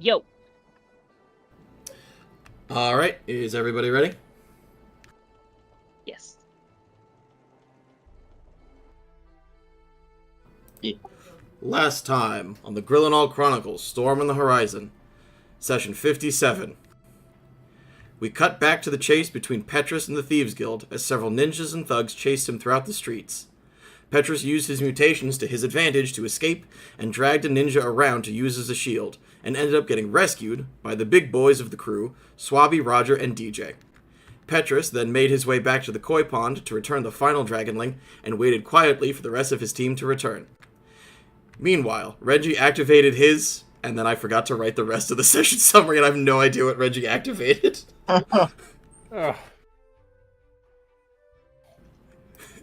Yo. All right, is everybody ready? Yes. Last time on the Grillonal Chronicles, Storm on the Horizon, session 57. We cut back to the chase between Petrus and the Thieves Guild as several ninjas and thugs chased him throughout the streets. Petrus used his mutations to his advantage to escape and dragged a ninja around to use as a shield, and ended up getting rescued by the big boys of the crew, Swabby, Roger, and DJ. Petrus then made his way back to the koi pond to return the final dragonling and waited quietly for the rest of his team to return. Meanwhile, Reggie activated his, and then I forgot to write the rest of the session summary, and I have no idea what Reggie activated.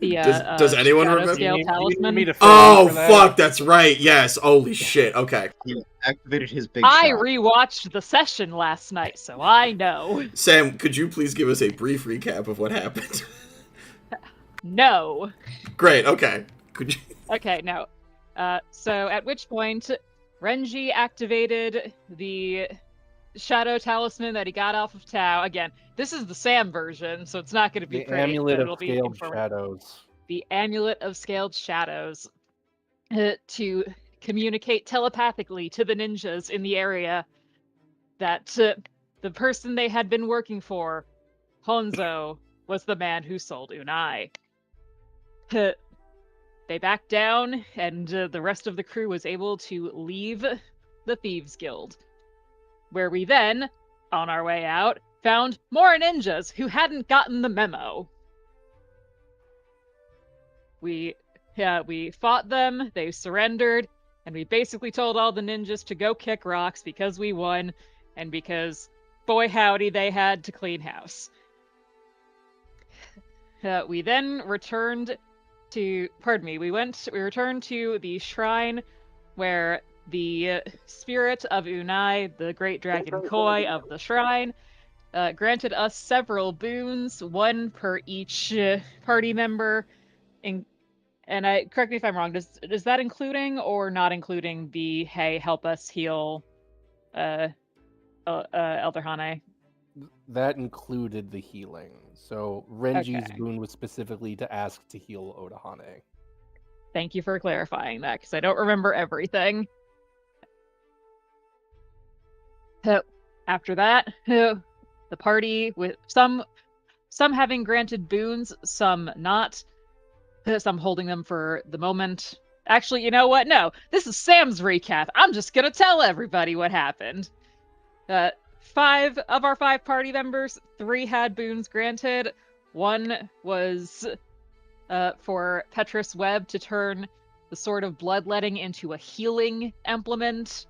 Does anyone Shadow remember? Scale Talisman. Oh, fuck, that's right. Yes. Holy shit. Okay. He activated his big I shot. rewatched the session last night, so I know. Sam, could you please give us a brief recap of what happened? No. Great. Okay. Could you? Okay, no. So at which point, Renji activated the Shadow Talisman that he got off of Tao. Again, this is the Sam version, so it's not going to be The pretty. Amulet It'll of be Scaled Shadows. The Amulet of Scaled Shadows to communicate telepathically to the ninjas in the area that the person they had been working for, Honzo, was the man who sold Unai. They backed down, and the rest of the crew was able to leave the Thieves Guild, where we then, on our way out, found more ninjas who hadn't gotten the memo. We fought them, they surrendered, and we basically told all the ninjas to go kick rocks because we won, and because, boy howdy, they had to clean house. We then returned to, we returned to the shrine where the spirit of Unai, the great dragon koi of the shrine, granted us several boons, one per each party member. And correct me if I'm wrong, does that including or not including the, hey, help us heal Elder Hane? That included the healing. So Renji's boon was specifically to ask to heal Otahane. Thank you for clarifying that, because I don't remember everything. After that, the party, with some having granted boons, some not, some holding them for the moment. Actually, you know what? No, this is Sam's recap. I'm just gonna tell everybody what happened. 5 of our 5 party members, 3 had boons granted. 1 was for Petrus Webb to turn the Sword of Bloodletting into a healing implement.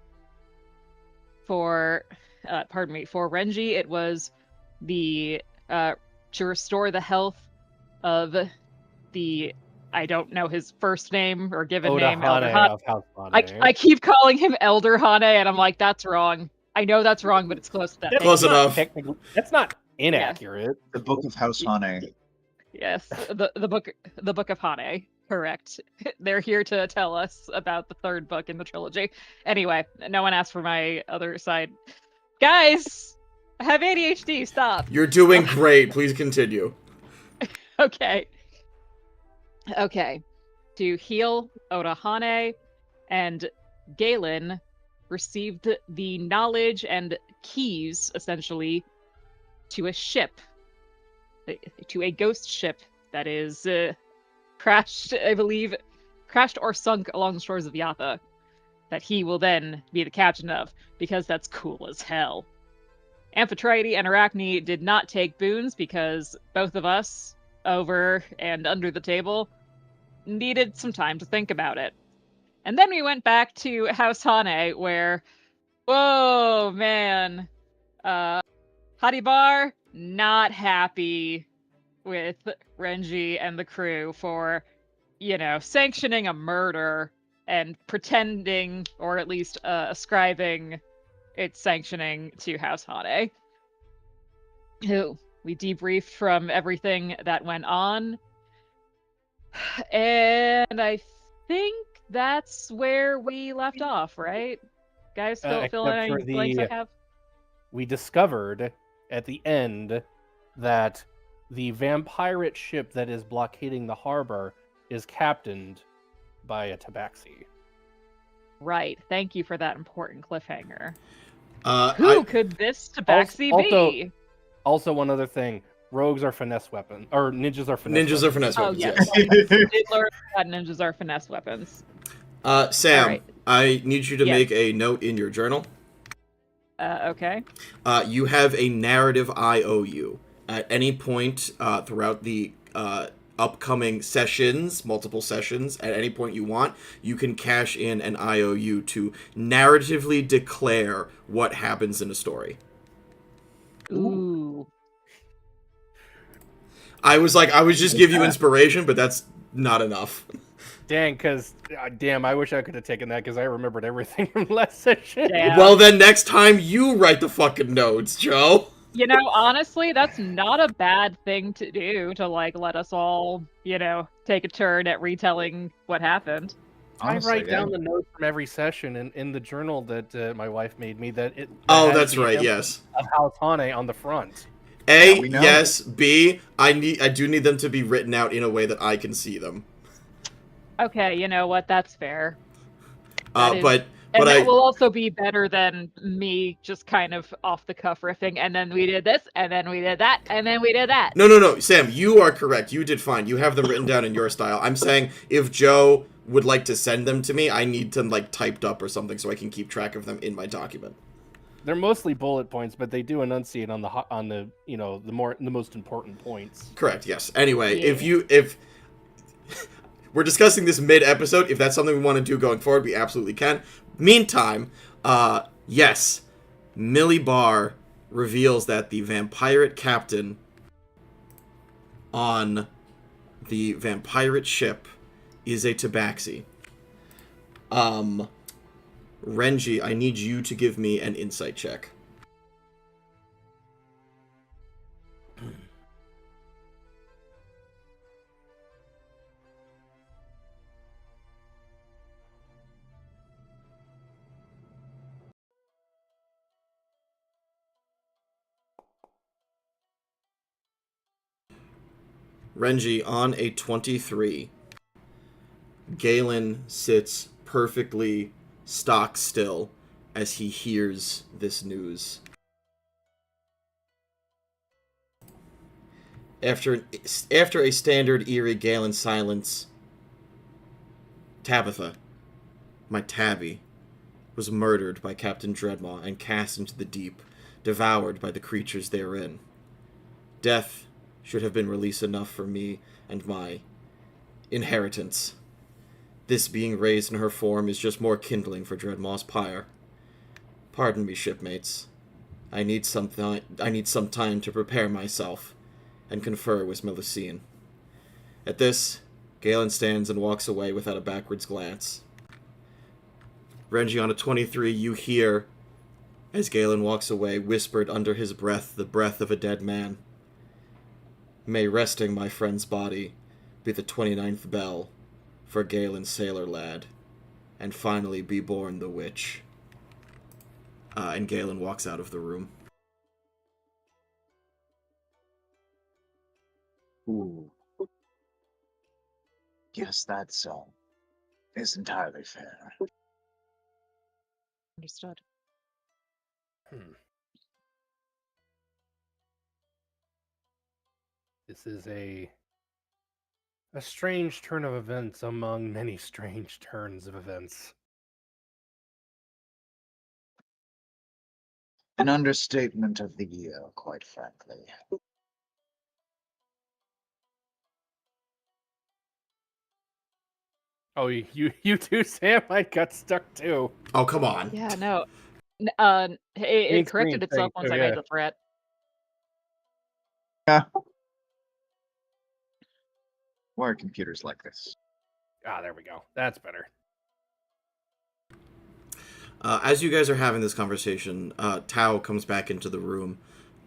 For Renji, it was the to restore the health of the, I don't know his first name or given name, Elder Hane. I keep calling him Elder Hane, and I'm like, that's wrong. I know that's wrong, but it's close to that. Close enough. That's not inaccurate. The Book of House Hane. Yes, the book of Hane. Correct. They're here to tell us about the 3rd book in the trilogy. Anyway, no one asked for my other side. Guys, I have ADHD. Stop. You're doing great. Please continue. Okay. To heal Otahane, and Galen received the knowledge and keys, essentially, to a ship. To a ghost ship that is crashed, I believe, crashed or sunk along the shores of Yatha, that he will then be the captain of, because that's cool as hell. Amphitrite and Arachne did not take boons because both of us, over and under the table, needed some time to think about it. And then we went back to House Hane, where, whoa, man, Hadibar, not happy with Renji and the crew for, sanctioning a murder and pretending, or at least ascribing its sanctioning to House Hane. We debriefed from everything that went on, and I think that's where we left off, right? guys fill in except any for blanks I have? we discovered at the end that the vampirate ship that is blockading the harbor is captained by a tabaxi. Right. Thank you for that important cliffhanger. Uh, Who could this tabaxi be? Also, one other thing: rogues are finesse weapons, or ninjas are finesse. Ninjas are finesse Oh, weapons. yes. Yes. Did learn that ninjas are finesse weapons. Sam, right. I need you to Yes. make a note in your journal. Okay. You have a narrative IOU. At any point throughout the upcoming sessions, multiple sessions, at any point you want, you can cash in an IOU to narratively declare what happens in a story. Ooh. I was just give you inspiration, but that's not enough. Dang, I wish I could have taken that because I remembered everything from last session. Damn. Well, then next time you write the fucking notes, Joe. You know, honestly, that's not a bad thing to do, to, like, let us all, you know, take a turn at retelling what happened. Honestly, I write down the notes from every session in the journal that my wife made me. Oh, has that's the right, emblem yes. Of House Hane on the front. A, we know. yes. B, I do need them to be written out in a way that I can see them. Okay, you know what? That's fair. But that will also be better than me just kind of off the cuff riffing, and then we did this, and then we did that, and then we did that. No, Sam, you are correct. You did fine. You have them written down in your style. I'm saying if Joe would like to send them to me, I need them like typed up or something so I can keep track of them in my document. They're mostly bullet points, but they do enunciate on the you know the most important points. Correct. Yes. Anyway, Yeah. if we're discussing this mid-episode, if that's something we want to do going forward, we absolutely can. Meantime, yes, Millie Barr reveals that the vampirate captain on the vampirate ship is a tabaxi. Renji, I need you to give me an insight check. Renji, on a 23, Galen sits perfectly stock still as he hears this news. After a standard eerie Galen silence, Tabitha, my Tabby, was murdered by Captain Dreadmaw and cast into the deep, devoured by the creatures therein. Death should have been release enough for me and my inheritance. This being raised in her form is just more kindling for Dreadmaw's pyre. Pardon me, shipmates. I need some time to prepare myself and confer with Melusine. At this, Galen stands and walks away without a backwards glance. Renji, on a 23, you hear, as Galen walks away, whispered under his breath the breath of a dead man. May resting my friend's body be the 29th bell for Galen Sailor Lad, and finally be born the witch. And Galen walks out of the room. Ooh. Yes, that's is entirely fair. Understood. This is a strange turn of events among many strange turns of events. An understatement of the year, quite frankly. Oh, you too, Sam? I got stuck too. Oh, come on. Yeah, no. It corrected screen itself thing, once so I yeah. made the threat. Yeah. Why are computers like this? Ah, there we go. That's better. As you guys are having this conversation, Tao comes back into the room,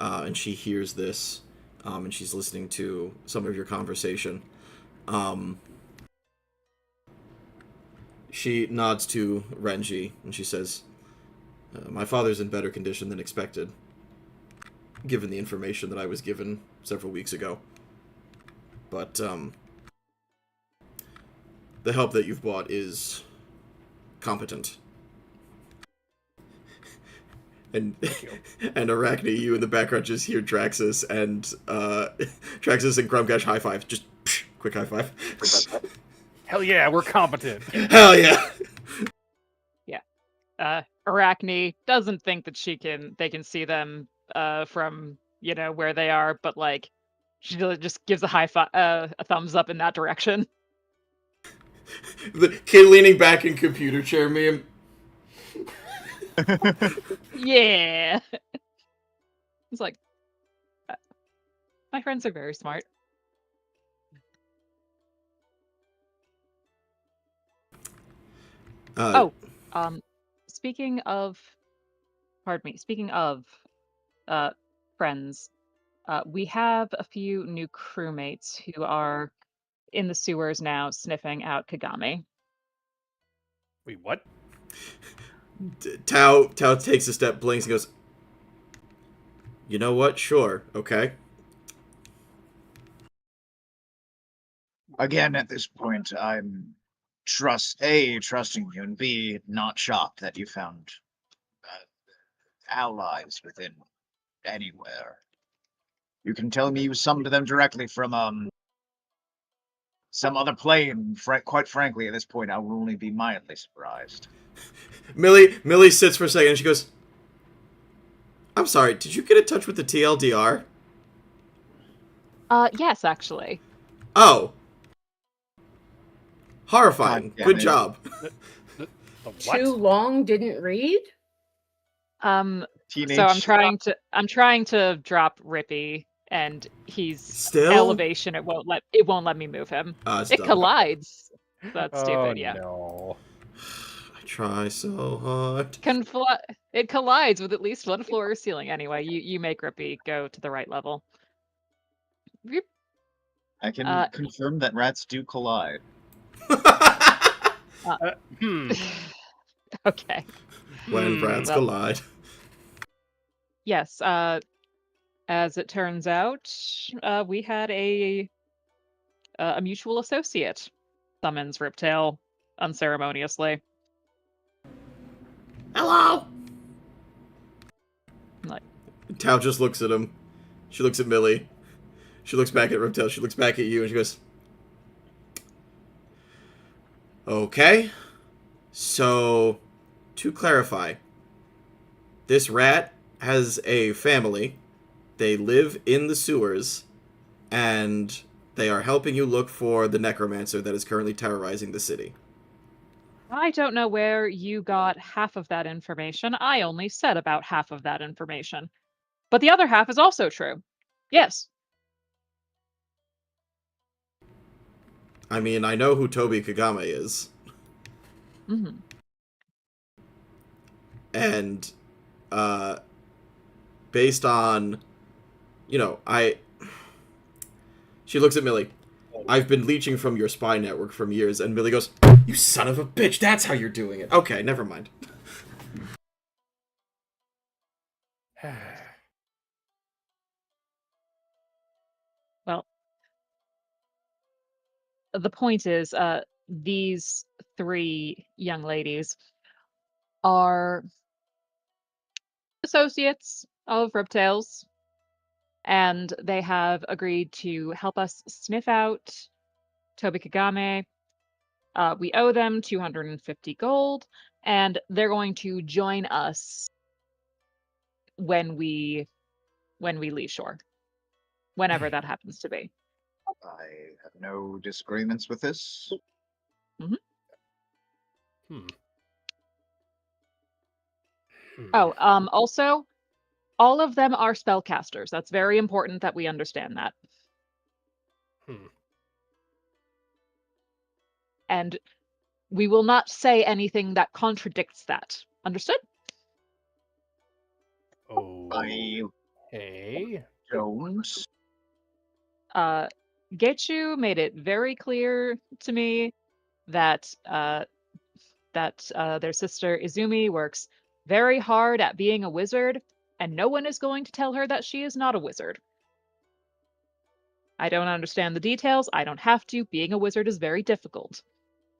and she hears this, and she's listening to some of your conversation. She nods to Renji, and she says, My father's in better condition than expected, given the information that I was given several weeks ago. But, the help that you've brought is competent. And Arachne, you in the background just hear Draxus and Draxus and Grumgash high five. Just quick high five. Hell yeah, we're competent. Hell yeah. Arachne doesn't think that they can see them from, where they are, but like she just gives a thumbs up in that direction. The kid leaning back in computer chair meme. Yeah. It's like my friends are very smart. Speaking of friends, we have a few new crewmates who are in the sewers now sniffing out Kagami. Wait, what? Tao takes a step, blinks, and goes, "You know what? Sure, okay." Again, at this point, I'm trusting you, and B, not shocked that you found allies within anywhere. You can tell me you summoned them directly from some other plane. Quite frankly, at this point, I will only be mildly surprised. Millie sits for a second and she goes, "I'm sorry, did you get in touch with the TLDR?" Yes, actually. Oh. Horrifying. Good job. Too long didn't read? Teenage... So I'm trying to drop Rippy, and he's still elevation. It won't let me move him. It collides. That's stupid. Yeah. No. I try so hard. It collides with at least one floor or ceiling. Anyway, you make Rippy go to the right level. I can confirm that rats do collide. Okay. When rats collide. Yes. As it turns out, we had a mutual associate summons Riptail unceremoniously. Hello. Like, Tao just looks at him. She looks at Millie. She looks back at Riptail. She looks back at you, and she goes, "Okay. So, to clarify, this rat has a family. They live in the sewers, and they are helping you look for the necromancer that is currently terrorizing the city." I don't know where you got half of that information. I only said about half of that information. But the other half is also true. Yes. I mean, I know who Toby Kagame is. Mm-hmm. And, based on, she looks at Millie. "I've been leeching from your spy network for years," and Millie goes, "You son of a bitch, that's how you're doing it." Okay, never mind. Well, the point is, these three young ladies are associates of Riptails, and they have agreed to help us sniff out Toby Kagame. We owe them 250 gold, and they're going to join us when we leave shore, whenever that happens to be. I have no disagreements with this. Oh, also, all of them are spellcasters. That's very important that we understand that. And we will not say anything that contradicts that. Understood? Oh. I don't. Gechu made it very clear to me that their sister Izumi works very hard at being a wizard, and no one is going to tell her that she is not a wizard. I don't understand the details. I don't have to. Being a wizard is very difficult.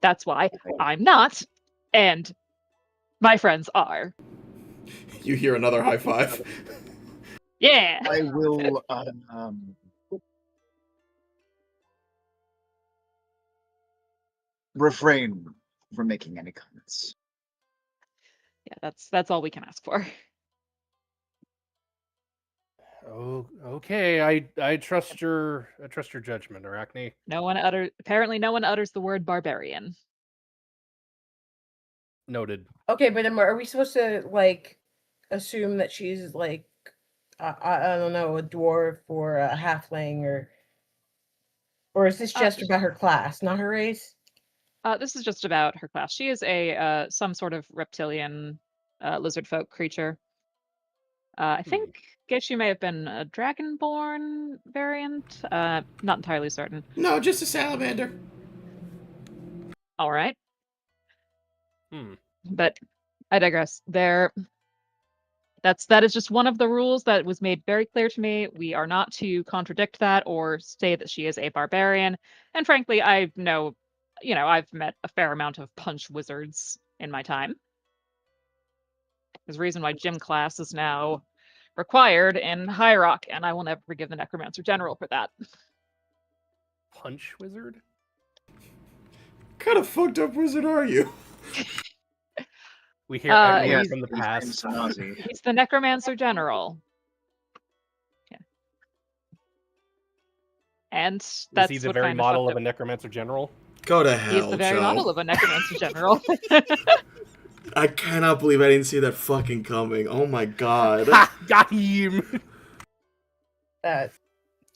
That's why I'm not, and my friends are. You hear another high five. Yeah. I will refrain from making any comments. Yeah, that's all we can ask for. Oh, okay. I trust your judgment, Arachne. Apparently no one utters the word barbarian. Noted. Okay, but are we supposed to like assume that she's like I don't know, a dwarf or a halfling or is this just about her class, not her race? This is just about her class. She is a some sort of reptilian lizard folk creature. I think Geshu may have been a dragonborn variant. Not entirely certain. No, just a salamander. All right. But I digress. That is just one of the rules that was made very clear to me. We are not to contradict that or say that she is a barbarian. And frankly, I've met a fair amount of punch wizards in my time. There's a reason why gym class is now required in High Rock, and I will never forgive the Necromancer General for that. Punch wizard? What kind of fucked up wizard are you? We hear echoes from the past. He's the Necromancer General. Yeah. And that's Is he the very model of a Necromancer General? Go to hell, He's the very Joe. model of a Necromancer General. I cannot believe I didn't see that fucking coming. Oh my god. Ha! Got him!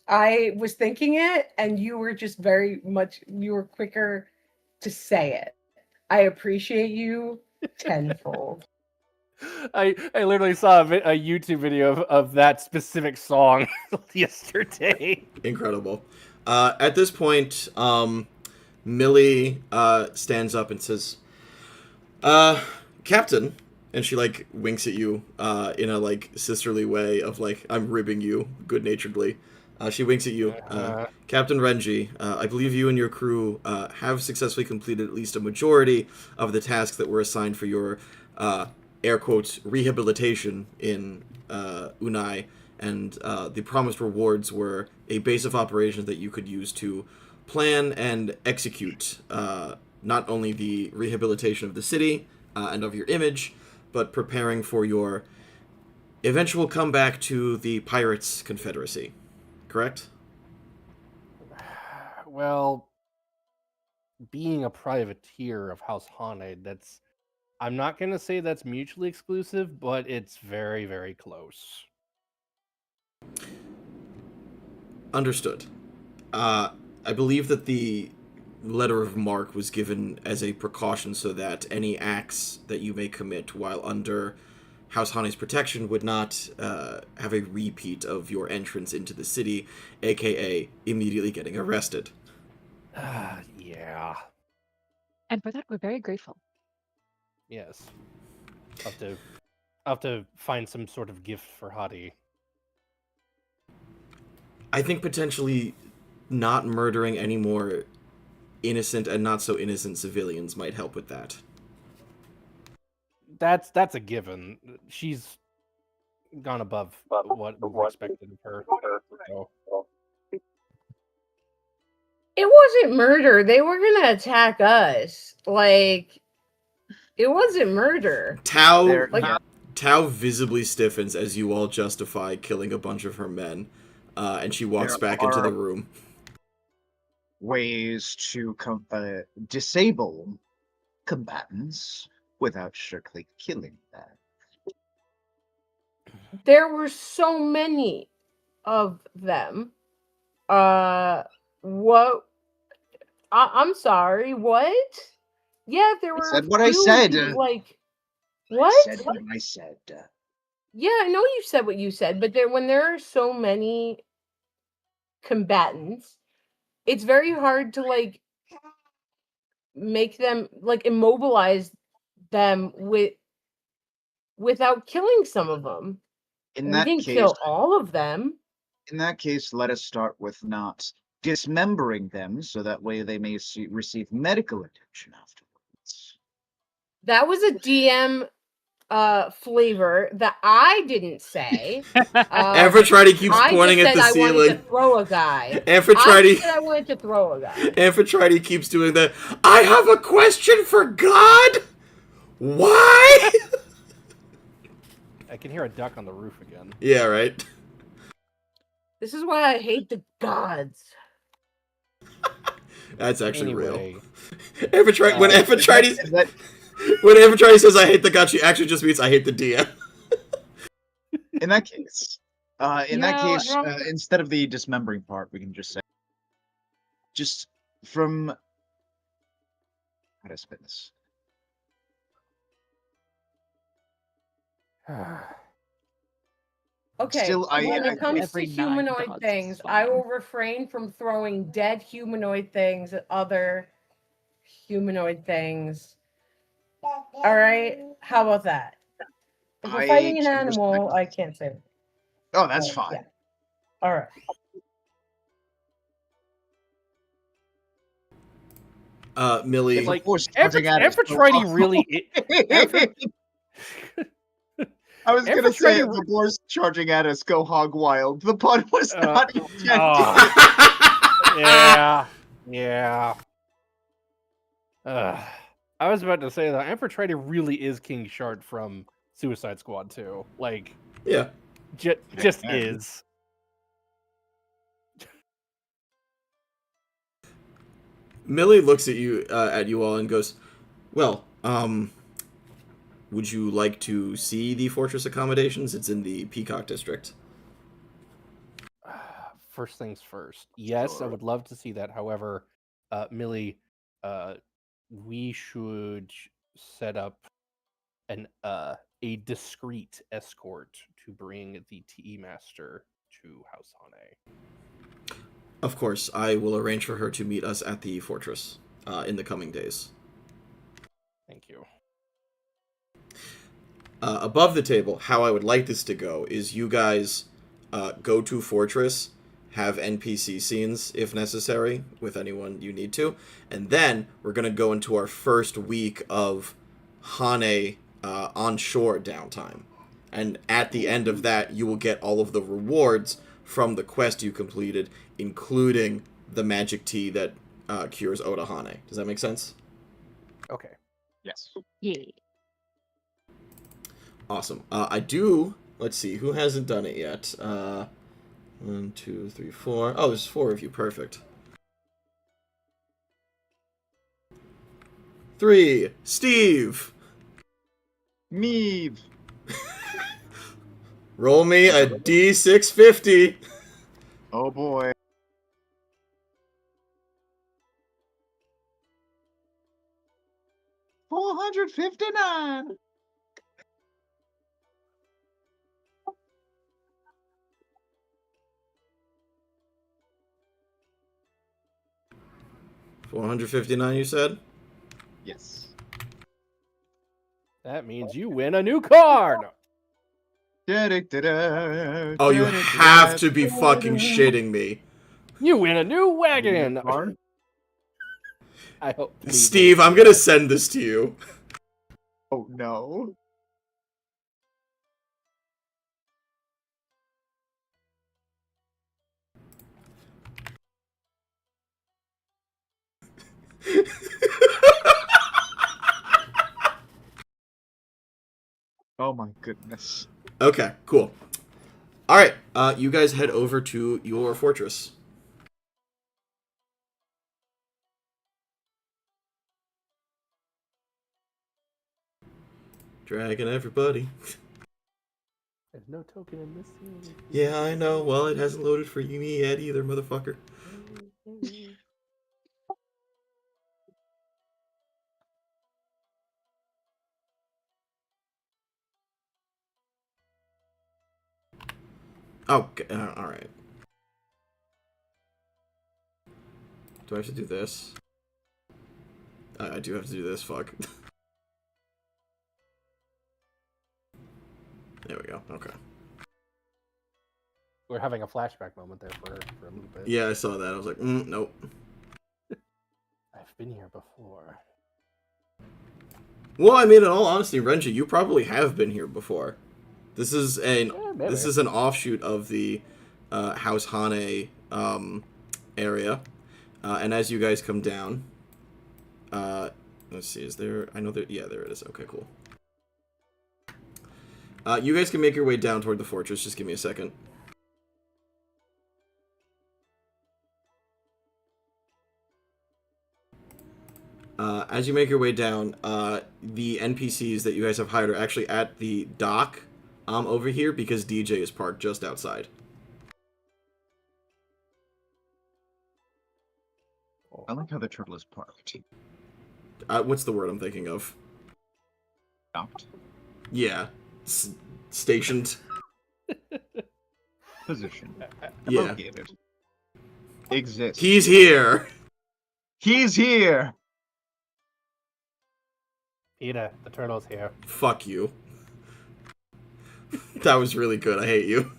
I was thinking it, and you were just you were quicker to say it. I appreciate you tenfold. I literally saw a YouTube video of that specific song yesterday. Incredible. At this point, Millie stands up and says, Captain, and she like winks at you in a like sisterly way of like, I'm ribbing you good-naturedly. She winks at you. Captain Renji, I believe you and your crew have successfully completed at least a majority of the tasks that were assigned for your air quotes rehabilitation in Unai, and the promised rewards were a base of operations that you could use to plan and execute not only the rehabilitation of the city and of your image, but preparing for your eventual comeback to the Pirates Confederacy. Correct? Well, being a privateer of House Haned, I'm not going to say that's mutually exclusive, but it's very, very close. Understood. I believe that the letter of marque was given as a precaution so that any acts that you may commit while under House Haned's protection would not have a repeat of your entrance into the city, aka immediately getting arrested. Yeah. And for that, we're very grateful. Yes. I'll have to find some sort of gift for Hadi. I think potentially not murdering any more innocent and not so innocent civilians might help with that. That's a given. She's gone above what was expected of her. So. It wasn't murder. They were gonna attack us. Like, it wasn't murder. Tau visibly stiffens as you all justify killing a bunch of her men, and she walks back into the room. Ways to disable combatants without strictly killing them. There were so many of them. What? I'm sorry. What? Yeah, there were. I said what I said. Like, what? I said what I said. Yeah, I know you said what you said, but when there are so many combatants, it's very hard to like make them like immobilize them without killing some of them. In We that didn't case, kill all of them. in that case, let us start with not dismembering them, so that way they may receive medical attention afterwards. That was a DM flavor that I didn't say. Amphitrite keeps I pointing just at said the I wanted ceiling. to throw a guy. I Amphitrite said I wanted to throw a guy. Amphitrite keeps doing that. I have a question for God. Why? I can hear a duck on the roof again. Yeah, right. This is why I hate the gods. That's actually Anyway, real. Amphitrite, when Amphitrite Is that when Amphitrite says I hate the God, she actually just means I hate the DM. in that case? No, Instead of the dismembering part, we can just say, just from how to spin this. Okay, Still, when it comes to Every 9 humanoid gods is things, I fine. will refrain from throwing dead humanoid things at other humanoid things. All right, how about that? If we're I fighting an can animal, respect- I can't say that. Oh, that's fine. Yeah. All right. Millie. If a Like, force charging at us, Amphitrite really. I was gonna say, if Amphitrite- a force charging at us, go hog wild. The pun was not intended. Yeah. Yeah. I was about to say that Amphitrite really is King Shard from Suicide Squad 2. Like, Yeah. just Yeah. is. Millie looks at you all and goes, "Well, would you like to see the fortress accommodations? It's in the Peacock district." First things first. Yes, I Sure. would love to see that. However, Millie, we should set up a discreet escort to bring the TE Master to House Hane. Of course, I will arrange for her to meet us at the fortress in the coming days. Thank you. Above the table, how I would like this to go is you guys go to fortress, have NPC scenes if necessary with anyone you need to, and then we're going to go into our first week of Hane onshore downtime. And at the end of that, you will get all of the rewards from the quest you completed, including the magic tea that cures Orithinains. Does that make sense? Okay. Yes. Yeah. Awesome. Let's see, who hasn't done it yet? 1, 2, 3, 4. Oh, there's 4 of you. Perfect. 3, Steve. Meave. Roll me a D650. Oh boy. $459. $459, you said? Yes. That means you win a new car. No. Oh, you have to be fucking shitting me. You win a new wagon. I hope. please Steve, don't I'm do gonna that. send this to you. Oh no. Oh my goodness. Okay, cool. Alright, you guys head over to your fortress. Dragging everybody. There's no token in this scene. Yeah, I know. Well, it hasn't loaded for me yet either, motherfucker. Oh, alright. Do I have to do this? I do have to do this, fuck. Okay. We're having a flashback moment there for a little bit. Yeah, I saw that. I was like, nope. I've been here before. Well, I mean, in all honesty, Renji, you probably have been here before. This is an offshoot of the House Hane area, and as you guys come down, let's see, is there? I know there. Yeah, there it is. Okay, cool. You guys can make your way down toward the fortress. Just give me a second. As you make your way down, the NPCs that you guys have hired are actually at the dock over here because DJ is parked just outside. I like how the turtle is parked. What's the word I'm thinking of? Docked. Yeah. Stationed. Position. Yeah. Located. Exists. He's here! He's here! Ida, the turtle's here. Fuck you. That was really good. I hate you.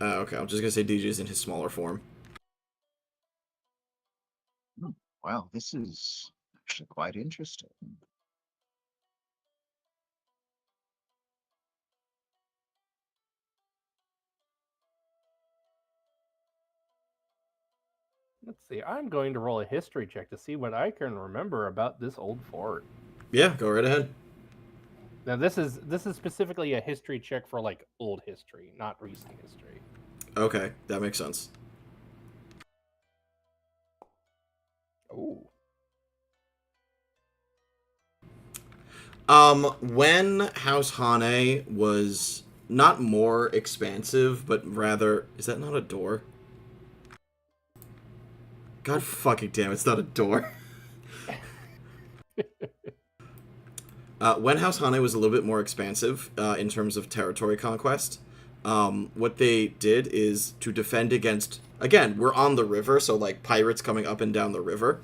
Okay, I'm just gonna say DJ's in his smaller form. Wow, this is actually quite interesting. Let's see. I'm going to roll a history check to see what I can remember about this old fort. Yeah, go right ahead. Now this is specifically a history check for like old history, not recent history. Okay, that makes sense. Ooh. When House Hane was not more expansive, but rather... Is that not a door? God fucking damn, it's not a door. When House Hane was a little bit more expansive in terms of territory conquest, what they did is to defend against... Again, we're on the river, so like pirates coming up and down the river,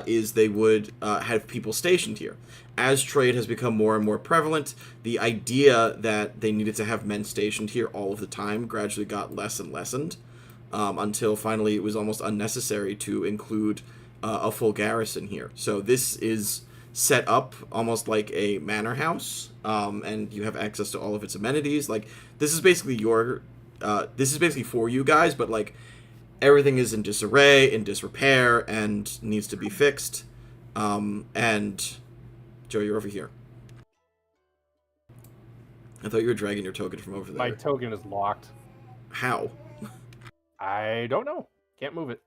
is they would have people stationed here. As trade has become more and more prevalent, the idea that they needed to have men stationed here all of the time gradually got less and lessened, until finally it was almost unnecessary to include a full garrison here. So this is set up almost like a manor house, and you have access to all of its amenities. Like, this is basically this is basically for you guys, but like everything is in disarray, in disrepair, and needs to be fixed. And Joe, you're over here. I thought you were dragging your token from over there. My token is locked. How? I don't know. Can't move it.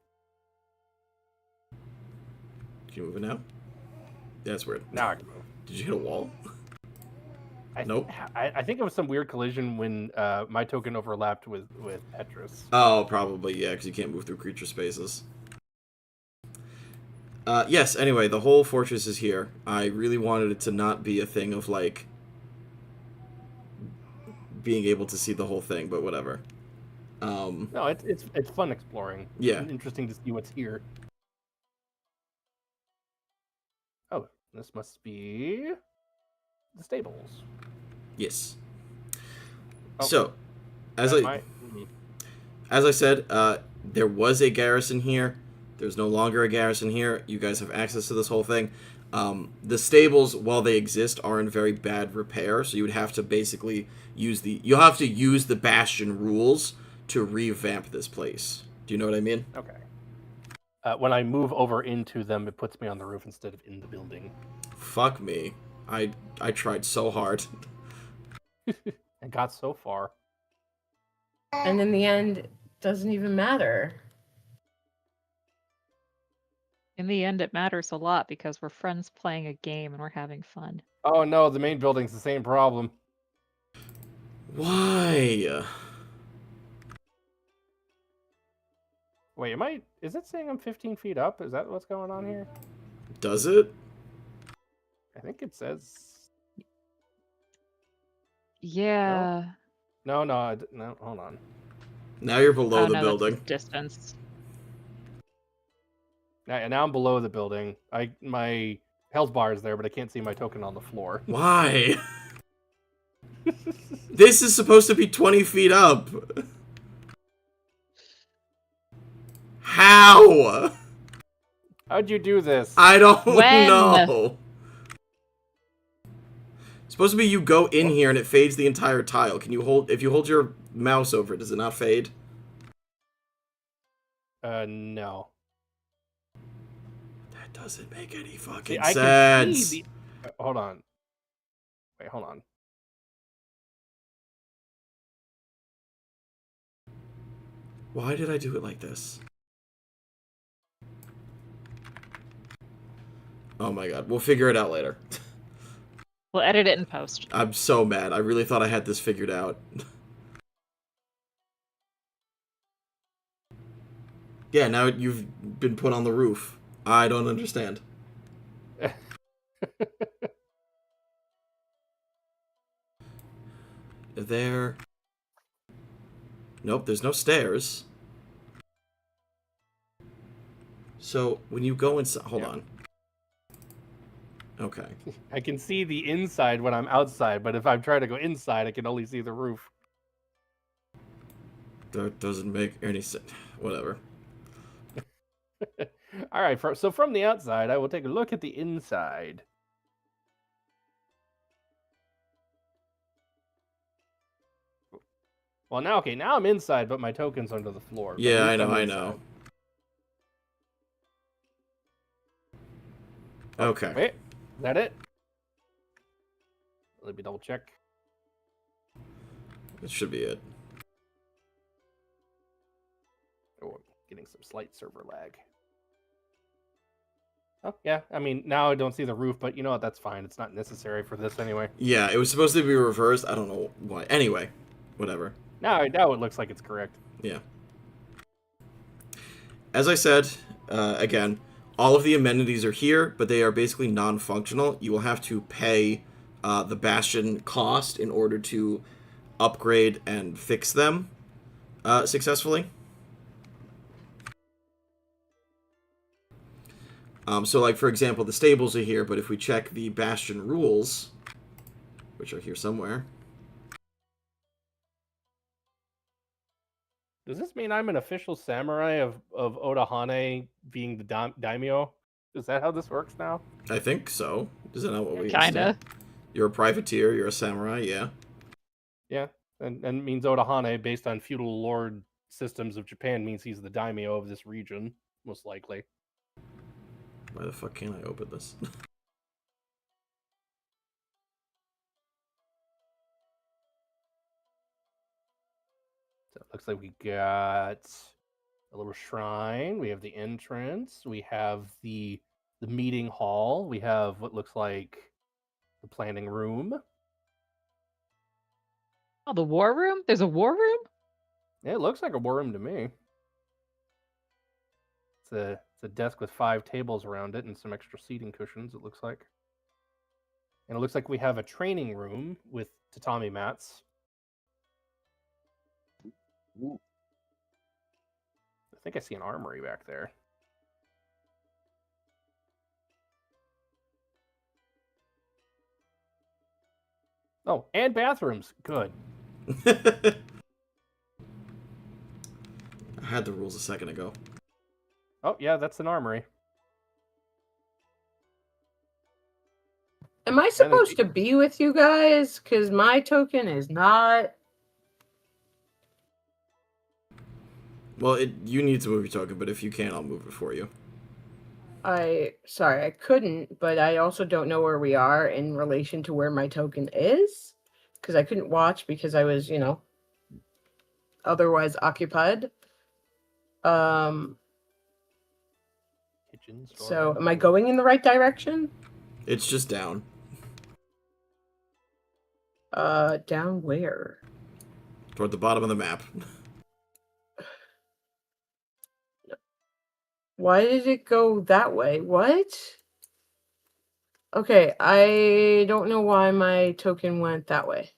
Can you move it now? Yeah, that's weird. Now I can move. Did you hit a wall? I Nope. I think it was some weird collision when my token overlapped with Petrus. Oh, probably, yeah, because you can't move through creature spaces. Yes, anyway, the whole fortress is here. I really wanted it to not be a thing of, like, being able to see the whole thing, but whatever. No, it's fun exploring. Yeah. It's interesting to see what's here. Oh, this must be the stables. Yes. Oh, So, as I said, there was a garrison here. There's no longer a garrison here. You guys have access to this whole thing. The stables, while they exist, are in very bad repair, so you would have to basically you'll have to use the Bastion rules to revamp this place. Do you know what I mean? Okay. When I move over into them, it puts me on the roof instead of in the building. Fuck me. I tried so hard. I got so far. And in the end, it doesn't even matter. In the end, it matters a lot because we're friends playing a game and we're having fun. Oh no, the main building's the same problem. Why? Wait, is it saying I'm 15 feet up? Is that what's going on here? Does it? I think it says... Yeah. No, hold on. Now you're below the no, that's building. just distance. Now I'm below the building. My health bar is there, but I can't see my token on the floor. Why? This is supposed to be 20 feet up. How? How'd you do this? I don't When? know. It's supposed to be you go in here and it fades the entire tile. Can you hold, if you hold your mouse over it, does it not fade? No. That doesn't make any fucking See, I sense. can see the... Hold on. Wait, hold on. Why did I do it like this? Oh my god, we'll figure it out later. We'll edit it in post. I'm so mad. I really thought I had this figured out. Yeah, now you've been put on the roof. I don't understand. There... Nope, there's no stairs. So, when you go inside... Hold on. Okay. I can see the inside when I'm outside, but if I'm trying to go inside, I can only see the roof. That doesn't make any sense. Whatever. All right, so from the outside, I will take a look at the inside. Well, now I'm inside, but my token's under the floor. But Yeah, at I least know, I'm I inside. know. Okay. Wait, is that it? Let me double check. That should be it. Oh, I'm getting some slight server lag. Oh, yeah. I mean, now I don't see the roof, but you know what? That's fine. It's not necessary for this anyway. Yeah, it was supposed to be reversed. I don't know why. Anyway, whatever. Now it looks like it's correct. Yeah. As I said, again, all of the amenities are here, but they are basically non-functional. You will have to pay the Bastion cost in order to upgrade and fix them successfully. So, like, for example, the stables are here, but if we check the Bastion rules, which are here somewhere... Does this mean I'm an official samurai of Orithinains being the daimyo? Is that how this works now? I think so. Is that not what we Kinda. You're a privateer, you're a samurai, yeah. Yeah, and it means Orithinains, based on feudal lord systems of Japan, means he's the daimyo of this region, most likely. Why the fuck can't I open this? So it looks like we got a little shrine. We have the entrance. We have the meeting hall. We have what looks like the planning room. Oh, the war room? There's a war room? Yeah, it looks like a war room to me. It's a desk with 5 tables around it and some extra seating cushions, it looks like. And it looks like we have a training room with tatami mats. Ooh. I think I see an armory back there. Oh, and bathrooms. Good. I had the rules a second ago. Oh, yeah, that's an armory. Am I supposed to be with you guys? Because my token is not. Well, you need to move your token, but if you can, I'll move it for you. Sorry, I couldn't, but I also don't know where we are in relation to where my token is. Because I couldn't watch because I was, otherwise occupied. So am I going in the right direction? It's just down. Down where? Toward the bottom of the map. Why did it go that way? What? Okay, I don't know why my token went that way.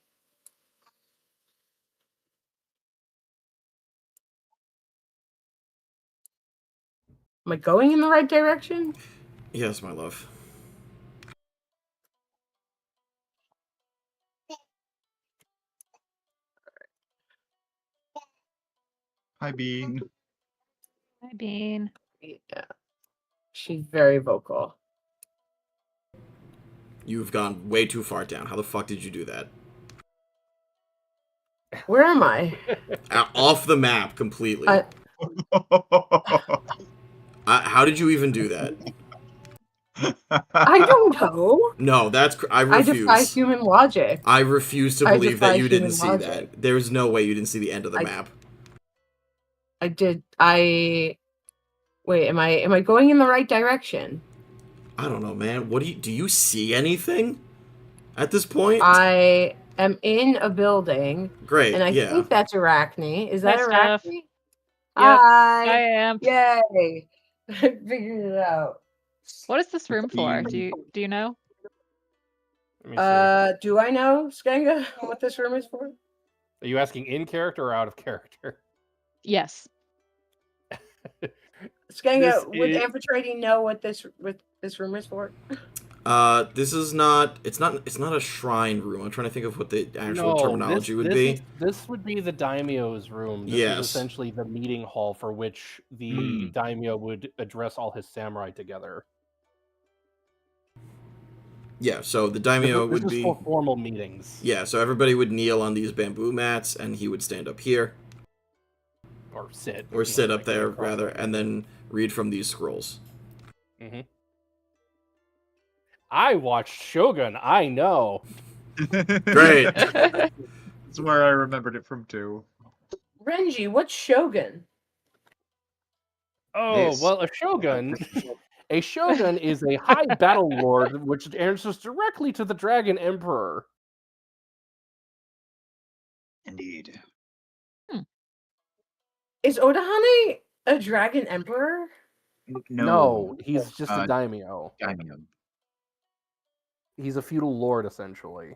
Am I going in the right direction? Yes, my love. Hi, Bean. Hi, Bean. Yeah. She's very vocal. You've gone way too far down. How the fuck did you do that? Where am I? Off the map completely. How did you even do that? I don't know. No, I I defy refuse. human logic. I refuse to I believe that defy you didn't human see logic. that. There's no way you didn't see the end of the map. I did. Wait, am I going in the right direction? I don't know, man. Do you see anything at this point? I am in a building. Great, And I yeah. think that's Arachne. Is that Hi, Steph. Arachne? Yep, Hi. I am. Yay. I figured it out. What is this room for? Do you know? Let me see. Do I know, Skanga, what this room is for? Are you asking in character or out of character? Yes. Skanga, would Amphitrite know what this room is for? This is not. It's not a shrine room. I'm trying to think of what the actual terminology would be. This would be the daimyo's room. This is essentially the meeting hall for which the daimyo would address all his samurai together. Yeah, so the daimyo would be for formal meetings. Yeah, so everybody would kneel on these bamboo mats, and he would stand up here, or sit, up there rather, and then read from these scrolls. Mm-hmm. I watched Shogun. I know. Great. That's where I remembered it from too. Renji, what's Shogun? Oh, well, a shogun. A shogun is a high battle lord, which answers directly to the Dragon Emperor. Indeed. Is Odahane a Dragon Emperor? No, he's just a daimyo. Daimyo. He's a feudal lord, essentially.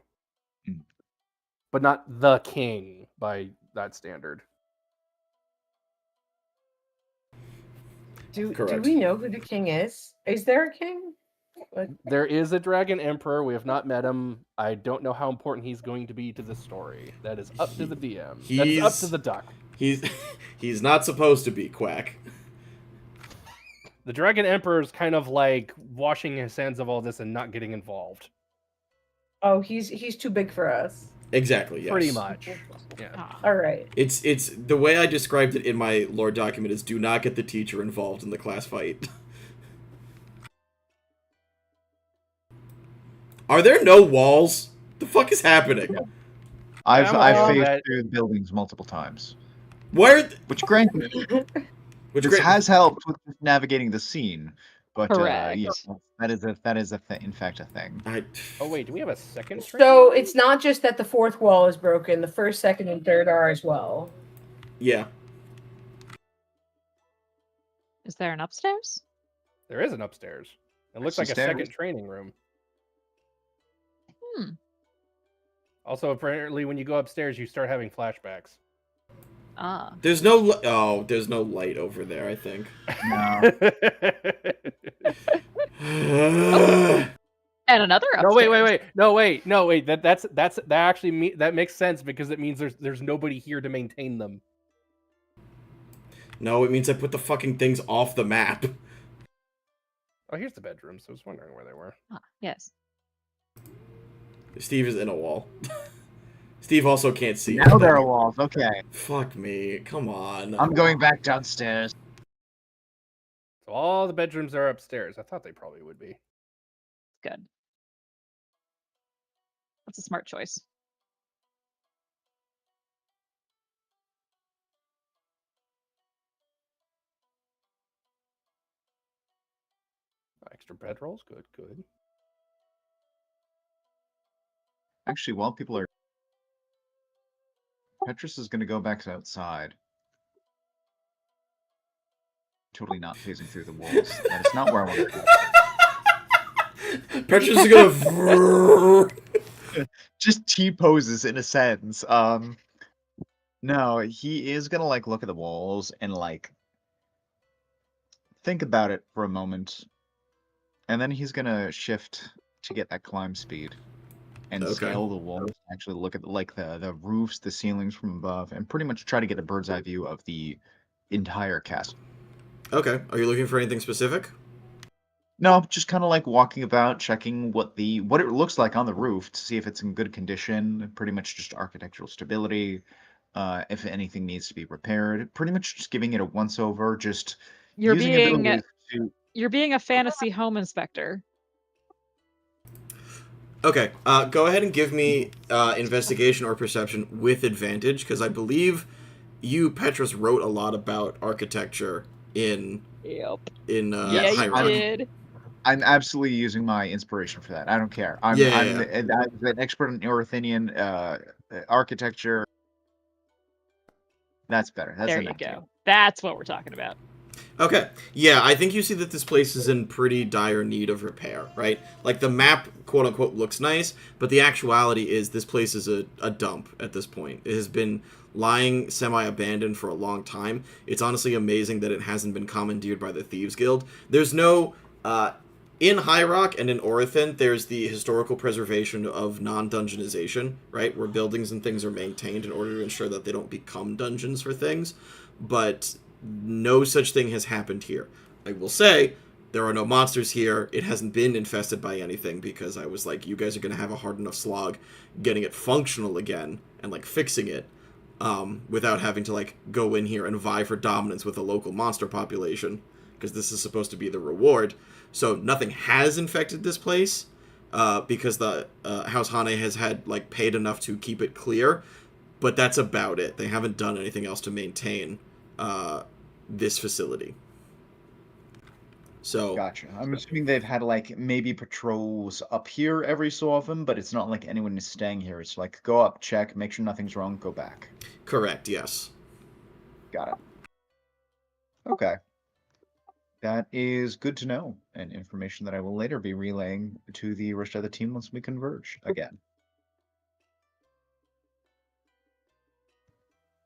But not the king, by that standard. Do we know who the king is? Is there a king? There is a Dragon Emperor. We have not met him. I don't know how important he's going to be to the story. That is up to the DM. That's up to the duck. He's not supposed to be, Quack. The Dragon Emperor is kind of like washing his hands of all this and not getting involved. Oh, he's too big for us. Exactly, yes. Pretty much. Yeah. All right. It's the way I described it in my lore document is do not get the teacher involved in the class fight. Are there no walls? The fuck is happening? I've faced through the buildings multiple times. Which granted, this has helped with navigating the scene. But yeah, that is in fact a thing. Oh wait, do we have a second? So it's not just that the fourth wall is broken; the first, second, and third are as well. Yeah. Is there an upstairs? There is an upstairs. It looks like a second training room. Also, apparently, when you go upstairs, you start having flashbacks. Ah. There's no light over there, I think. No. And another upstairs. No, wait. That actually that makes sense because it means there's nobody here to maintain them. No, it means I put the fucking things off the map. Oh, here's the bedrooms. I was wondering where they were. Ah, yes. Steve is in a wall. Steve also can't see. Now there are walls. Okay. Fuck me. Come on. I'm going back downstairs. So all the bedrooms are upstairs. I thought they probably would be. Good. That's a smart choice. Extra bedrolls? Good. Actually, while people are... Petrus is going to go back outside. Totally not phasing through the walls. That is not where I want to go. Petrus is going to... Just T-poses in a sense. No, he is going to, look at the walls and, think about it for a moment, and then he's gonna shift to get that climb speed and Okay. scale the walls. Actually, look at like the roofs, the ceilings from above, and pretty much try to get a bird's eye view of the entire castle. Okay. Are you looking for anything specific? No, just kind of like walking about, checking what it looks like on the roof to see if it's in good condition. Pretty much just architectural stability. If anything needs to be repaired, pretty much just giving it a once over. Just You're using being abilities to. you're being a fantasy home inspector. Okay. Go ahead and give me investigation or perception with advantage, because I believe you, Petrus, wrote a lot about architecture in Yep. Yes, Yeah, High you Rock. did. I'm absolutely using my inspiration for that. I don't care. I'm Yeah. an expert in Orithinian architecture. That's better. That's There a you nat two. go. That's what we're talking about. Okay. Yeah, I think you see that this place is in pretty dire need of repair, right? Like, the map, quote-unquote, looks nice, but the actuality is this place is a dump at this point. It has been lying semi-abandoned for a long time. It's honestly amazing that it hasn't been commandeered by the Thieves Guild. There's no... in High Rock and in Orithin, there's the historical preservation of non-dungeonization, right? Where buildings and things are maintained in order to ensure that they don't become dungeons for things. But no such thing has happened here. I will say, there are no monsters here. It hasn't been infested by anything because I was like, you guys are going to have a hard enough slog getting it functional again and, like, fixing it without having to, like, go in here and vie for dominance with a local monster population, because this is supposed to be the reward. So nothing has infected this place because the House Hane has had, like, paid enough to keep it clear, but that's about it. They haven't done anything else to maintain this facility. So Gotcha. I'm assuming they've had like maybe patrols up here every so often, but it's not like anyone is staying here. It's like go up, check, make sure nothing's wrong, go back. correct, yes. Got it. Okay. That is good to know, and information that I will later be relaying to the rest of the team once we converge again.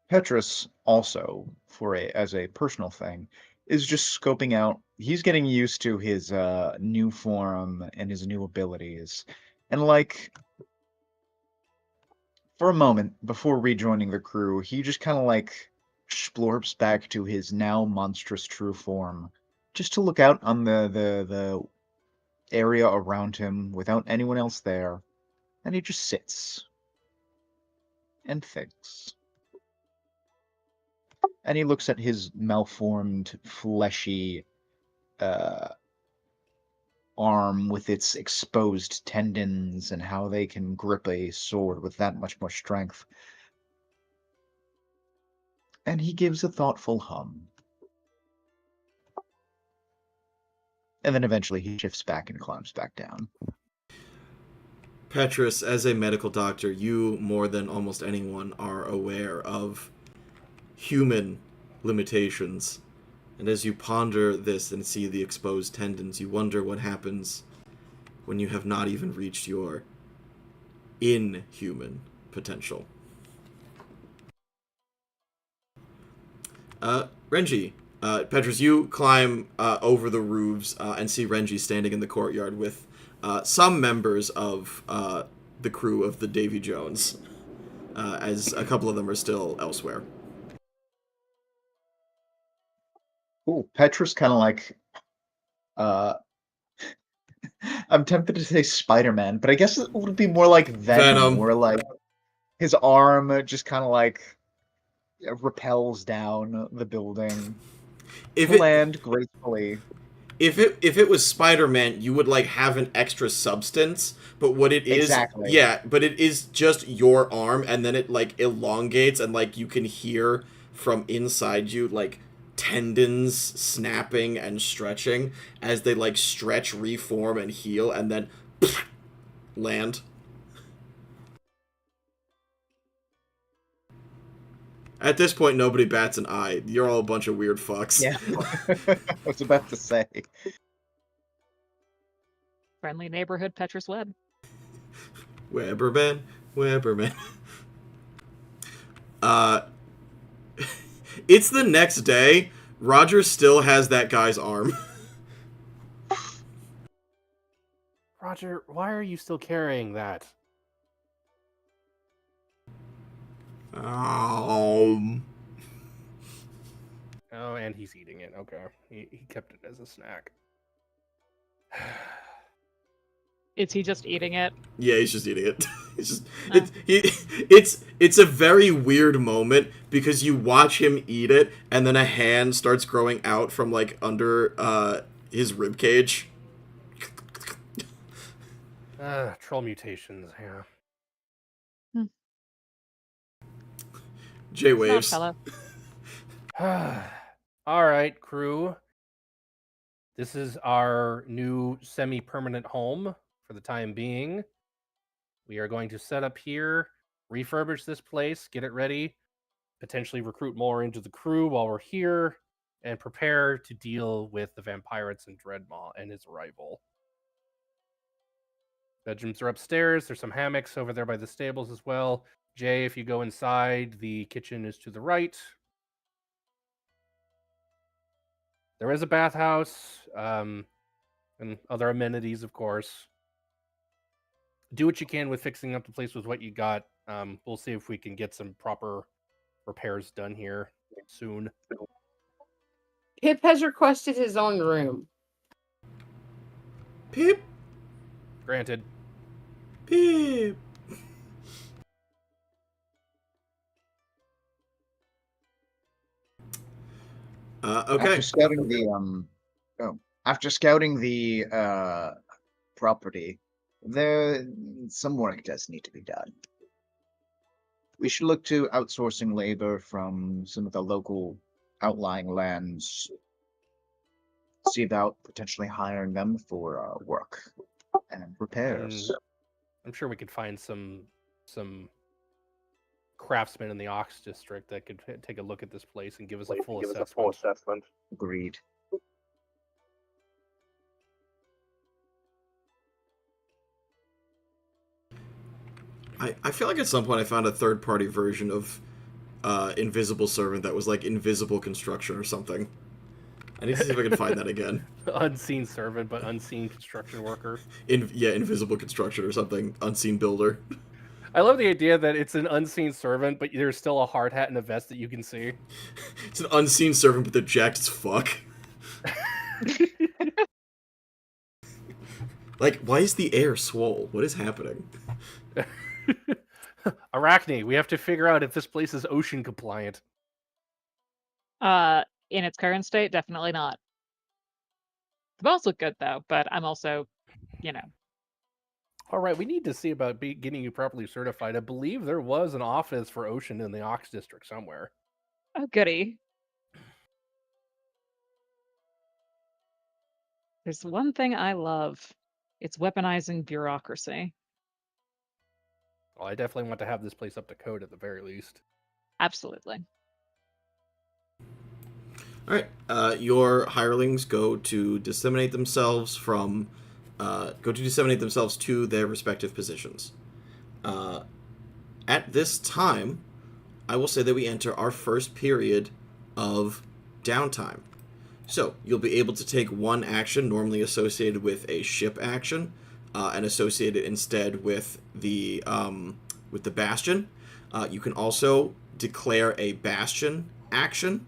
Petrus also, as a personal thing, is just scoping out. He's getting used to his new form and his new abilities, and like for a moment before rejoining the crew, he just kind of like splorps back to his now monstrous true form, just to look out on the area around him without anyone else there, and he just sits and thinks. And he looks at his malformed, fleshy arm with its exposed tendons and how they can grip a sword with that much more strength. And he gives a thoughtful hum. And then eventually he shifts back and climbs back down. Petrus, as a medical doctor, you, more than almost anyone, are aware of human limitations. And as you ponder this and see the exposed tendons, you wonder what happens when you have not even reached your inhuman potential. Renji, Petrus, you climb over the roofs and see Renji standing in the courtyard with some members of the crew of the Davy Jones, as a couple of them are still elsewhere. Cool. Petrus kind of like, I'm tempted to say Spider-Man, but I guess it would be more like Venom. Where like his arm just kind of like repels down the building to land gracefully. If it was Spider-Man, you would like have an extra substance, but what it is, exactly. Yeah, but it is just your arm, and then it like elongates, and like you can hear from inside you like tendons snapping and stretching as they like stretch, reform, and heal, and then land. At this point, nobody bats an eye. You're all a bunch of weird fucks. Yeah, I was about to say. Friendly neighborhood Petrus Webb. Weberman. It's the next day, Roger still has that guy's arm. Roger, why are you still carrying that? Um. Oh, and he's eating it. Okay. He kept it as a snack. Is he just eating it? Yeah, he's just eating it. It's just Oh. it's a very weird moment because you watch him eat it, and then a hand starts growing out from like under his rib cage. Troll mutations, yeah. J Not waves. fellow. All right, crew. This is our new semi-permanent home for the time being. We are going to set up here, refurbish this place, get it ready, potentially recruit more into the crew while we're here, and prepare to deal with the vampirates and Dreadmaw and his arrival. Bedrooms are upstairs. There's some hammocks over there by the stables as well. Jay, if you go inside, the kitchen is to the right. There is a bathhouse, and other amenities, of course. Do what you can with fixing up the place with what you got. We'll see if we can get some proper repairs done here soon. Pip has requested his own room. Pip, Granted. Pip. Okay. After scouting the property, some work does need to be done. We should look to outsourcing labor from some of the local outlying lands. See about potentially hiring them for work and repairs. I'm sure we could find some craftsmen in the Ox district that could take a look at this place and give us a full assessment. Agreed. I feel like at some point I found a third-party version of Invisible Servant that was like Invisible Construction or something. I need to see if I can find that again. Unseen servant, but unseen construction worker. Invisible Construction or something. Unseen Builder. I love the idea that it's an unseen servant, but there's still a hard hat and a vest that you can see. It's an unseen servant, but they're jacked as fuck. Like, why is the air swole? What is happening? Arachne, we have to figure out if this place is ocean compliant. In its current state, definitely not. The balls look good though, but I'm also, All right, we need to see about getting you properly certified. I believe there was an office for ocean in the Ox district somewhere. Oh goody. There's one thing I love. It's weaponizing bureaucracy. Well, I definitely want to have this place up to code at the very least. Absolutely. All right, your hirelings go to disseminate themselves to their respective positions. At this time, I will say that we enter our first period of downtime. So you'll be able to take one action normally associated with a ship action, and associate it instead with the bastion. You can also declare a bastion action.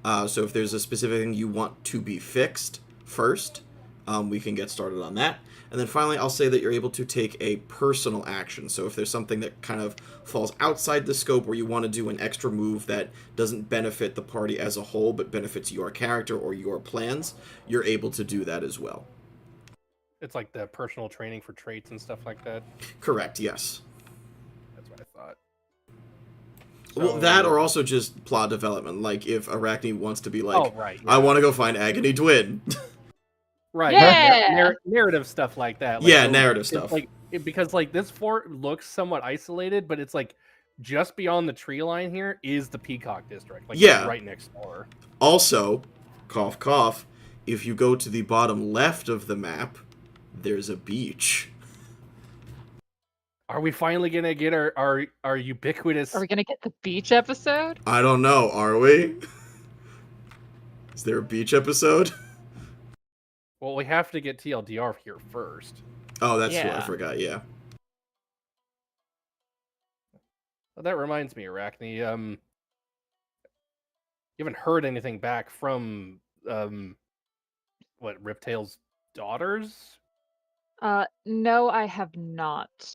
So if there's a specific thing you want to be fixed first, we can get started on that. And then finally, I'll say that you're able to take a personal action. So if there's something that kind of falls outside the scope where you want to do an extra move that doesn't benefit the party as a whole, but benefits your character or your plans, you're able to do that as well. It's like the personal training for traits and stuff like that. Correct, yes. That's what I thought. Well, that or also just plot development. Like if Arachne wants to be like, oh, right, yeah. I want to go find Agony Twin. Right. Yeah! Narrative stuff like that. Narrative stuff. Because this fort looks somewhat isolated, but it's like just beyond the tree line here is the Peacock district. Like Yeah. right next door. Also, cough cough, if you go to the bottom left of the map, there's a beach. Are we finally gonna get our ubiquitous? Are we gonna get the beach episode? I don't know, are we? Is there a beach episode? Well, we have to get TLDR here first. Oh, that's true. I Yeah. forgot. Yeah. Well, that reminds me, Arachne. You haven't heard anything back from what Riptail's daughters? No, I have not.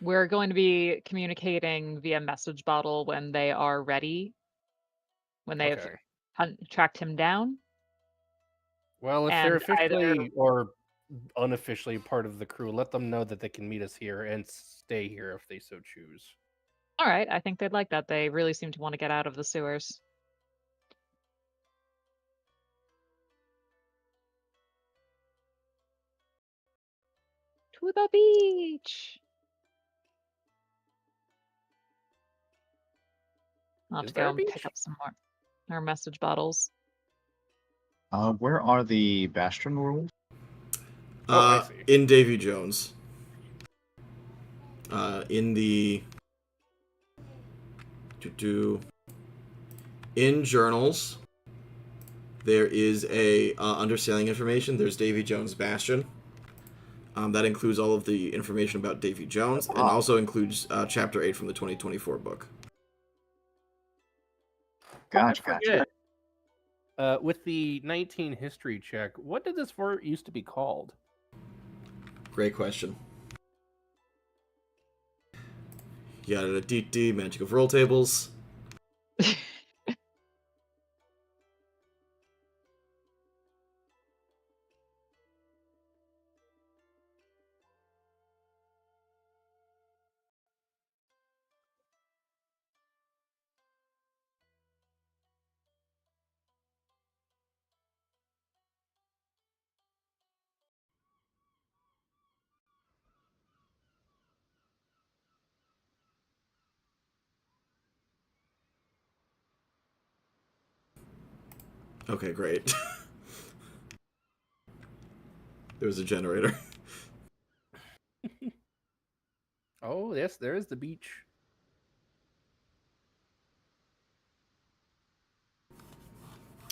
We're going to be communicating via message bottle when they are ready, when they've Okay. tracked him down. Well, if they're And either officially or unofficially part of the crew, let them know that they can meet us here and stay here if they so choose. all right, I think they'd like that. They really seem to want to get out of the sewers. To the beach. I'll have Is to there go a and beach? pick up some more message bottles. Where are the Bastion rules? I see. In Davy Jones. In the in journals, there is a under sailing information. There's Davy Jones Bastion. That includes all of the information about Davy Jones, and also includes Chapter 8 from the 2024 book. Gotcha. With the 19 history check, what did this fort used to be called? Great question. Yada DD, Magic of Roll Tables. Okay, great. There was a generator. Oh, yes, there is the beach.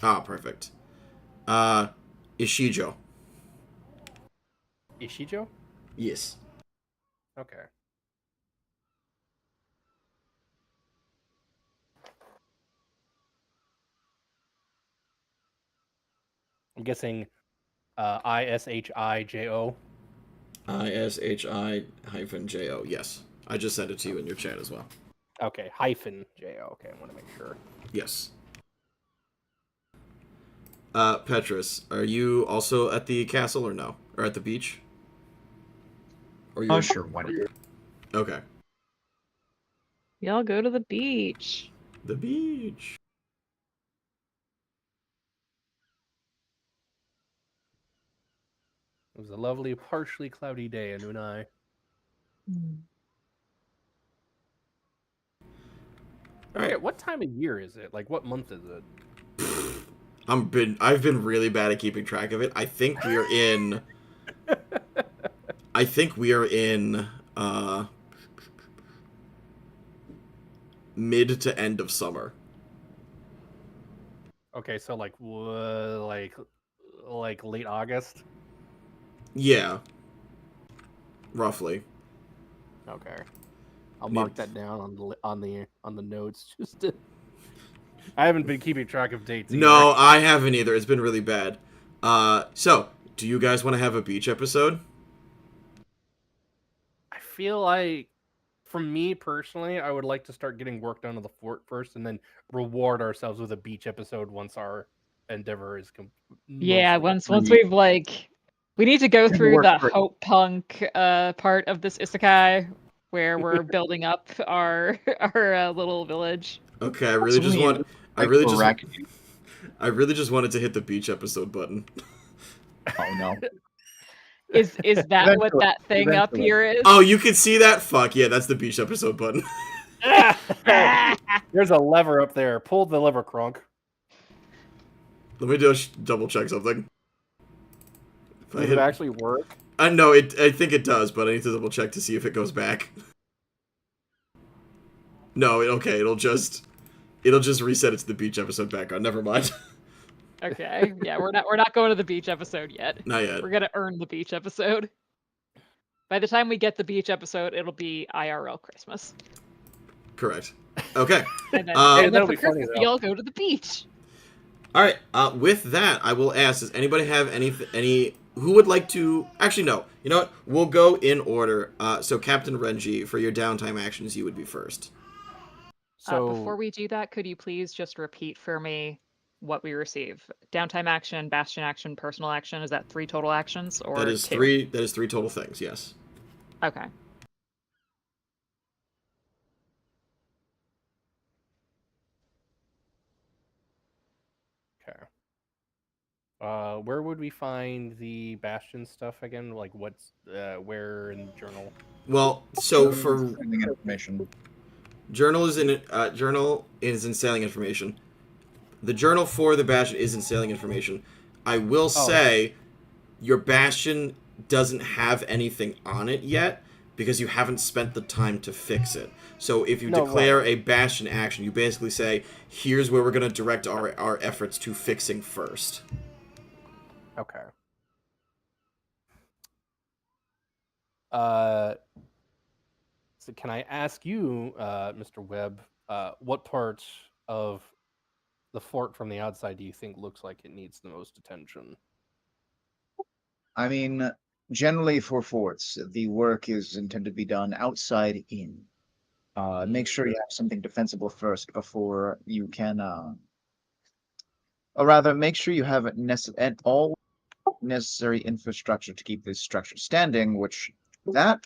Ah, perfect. Ishijo. Ishijo? Yes. Okay. I'm guessing ISHIJO. ISHI-JO. Yes. I just sent it to you in your chat as well. Okay, -JO. Okay, I want to make sure. Yes. Petrus, are you also at the castle or no? Or at the beach? Or Oh, sure. Why not? Okay. Y'all go to the beach. The beach. It was a lovely, partially cloudy day in Unai. All right. What time of year is it? Like, what month is it? I've been really bad at keeping track of it. I think we are in. Mid to end of summer. Okay, so like late August. Yeah. Roughly. Okay, I'll mark that down on the notes. Just to... I haven't been keeping track of dates. No, I haven't either. It's been really bad. So do you guys want to have a beach episode? I feel like, for me personally, I would like to start getting work done on the fort first, and then reward ourselves with a beach episode once our endeavor is complete. Yeah, once we've we need to go through the hope punk part of this isekai where we're building up our little village. Okay, I really just wanted to hit the beach episode button. Oh no. Is that what that thing up here is? Oh, you can see that? Fuck yeah, that's the beach episode button. There's a lever up there. Pull the lever, Kronk. Let me just double check something. Does it actually work? No, I think it does, but I need to double check to see if it goes back. No, it'll just It'll just reset it to the beach episode background. Never mind. Okay. Yeah, we're not going to the beach episode yet. Not yet. We're gonna earn the beach episode. By the time we get the beach episode, it'll be IRL Christmas. Correct. Okay. And then, Hey, and then that'll for be funny, Christmas, though. we all go to the beach. All right. With that, I will ask: does anybody have any who would like to? Actually, no. You know what? We'll go in order. So, Captain Renji, for your downtime actions, you would be first. So Before we do that, could you please just repeat for me what we receive? Downtime action, bastion action, personal action. Is that 3 total actions or That is 2? 3. That is 3 total things. Yes. Okay. okay. Where would we find the bastion stuff again? Like what's where in the journal? Well, so for Sending information. journal is in sailing information. The journal for the bastion is in sailing information. I will say, your bastion doesn't have anything on it yet because you haven't spent the time to fix it. So if you declare a bastion action, you basically say, here's where we're going to direct our efforts to fixing first. Okay. So can I ask you, Mr. Webb, what part of the fort from the outside do you think looks like it needs the most attention? I mean, generally for forts, the work is intended to be done outside in. Make sure you have something defensible first before you can, or rather, make sure you have all necessary infrastructure to keep this structure standing, which that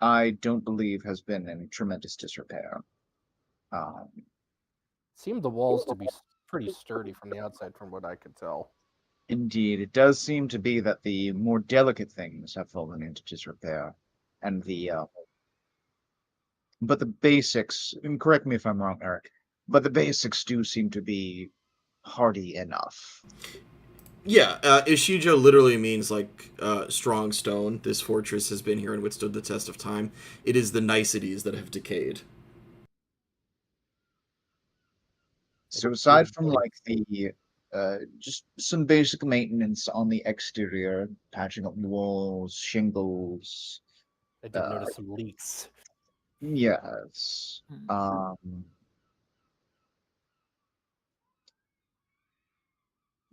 I don't believe has been in tremendous disrepair. Seemed the walls to be pretty sturdy from the outside, from what I could tell. Indeed, it does seem to be that the more delicate things have fallen into disrepair, and but the basics, and correct me if I'm wrong, Eric, but the basics do seem to be hardy enough. Yeah, Ishijo literally means, like, strong stone. This fortress has been here and withstood the test of time. It is the niceties that have decayed. So aside from, like, the just some basic maintenance on the exterior, patching up walls, shingles. I did notice some leaks. Yes.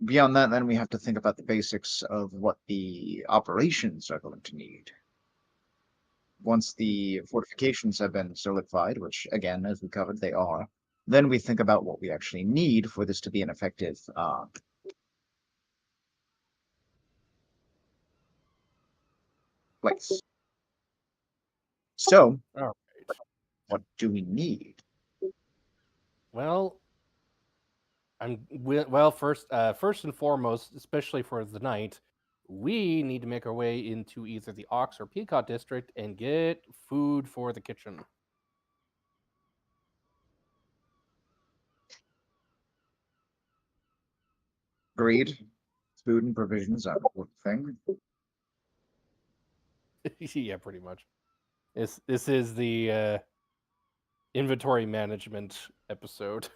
Beyond that, then we have to think about the basics of what the operations are going to need. Once the fortifications have been solidified, which, again, as we covered, they are, then we think about what we actually need for this to be an effective place. So, All right. what do we need? Well, first and foremost, especially for the night, we need to make our way into either the Ox or Peacock district and get food for the kitchen. Agreed. Food and provisions are an important thing. Yeah, pretty much. This is the inventory management episode.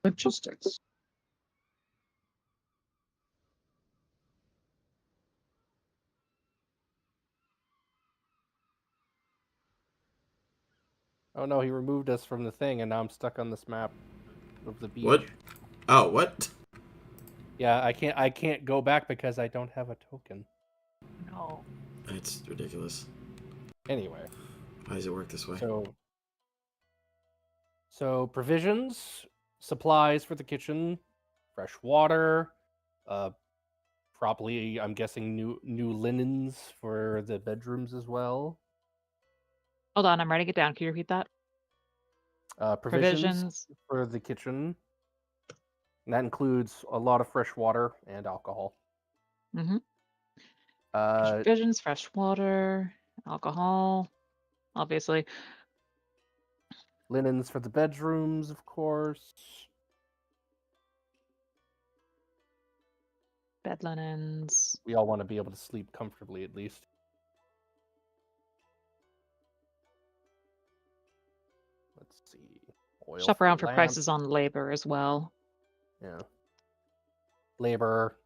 Logistics. Oh no, he removed us from the thing, and now I'm stuck on this map of the beach. What? Oh, what? Yeah, I can't go back because I don't have a token. No. It's ridiculous. Anyway. Why does it work this way? So provisions, supplies for the kitchen, fresh water, probably I'm guessing new linens for the bedrooms as well. Hold on, I'm writing it down. Can you repeat that? Provisions for the kitchen. And that includes a lot of fresh water and alcohol. Mm-hmm. Provisions, fresh water, alcohol, obviously. Linens for the bedrooms, of course. Bed linens. We all want to be able to sleep comfortably, at least. let's see. Oil Shop around for lamp. prices on labor as well. Yeah. Labor.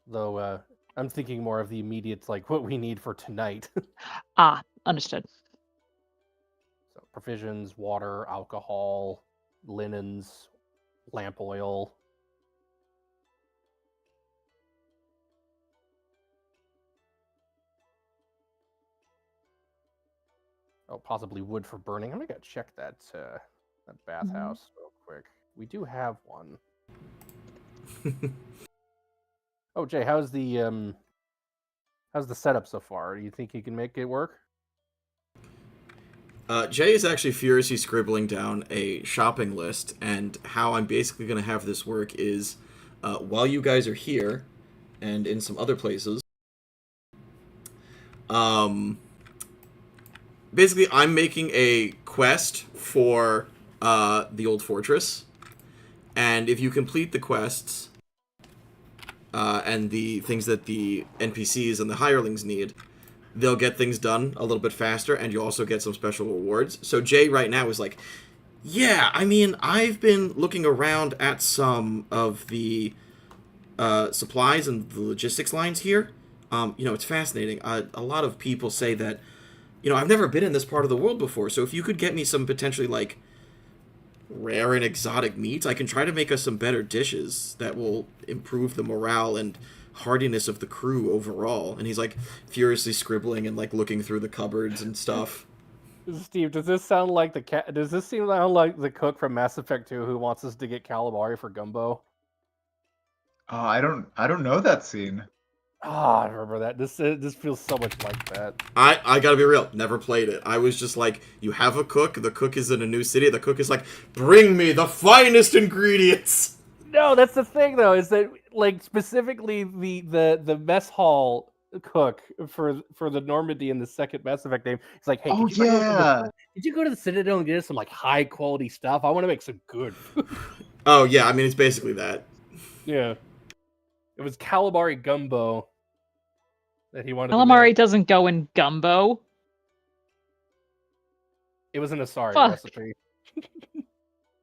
Though I'm thinking more of the immediate, like what we need for tonight. Ah, understood. So provisions, water, alcohol, linens, lamp oil. Oh, possibly wood for burning. I'm gonna check that bathhouse real quick. We do have one. Oh, Jay, how's the setup so far? Do you think you can make it work? Jay is actually furiously scribbling down a shopping list, and how I'm basically going to have this work is, while you guys are here, and in some other places, basically I'm making a quest for the old fortress, and if you complete the quests, and the things that the NPCs and the hirelings need, they'll get things done a little bit faster, and you'll also get some special rewards. So Jay right now is like, yeah, I mean, I've been looking around at some of the supplies and the logistics lines here. It's fascinating. A lot of people say that, I've never been in this part of the world before, so if you could get me some potentially, like, rare and exotic meats, I can try to make us some better dishes that will improve the morale and hardiness of the crew overall. And he's like furiously scribbling and like looking through the cupboards and stuff. Steve, does this sound like does this seem like the cook from Mass Effect 2 who wants us to get calamari for gumbo? I don't know that scene. I remember that. This feels so much like that. I gotta be real, never played it. I was just like, you have a cook, the cook is in a new city, the cook is like, bring me the finest ingredients. No, that's the thing though, is that like specifically the mess hall cook for the Normandy in the second Mass Effect game. It's like, hey, did you go to the Citadel and get us some like high quality stuff? I want to make some good food. Oh yeah, I mean it's basically that. Yeah. It was calamari gumbo that he wanted Calamari to make. doesn't go in gumbo. It was an Asari Fuck. recipe.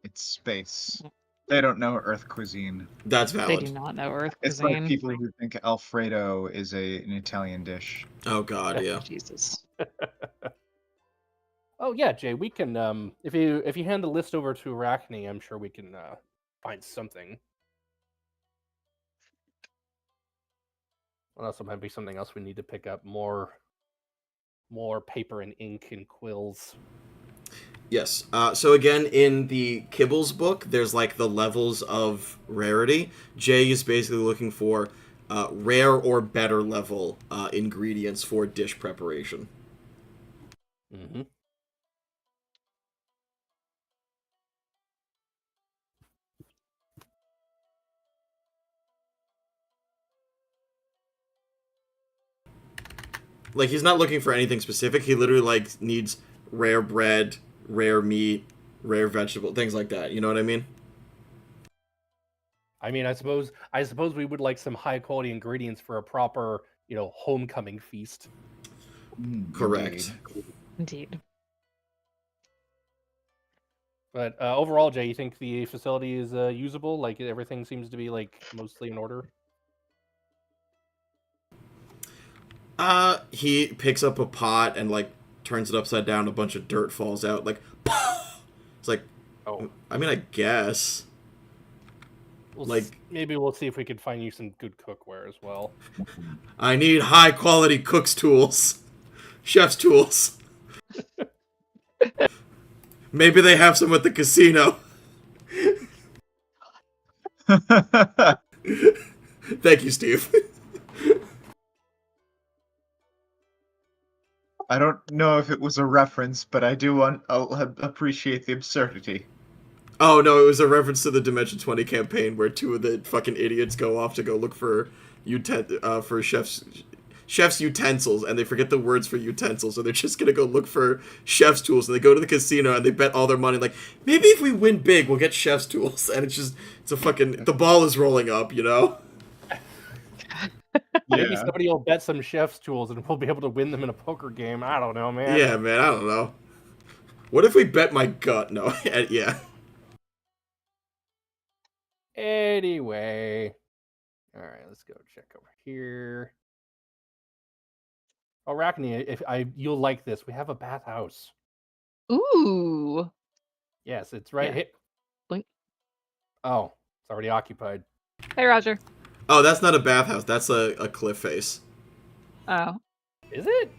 It's space. They don't know Earth cuisine. That's They valid. do not know Earth It's cuisine. like people who think Alfredo is an Italian dish. Oh god, yeah. Jesus. Oh yeah, Jay, we can if you hand the list over to Arachne, I'm sure we can find something. Well, also might be something else we need to pick up, more paper and ink and quills. Yes. So again, in the Kibbles book, there's like the levels of rarity. Jay is basically looking for rare or better level ingredients for dish preparation. Mm-hmm. Like, he's not looking for anything specific. He literally like needs rare bread, rare meat, rare vegetable, things like that. You know what I mean? I mean, I suppose we would like some high quality ingredients for a proper, homecoming feast. Correct. Indeed. But overall, Jay, you think the facility is usable? Like everything seems to be like mostly in order. He picks up a pot and like turns it upside down. A bunch of dirt falls out. Like, it's like, Oh, I mean, I guess. Maybe we'll see if we could find you some good cookware as well. I need high quality cook's tools, chef's tools. Maybe they have some at the casino. Thank you, Steve. I don't know if it was a reference, but I'll appreciate the absurdity. Oh no, it was a reference to the Dimension 20 campaign where two of the fucking idiots go off to go look for chef's utensils, and they forget the words for utensils, so they're just gonna go look for chef's tools, and they go to the casino and they bet all their money, like, maybe if we win big, we'll get chef's tools, and the ball is rolling up, you know? Maybe somebody will bet some chef's tools and we'll be able to win them in a poker game. I don't know, man. Yeah, man, I don't know. What if we bet my gut? No, yeah. Anyway. Alright, let's go check over here. Oh, Arachne, you'll like this. We have a bathhouse. Ooh. Yes, it's right Yeah. here. Blink. Oh, it's already occupied. Hey, Roger. Oh, that's not a bathhouse. That's a cliff face. Oh. Is it?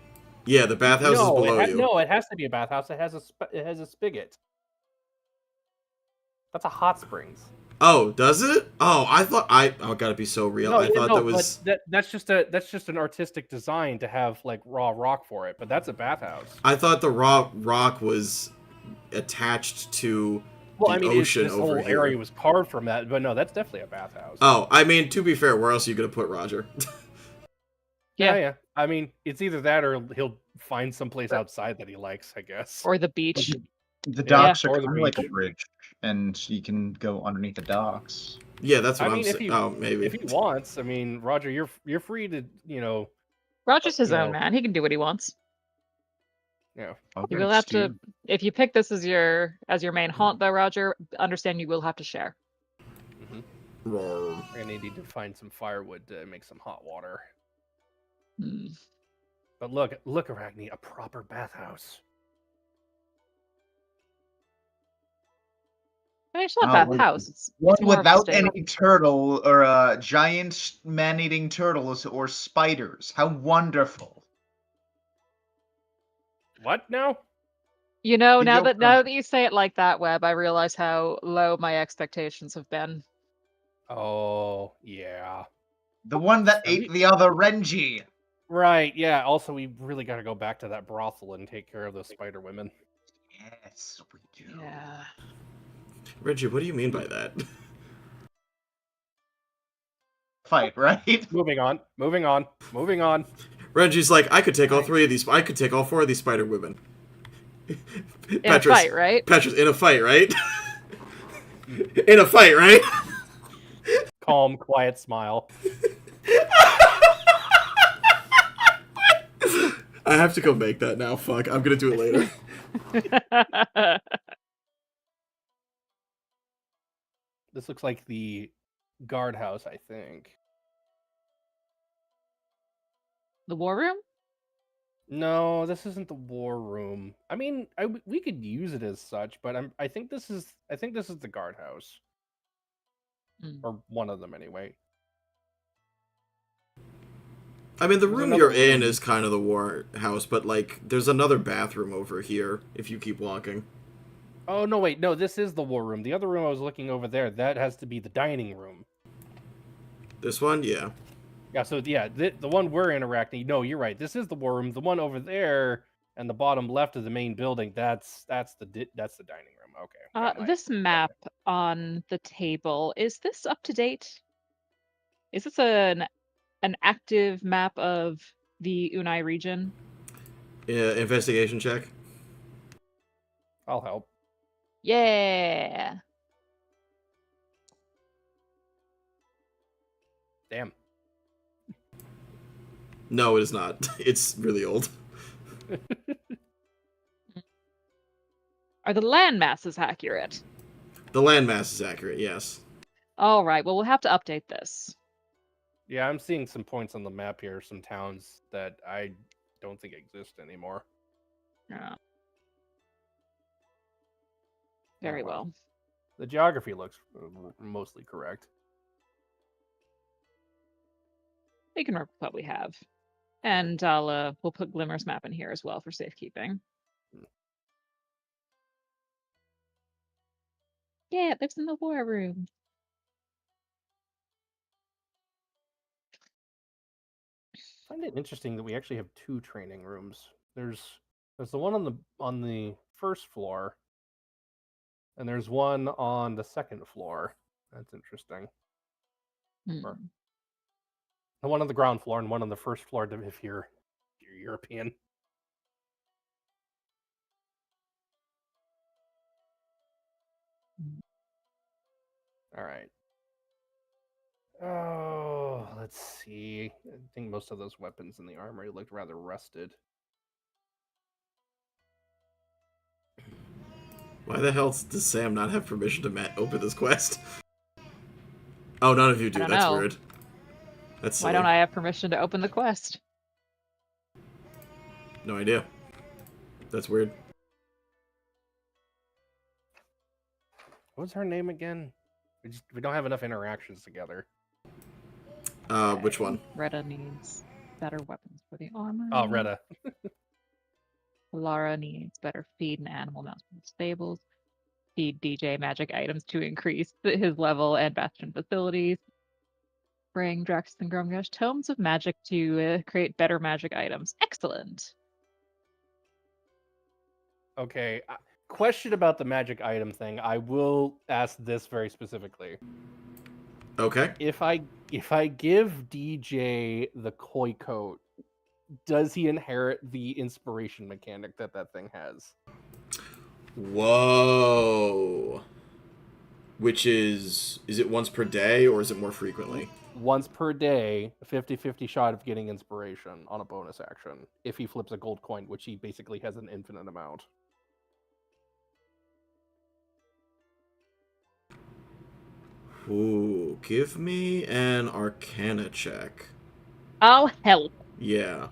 Yeah, the bathhouse is below you. No, it has to be a bathhouse. It has a spigot. That's a hot springs. Oh, does it? Oh, I thought oh, gotta be so real. I thought that was that's just an artistic design to have like raw rock for it, but that's a bathhouse. I thought the raw rock was attached to the ocean this over whole here. area was carved from that, but no, that's definitely a bathhouse. Oh, I mean, to be fair, where else are you gonna put Roger? Yeah. I mean, it's either that or he'll find someplace outside that he likes, I guess. Or the beach. The docks or are the kind of like a beach. bridge, and you can go underneath the docks. Yeah, that's what I I'm mean, saying. Oh, maybe. if he wants, I mean, Roger, you're free to, Roger's his own No. man. He can do what he wants. Yeah. You will have to, if you pick this as your main haunt, though, Roger, understand you will have to share. Roar. We're gonna need to find some firewood to make some hot water. Hmm. But look, Arachne, a proper bathhouse. I mean, it's not a bathhouse. It's One more of a without stable. any turtle or giant man-eating turtles or spiders. How wonderful! What now? You know, Did now you- that you say it like that, Webb, I realize how low my expectations have been. Oh, yeah. The one that ate the other Renji. Right, yeah. Also, we really got to go back to that brothel and take care of those spider women. Yes, we do. Yeah. Reggie, what do you mean by that? Fight, right? Moving on. Reggie's like, I could take all four of these spider women. In a fight, right? Petrus, in a fight, right? In a fight, right? Calm, quiet smile. I have to go make that now. Fuck, I'm gonna do it later. This looks like the guardhouse, I think. The war room? No, this isn't the war room. I mean, we could use it as such, but I think this is the guardhouse, or one of them anyway. I mean, the There's room another you're in room. is kind of the war house, but like, there's another bathroom over here if you keep walking. Oh no, wait, no, this is the war room. The other room I was looking over there, that has to be the dining room. This one, yeah. Yeah, so yeah, the one we're in, Arachne. No, you're right. This is the war room. The one over there and the bottom left of the main building, that's the dining room. Okay. This map on the table, is this up to date? Is this an active map of the Unai region? Yeah, investigation check. I'll help. Yeah. Damn. No, it is not. It's really old. Are the land masses accurate? The landmass is accurate, yes. All right. Well, we'll have to update this. Yeah, I'm seeing some points on the map here, some towns that I don't think exist anymore. Yeah. Very well. The geography looks mostly correct. We can work with what we have. And we'll put Glimmer's map in here as well for safekeeping. Yeah, it lives in the war room. I find it interesting that we actually have two training rooms. There's the one on the first floor, and there's one on the second floor. That's interesting. Or, the one on the ground floor and one on the first floor if you're European. All right. Oh, let's see. I think most of those weapons in the armory looked rather rusted. Why the hell does Sam not have permission to open this quest? Oh, none of you do. don't That's know. weird. That's Why silly. don't I have permission to open the quest? No idea. That's weird. What was her name again? We don't have enough interactions together. Which one? Retta needs better weapons for the armor. Oh, Retta. Lara needs better feed and animal mounts from the stables. Feed DJ magic items to increase his level and bastion facilities. Bring Drax and Grumgash tomes of magic to create better magic items. Excellent. Okay. Question about the magic item thing. I will ask this very specifically. Okay. If I give DJ the koi coat, does he inherit the inspiration mechanic that thing has? Whoa. Which is it once per day or is it more frequently? Once per day, a 50-50 shot of getting inspiration on a bonus action if he flips a gold coin, which he basically has an infinite amount. Ooh, give me an Arcana check. I'll help. Yeah.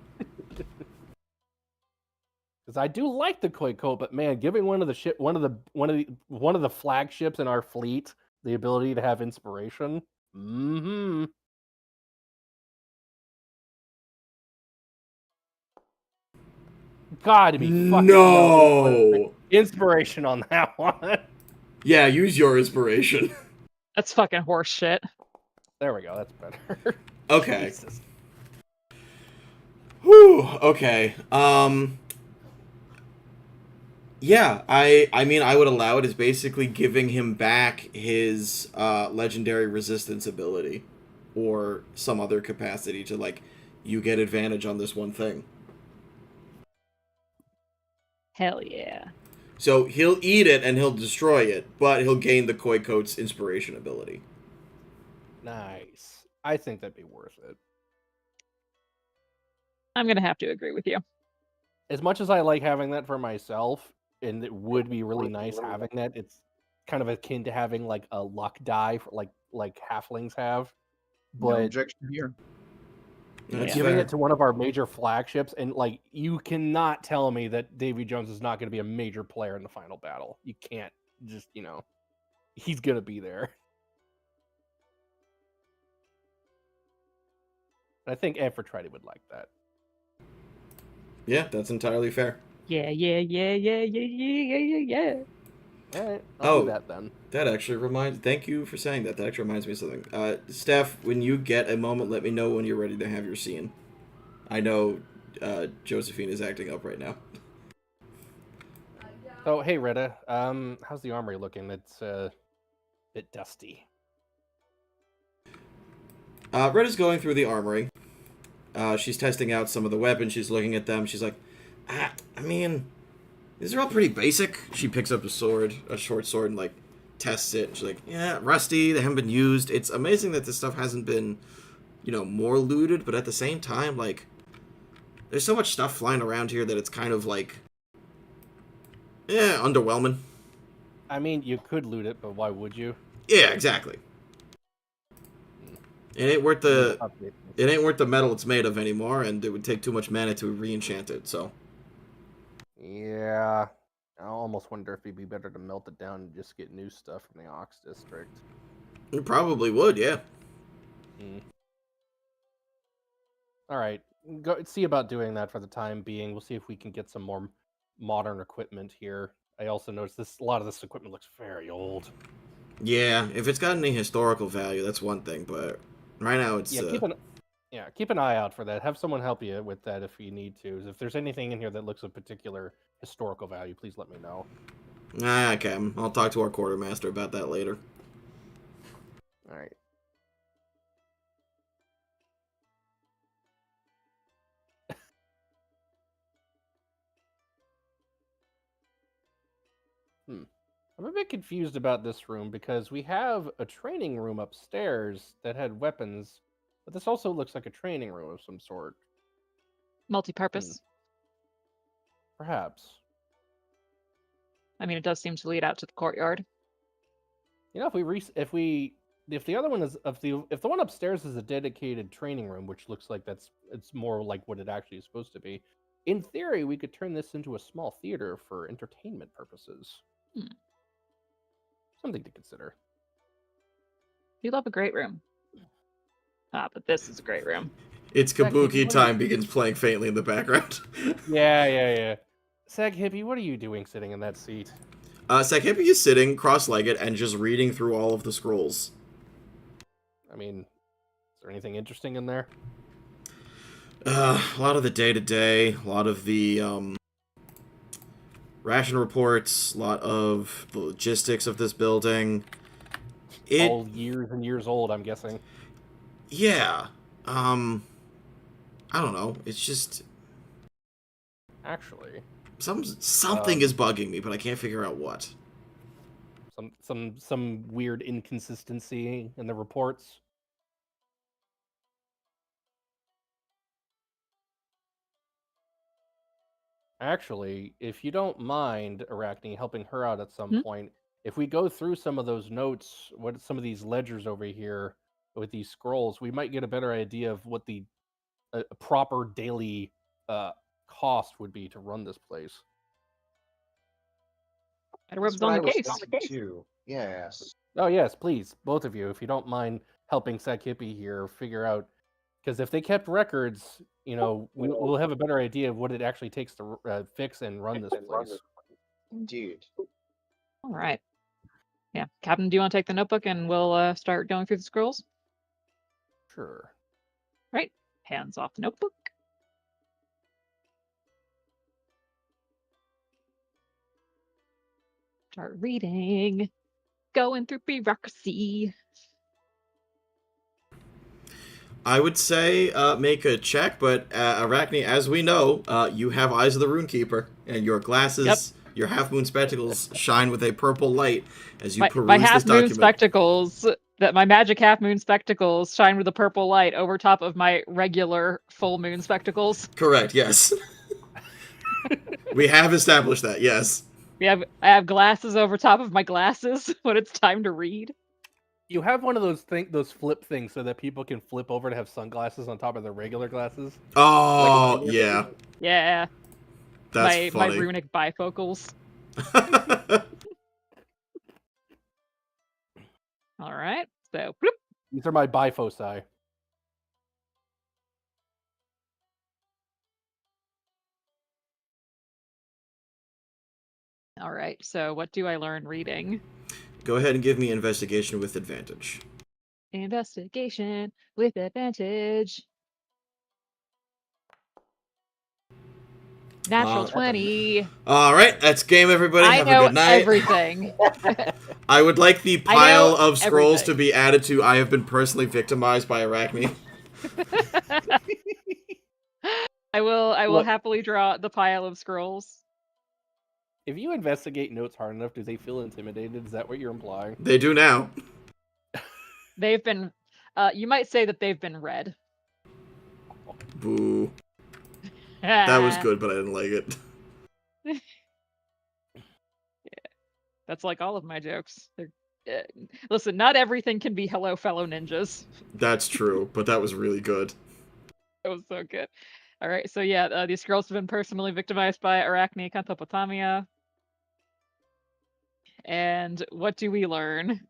Because I do like the koi coat, but man, giving one of the flagships in our fleet the ability to have inspiration. Mm-hmm. God, to be fucking no. Inspiration on that one. Yeah, use your inspiration. That's fucking horse shit. There we go. That's better. Okay. Jesus. Whew. Okay. Yeah, I mean, I would allow it as basically giving him back his legendary resistance ability or some other capacity to, like, you get advantage on this one thing. Hell yeah. So he'll eat it and he'll destroy it, but he'll gain the koi coat's inspiration ability. Nice. I think that'd be worth it. I'm gonna have to agree with you. As much as I like having that for myself, and it would be really nice having that, it's kind of akin to having like a luck die for like halflings have. No But objection here. That's giving fair. it to one of our major flagships, and like you cannot tell me that Davy Jones is not going to be a major player in the final battle. You can't just, he's going to be there. I think Amphitrite would like that. Yeah, that's entirely fair. Yeah. All right, I'll Oh. do that then. That actually thank you for saying that. That actually reminds me of something. Steph, when you get a moment, let me know when you're ready to have your scene. I know Josephine is acting up right now. Oh, hey, Retta. How's the armory looking? It's a bit dusty. Retta's going through the armory. She's testing out some of the weapons. She's looking at them. She's like, I mean, these are all pretty basic. She picks up a short sword, and, like, tests it. She's like, yeah, rusty. They haven't been used. It's amazing that this stuff hasn't been, more looted. But at the same time, like, there's so much stuff flying around here that it's kind of, like, underwhelming. I mean, you could loot it, but why would you? Yeah, exactly. It ain't worth the metal it's made of anymore, and it would take too much mana to re-enchant it, so. Yeah. I almost wonder if it'd be better to melt it down and just get new stuff from the Ox District. It probably would, yeah. Alright. Go see about doing that for the time being. We'll see if we can get some more modern equipment here. I also noticed a lot of this equipment looks very old. Yeah, if it's got any historical value, that's one thing, but right now it's... keep an eye out for that. Have someone help you with that if you need to. If there's anything in here that looks of particular historical value, please let me know. Okay, I'll talk to our quartermaster about that later. Alright. I'm a bit confused about this room because we have a training room upstairs that had weapons, but this also looks like a training room of some sort. Multi-purpose. Perhaps. I mean, it does seem to lead out to the courtyard. You know, if the other one is if the one upstairs is a dedicated training room, which looks like it's more like what it actually is supposed to be. In theory, we could turn this into a small theater for entertainment purposes. Something to consider. You love a great room. But this is a great room. It's Kabuki time begins playing faintly in the background. Yeah. Sag Hippie, what are you doing sitting in that seat? Sag Hippie is sitting cross-legged and just reading through all of the scrolls. I mean, is there anything interesting in there? A lot of the day-to-day, a lot of the ration reports, a lot of the logistics of this building. All years and years old, I'm guessing. Yeah. I don't know. It's just... Actually... Something is bugging me, but I can't figure out what. Some weird inconsistency in the reports. Actually, if you don't mind, Arachne, helping her out at some point, if we go through some of those notes, some of these ledgers over here with these scrolls, we might get a better idea of what the proper daily cost would be to run this place. Better rubs on the case. Too. Yes. Oh yes, please, both of you, if you don't mind helping Sag Hippie here figure out, because if they kept records, you know, we'll have a better idea of what it actually takes to fix and run this place. Indeed. All right. Yeah, Captain, do you want to take the notebook and we'll start going through the scrolls? Sure. Right. Hands off the notebook. Start reading. Going through bureaucracy. I would say make a check, but Arachne, as we know, you have Eyes of the Runekeeper, and your glasses, your half-moon spectacles shine with a purple light as you peruse my this half-moon document. spectacles, my magic half-moon spectacles shine with a purple light over top of my regular full-moon spectacles. Correct, yes. We have established that, yes. I have glasses over top of my glasses when it's time to read. You have one of those flip things so that people can flip over to have sunglasses on top of their regular glasses. Oh, like yeah. Yeah. That's funny. My runic bifocals. All right. So, bloop. These are my bifoci. All right. So, what do I learn reading? Go ahead and give me investigation with advantage. Investigation with advantage. Natural 20. All right, that's game, everybody. I Have know a good night. Everything. I would like the pile of scrolls to be added to I have been personally victimized by Arachne. I will happily draw the pile of scrolls. If you investigate notes hard enough, do they feel intimidated? Is that what you're implying? They do now. They've been, you might say that they've been read. Boo. That was good, but I didn't like it. Yeah, that's like all of my jokes. Listen, not everything can be hello, fellow ninjas. That's true, but that was really good. That was so good. All right, so yeah, these girls have been personally victimized by Arachne Kantopotamia. And what do we learn?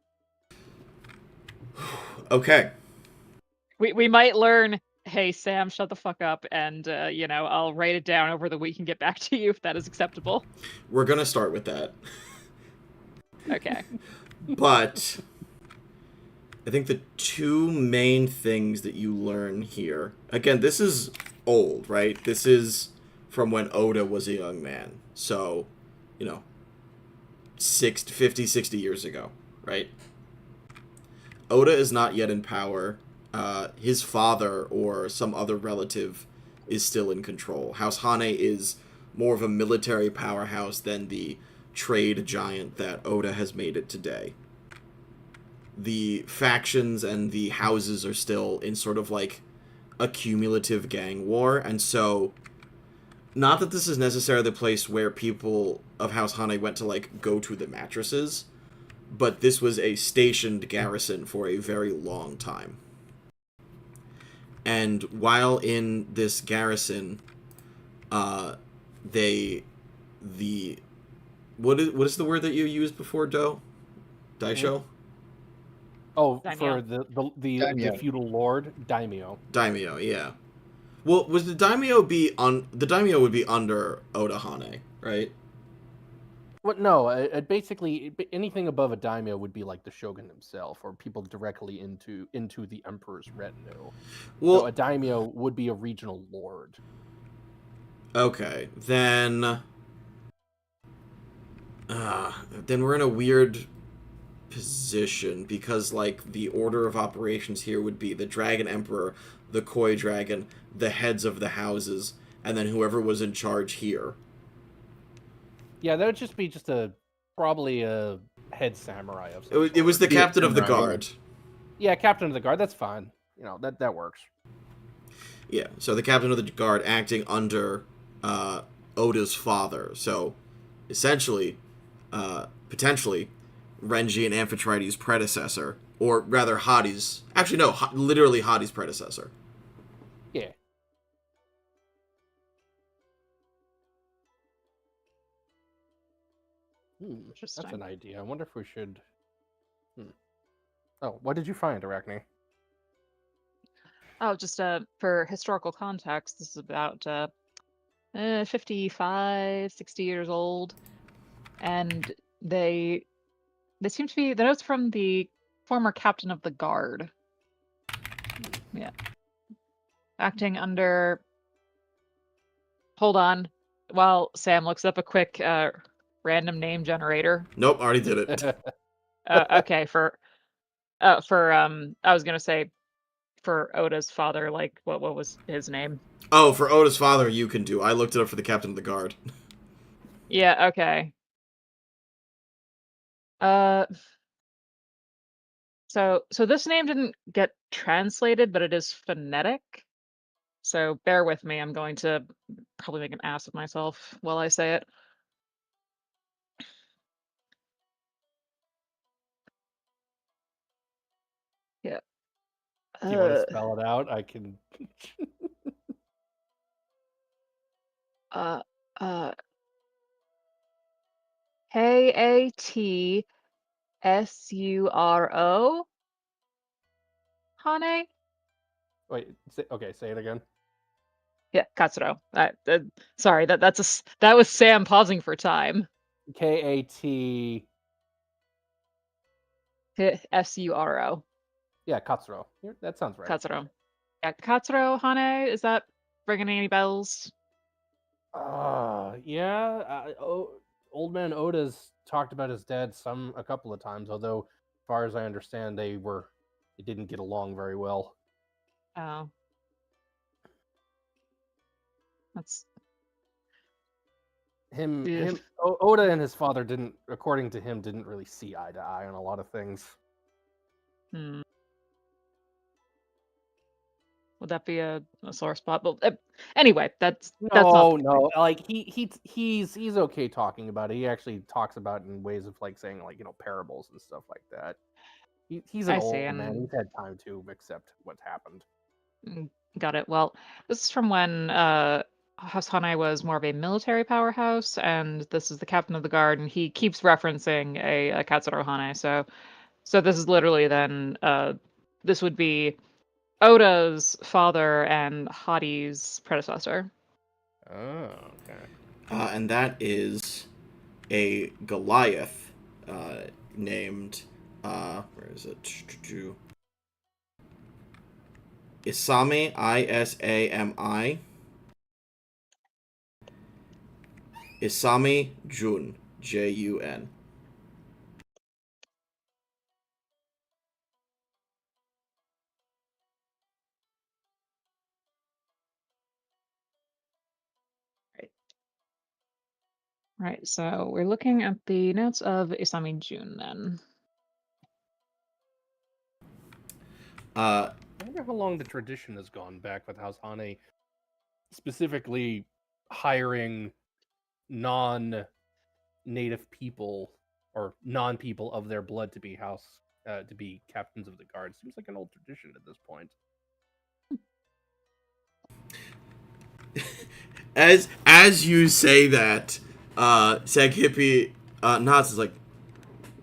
Okay. We might learn, hey, Sam, shut the fuck up, and, you know, I'll write it down over the week and get back to you if that is acceptable. We're gonna start with that. Okay. But I think the two main things that you learn here... Again, this is old, right? This is from when Oda was a young man. So, you know, 50, 60 years ago, right? Oda is not yet in power. His father or some other relative is still in control. House Hane is more of a military powerhouse than the trade giant that Oda has made it today. The factions and the houses are still in sort of like a cumulative gang war, and so Not that this is necessarily the place where people of House Hane went to, like, go to the mattresses, but this was a stationed garrison for a very long time. And while in this garrison, what is the word that you used before, Daisho? Oh, Daimyo. for the Daimyo. feudal lord, daimyo. Daimyo, yeah. Well, was the daimyo the daimyo would be under Oda Hane, right? What? No, basically anything above a daimyo would be like the shogun himself, or people directly into the emperor's retinue. Well, So a daimyo would be a regional lord. okay, then we're in a weird position because, like, the order of operations here would be the Dragon Emperor, the Koi Dragon, the heads of the houses, and then whoever was in charge here. Yeah, that would just be probably a head samurai of some It was the Yeah, captain of the samurai, yeah. guard. Yeah, captain of the guard. That's fine. You know, that works. Yeah, so the captain of the guard acting under Oda's father. So, essentially, potentially, Renji and Amphitrite's predecessor, or rather Hadi's. Actually, no, literally Hadi's predecessor. Yeah. That's Interesting. an idea. I wonder if we should. Oh, what did you find, Arachne? Oh, just for historical context, this is about 55, 60 years old, and they seem to be the notes from the former captain of the guard. Yeah, acting under. Hold on, while Sam looks up a quick random name generator. Nope, already did it. Okay, for I was gonna say for Oda's father, like what was his name? Oh, for Oda's father, you can do. I looked it up for the captain of the guard. Yeah, okay. So this name didn't get translated, but it is phonetic. So bear with me. I'm going to probably make an ass of myself while I say it. Yeah. Do you want to spell it out? I can. Uh Katsuro Hane? Wait. Okay, say it again. Yeah, Katsuro. Sorry, that was Sam pausing for time. K-A-T. Suro. Yeah, Katsuro. That sounds right. Katsuro. Yeah, Katsuro Hane, is that ringing any bells? Yeah. Old man Oda's talked about his dad a couple of times, although, as far as I understand, they didn't get along very well. Oh. That's Oda and his father didn't, according to him, didn't really see eye to eye on a lot of things. Would that be a sore spot? But anyway, that's No. not Like he's okay talking about it. He actually talks about it in ways of like saying like parables and stuff like that. He's an old man. He's had time to accept what's happened. Got it. Well, this is from when House Hane was more of a military powerhouse, and this is the captain of the guard, and he keeps referencing a Katsuro Hane. So this is literally then this would be Oda's father and Hadi's predecessor. Oh, okay. And that is a Goliath named where is it? Isami, Isami. Isami Jun, Jun. Right, so we're looking at the notes of Isami Jun then. I wonder how long the tradition has gone back with House Hane, specifically hiring non-native people or non-people of their blood to be captains of the guard. Seems like an old tradition at this point. As you say that, Sag Hippie nods, is like,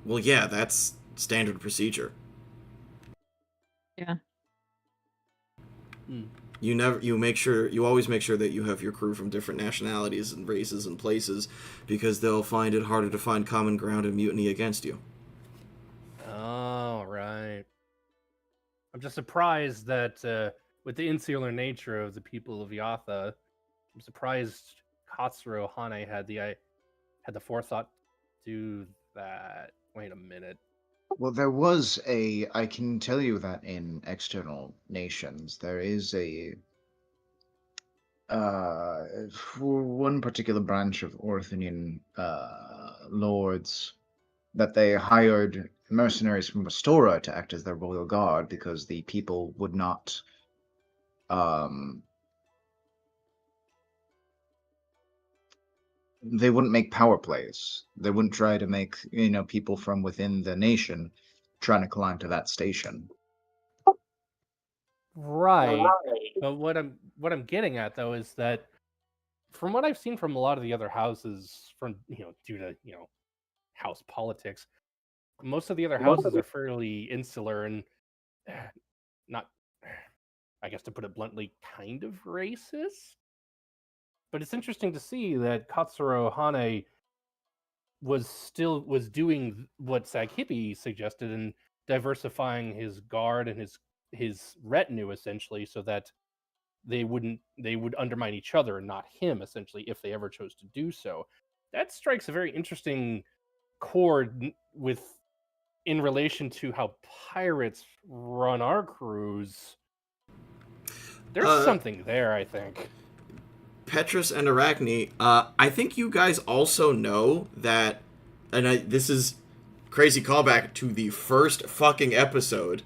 well, yeah, that's standard procedure. Yeah. You always make sure that you have your crew from different nationalities and races and places, because they'll find it harder to find common ground and mutiny against you. Oh, right. I'm just surprised that with the insular nature of the people of Yatha, I'm surprised Katsuro Hane had the forethought to do that. Wait a minute. Well, I can tell you that in external nations, there is for one particular branch of Orithinian lords that they hired mercenaries from Astora to act as their royal guard because the people would not they wouldn't make power plays. They wouldn't try to make, people from within the nation trying to climb to that station. Right. But what I'm getting at though is that from what I've seen from a lot of the other houses, from due to house politics, most of the other houses are fairly insular and not, I guess to put it bluntly, kind of racist. But it's interesting to see that Katsuro Hane was doing what Saghippy suggested and diversifying his guard and his retinue essentially, so that they would undermine each other and not him, essentially, if they ever chose to do so. That strikes a very interesting chord in relation to how pirates run our crews. There's something there, I think. Petrus and Arachne, I think you guys also know that, and this is crazy callback to the first fucking episode.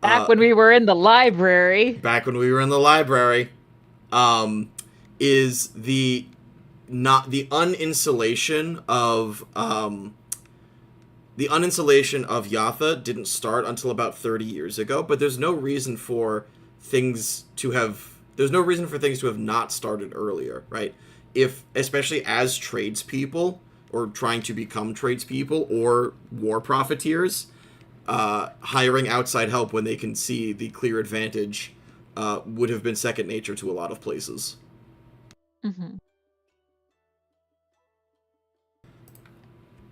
Back when we were in the library. Is the uninsulation of Yatha didn't start until about 30 years ago, but there's no reason for things to have not started earlier, right? Especially as tradespeople, or trying to become tradespeople, or war profiteers, hiring outside help when they can see the clear advantage would have been second nature to a lot of places. Mm-hmm.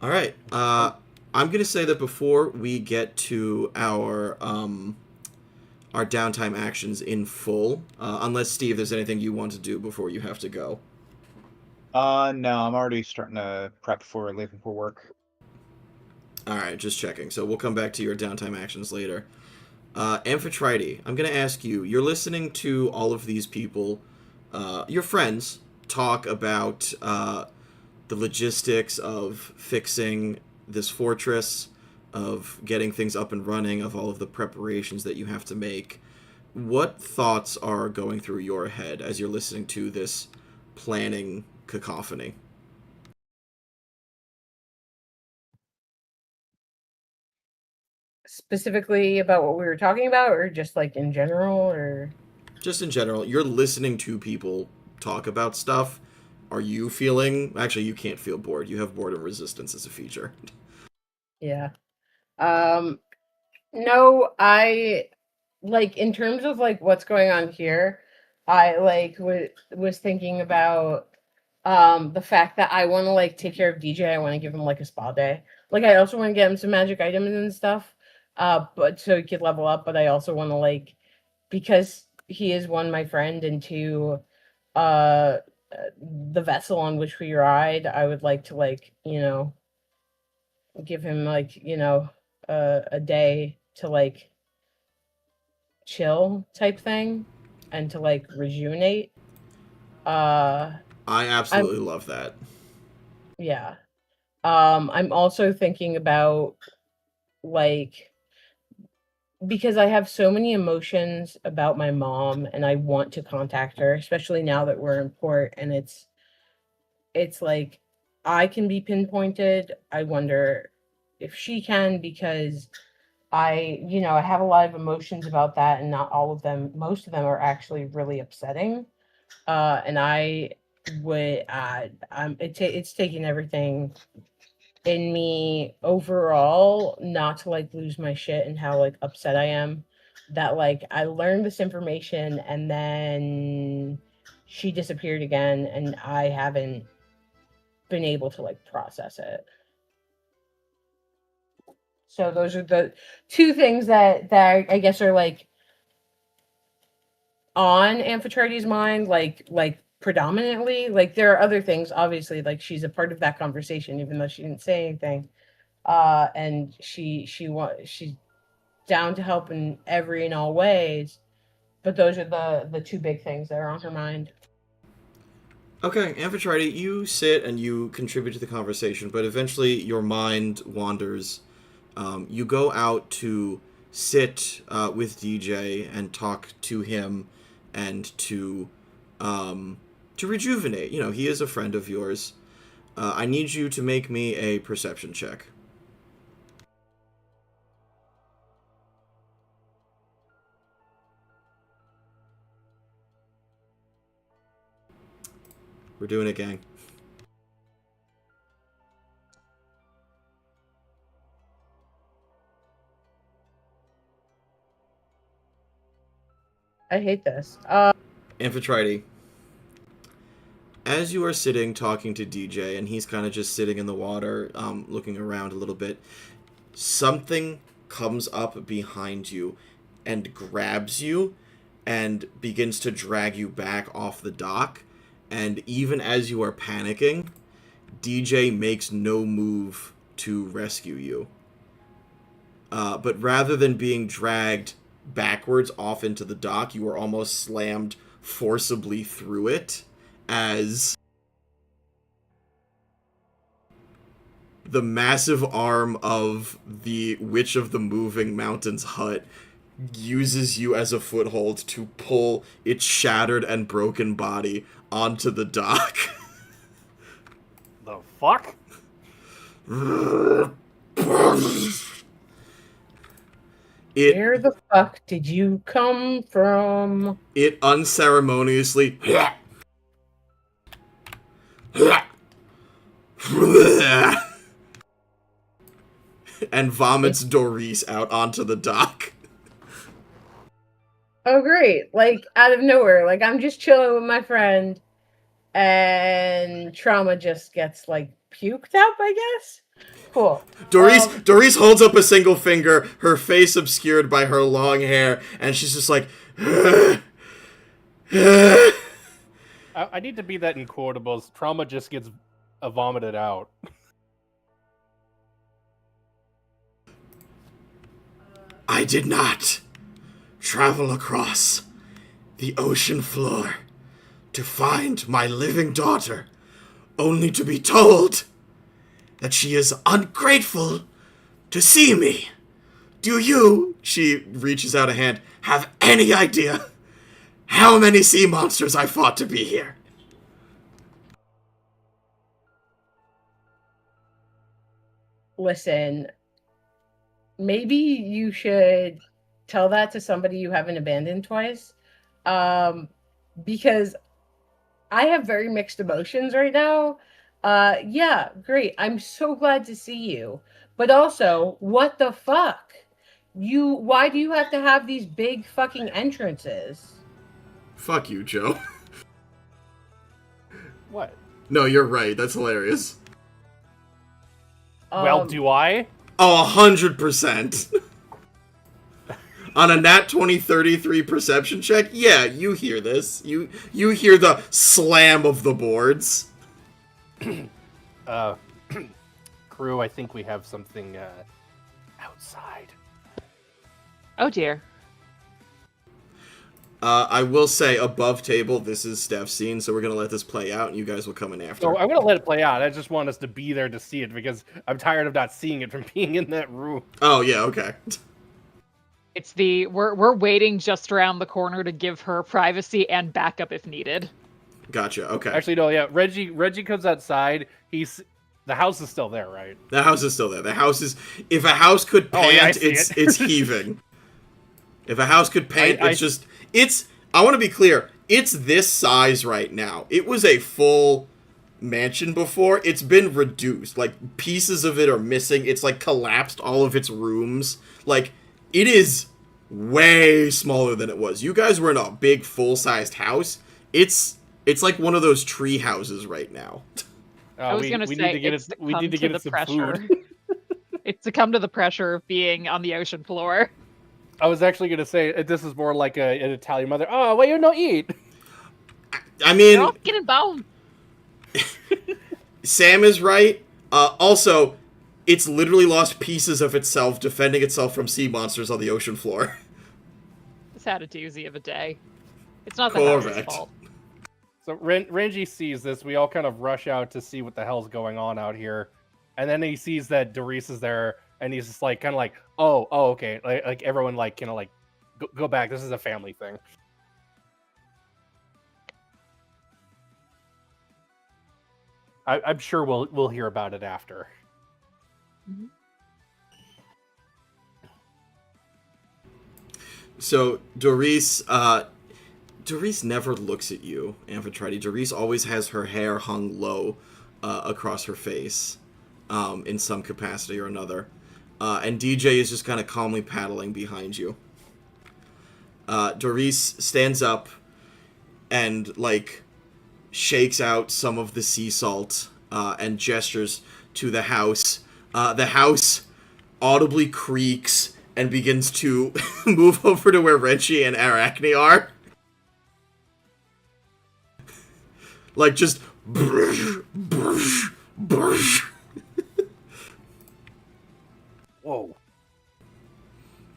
All right. I'm going to say that before we get to our downtime actions in full, unless, Steve, there's anything you want to do before you have to go. No, I'm already starting to prep for leaving for work. All right, just checking. So we'll come back to your downtime actions later. Amphitrite, I'm going to ask you, you're listening to all of these people, your friends, talk about the logistics of fixing this fortress, of getting things up and running, of all of the preparations that you have to make. What thoughts are going through your head as you're listening to this planning cacophony? Specifically about what we were talking about, or just like in general, or just in general? You're listening to people talk about stuff. Are you feeling... Actually, you can't feel bored. You have boredom resistance as a feature. Yeah. No, I like, in terms of like what's going on here, I like was thinking about the fact that I want to like take care of DJ. I want to give him like a spa day. Like, I also want to get him some magic items and stuff, but so he could level up. But I also want to, like, because he is, one, my friend, and two, the vessel on which we ride, I would like to, like, give him like, a day to like chill type thing and to like rejuvenate. I absolutely love that. Yeah. I'm also thinking about, like, because I have so many emotions about my mom and I want to contact her, especially now that we're in port and it's it's like I can be pinpointed. I wonder if she can, because I have a lot of emotions about that, and not all of them, most of them are actually really upsetting. And I would, it's taking everything in me overall not to like lose my shit and how like upset I am that like I learned this information and then she disappeared again and I haven't been able to like process it. So those are the two things that I guess are like on Amphitrite's mind, like predominantly. Like there are other things, obviously, like she's a part of that conversation, even though she didn't say anything. And she's down to help in every and all ways. But those are the two big things that are on her mind. Okay, Amphitrite, you sit and you contribute to the conversation, but eventually your mind wanders. You go out to sit with DJ and talk to him and to rejuvenate. You know, he is a friend of yours. I need you to make me a perception check. We're doing it, gang. I hate this. Amphitrite, as you are sitting talking to DJ, and he's kind of just sitting in the water, looking around a little bit, something comes up behind you and grabs you and begins to drag you back off the dock. And even as you are panicking, DJ makes no move to rescue you. But rather than being dragged backwards off into the dock, you are almost slammed forcibly through it as the massive arm of the Witch of the Moving Mountains hut uses you as a foothold to pull its shattered and broken body onto the dock. The fuck? Where the fuck did you come from? It unceremoniously and vomits Doris out onto the dock. Oh great, like out of nowhere, like I'm just chilling with my friend and Trauma just gets like puked up, I guess. Cool. Doris holds up a single finger, her face obscured by her long hair, and she's just like I need to be that in quotables. Trauma just gets vomited out. I did not travel across the ocean floor to find my living daughter, only to be told that she is ungrateful to see me. Do you, she reaches out a hand, have any idea how many sea monsters I fought to be here? Listen, maybe you should tell that to somebody you haven't abandoned twice. Because I have very mixed emotions right now. Yeah, great. I'm so glad to see you. But also, what the fuck? Why do you have to have these big fucking entrances? Fuck you, Joe. What? No, you're right. That's hilarious. Well, do I? Oh, 100%. On a nat 2033 perception check, yeah, you hear this. You hear the slam of the boards. Crew, I think we have something outside. Oh dear. I will say, above table, this is Steph's scene, so we're going to let this play out, and you guys will come in after. So I'm going to let it play out. I just want us to be there to see it, because I'm tired of not seeing it from being in that room. Oh, yeah, okay. It's we're waiting just around the corner to give her privacy and backup if needed. Gotcha. Okay. Actually, no. Yeah, Reggie comes outside. The house is still there, right? The house is still there. The house is. If a house could pant, Oh, yeah, I see it's it. it's heaving. If a house could pant, I it's just. It's. I want to be clear. It's this size right now. It was a full mansion before. It's been reduced. Like pieces of it are missing. It's like collapsed all of its rooms. Like it is way smaller than it was. You guys were in a big full-sized house. It's like one of those tree houses right now. I was going to say, we need to get it some pressure. food. It's succumbed to the pressure of being on the ocean floor. I was actually going to say this is more like an Italian mother. Oh, well, you no eat. I mean, They're all getting bone. Sam is right. Also, it's literally lost pieces of itself defending itself from sea monsters on the ocean floor. It's had a doozy of a day. It's not the house's Correct. fault. So Renji sees this. We all kind of rush out to see what the hell's going on out here. And then he sees that Doris is there, and he's just like, kind of like, oh, okay. Like everyone, like, kind of like, go back. This is a family thing. I'm sure we'll hear about it after. Mm-hmm. So Doris never looks at you, Amphitrite. Doris always has her hair hung low across her face in some capacity or another. And DJ is just kind of calmly paddling behind you. Doris stands up and, like, shakes out some of the sea salt and gestures to the house. The house audibly creaks and begins to move over to where Reggie and Arachne are. Like, just... Brush, brush, brush. Whoa.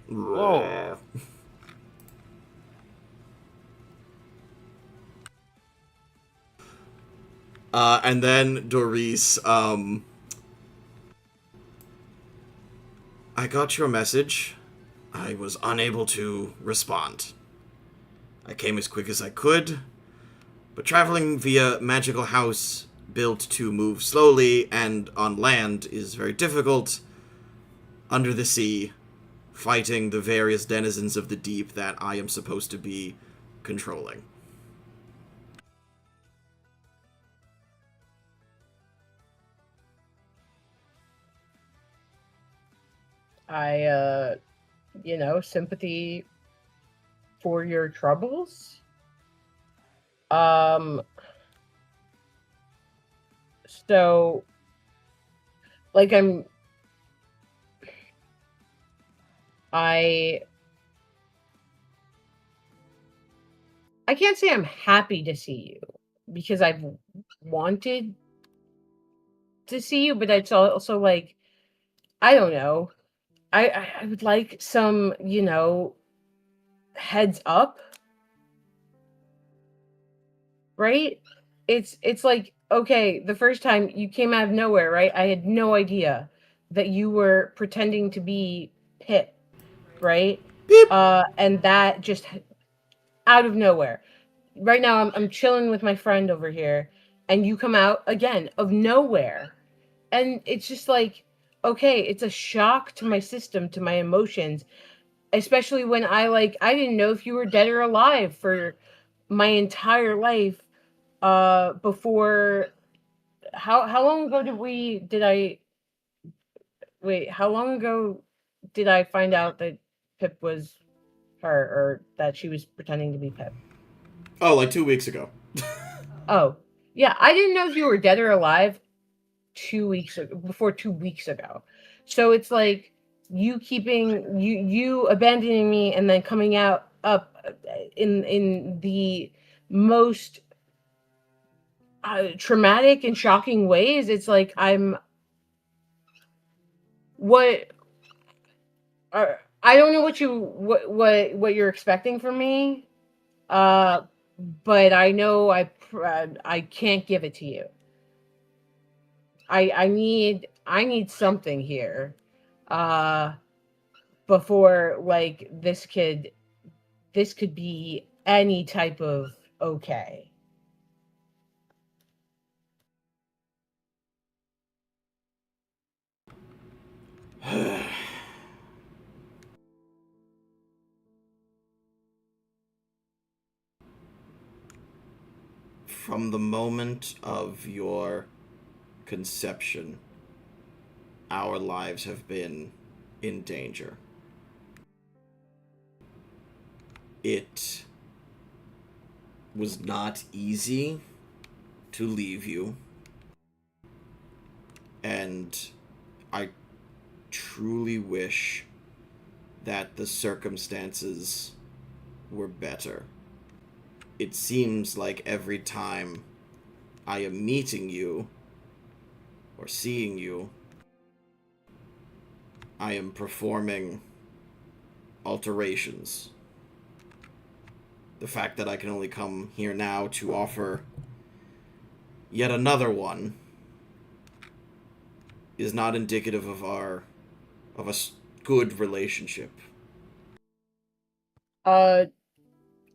Whoa. And then Doris, I got your message. I was unable to respond. I came as quick as I could, but traveling via magical house built to move slowly and on land is very difficult. Under the sea, fighting the various denizens of the deep that I am supposed to be controlling. Sympathy for your troubles. So, like, I can't say I'm happy to see you because I've wanted to see you, but it's also like, I don't know. I would like some, heads up. Right? It's like, okay, the first time you came out of nowhere, right? I had no idea that you were pretending to be Pip, right? Beep. And that just out of nowhere. Right now I'm chilling with my friend over here, and you come out again of nowhere. And it's just like, okay, it's a shock to my system, to my emotions, especially when I didn't know if you were dead or alive for my entire life. Before, how long ago how long ago did I find out that Pip was her, or that she was pretending to be Pip? Oh, like 2 weeks ago. Oh, yeah, I didn't know if you were dead or alive 2 weeks ago, before 2 weeks ago. So it's like you abandoning me and then coming up in the most traumatic and shocking ways. It's like I don't know what you're expecting from me, but I know I can't give it to you. I need something here, before, like, this could be any type of okay. From the moment of your conception, our lives have been in danger. It was not easy to leave you, and I truly wish that the circumstances were better. It seems like every time I am meeting you or seeing you, I am performing alterations. The fact that I can only come here now to offer yet another one is not indicative of a good relationship.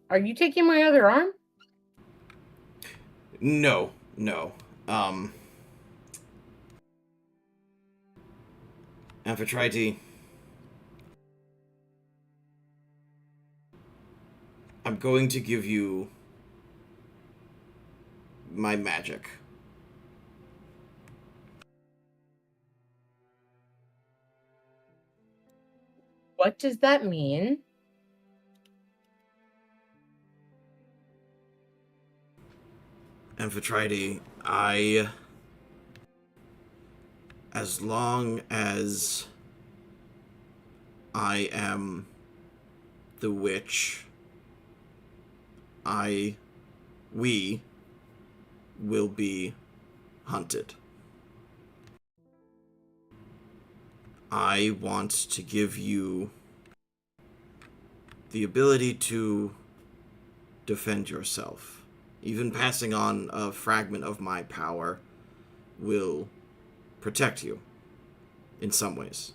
Are you taking my other arm? No. Amphitrite, I'm going to give you my magic. What does that mean? Amphitrite, as long as I am the witch, we will be hunted. I want to give you the ability to defend yourself. Even passing on a fragment of my power will protect you in some ways.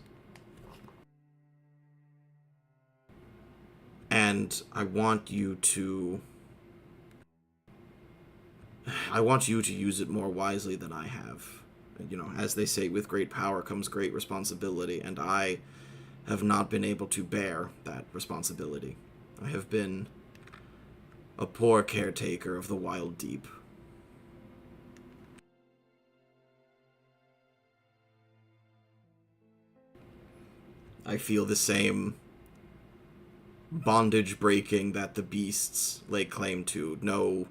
And I want you to use it more wisely than I have. You know, as they say, with great power comes great responsibility, and I have not been able to bear that responsibility. I have been a poor caretaker of the wild deep. I feel the same bondage breaking that the beasts lay claim to. No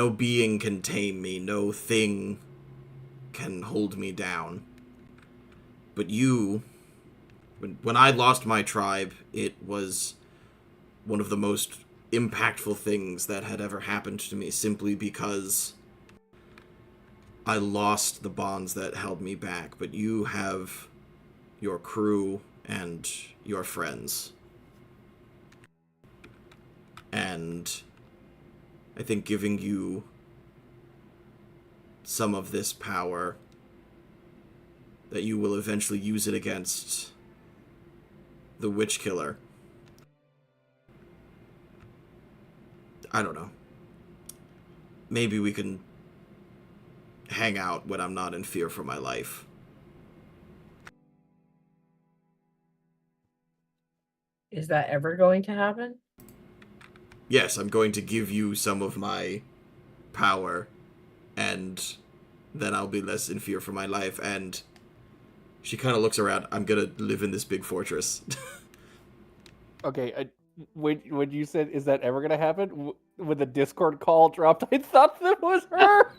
being can tame me, no thing can hold me down. But you, when I lost my tribe, it was one of the most impactful things that had ever happened to me, simply because I lost the bonds that held me back. But you have your crew and your friends. And I think giving you some of this power, that you will eventually use it against the witch killer. I don't know. Maybe we can hang out when I'm not in fear for my life. Is that ever going to happen? Yes, I'm going to give you some of my power, and then I'll be less in fear for my life. And she kind of looks around. I'm gonna live in this big fortress. Okay, when you said, is that ever gonna happen? When the Discord call dropped, I thought that was her!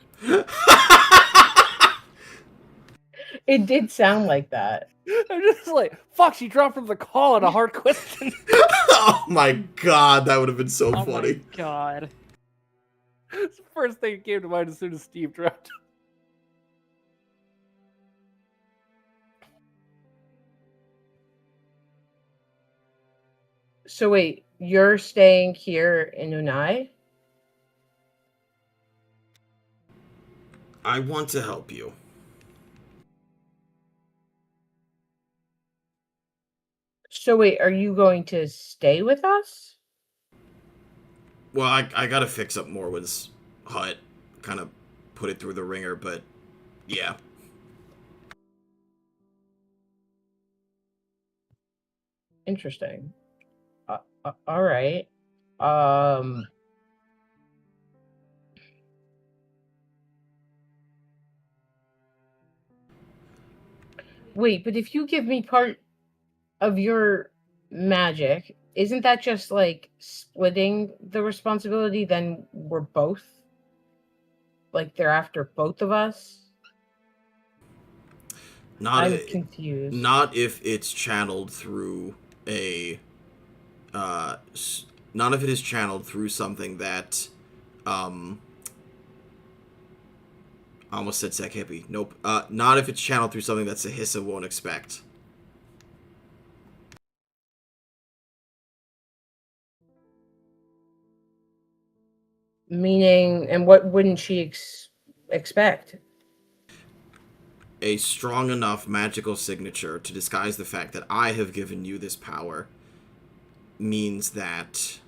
It did sound like that. I'm just like, fuck, she dropped from the call in a hard question. Oh my god, that would have been so Oh funny. my god. It's the first thing that came to mind as soon as Steve dropped. So wait, you're staying here in Unai? I want to help you. So wait, are you going to stay with us? Well, I gotta fix up Morwen's hut. Kind of put it through the ringer, but yeah. Interesting. All right. Um. Wait, but if you give me part of your magic, isn't that just like splitting the responsibility? Then we're both like they're after both of us. I'm confused. Not if it's channeled through a none of it is channeled through something that I almost said Sekhepi. Nope. Not if it's channeled through something that Sahissa won't expect. Meaning, and what wouldn't she expect? A strong enough magical signature to disguise the fact that I have given you this power means that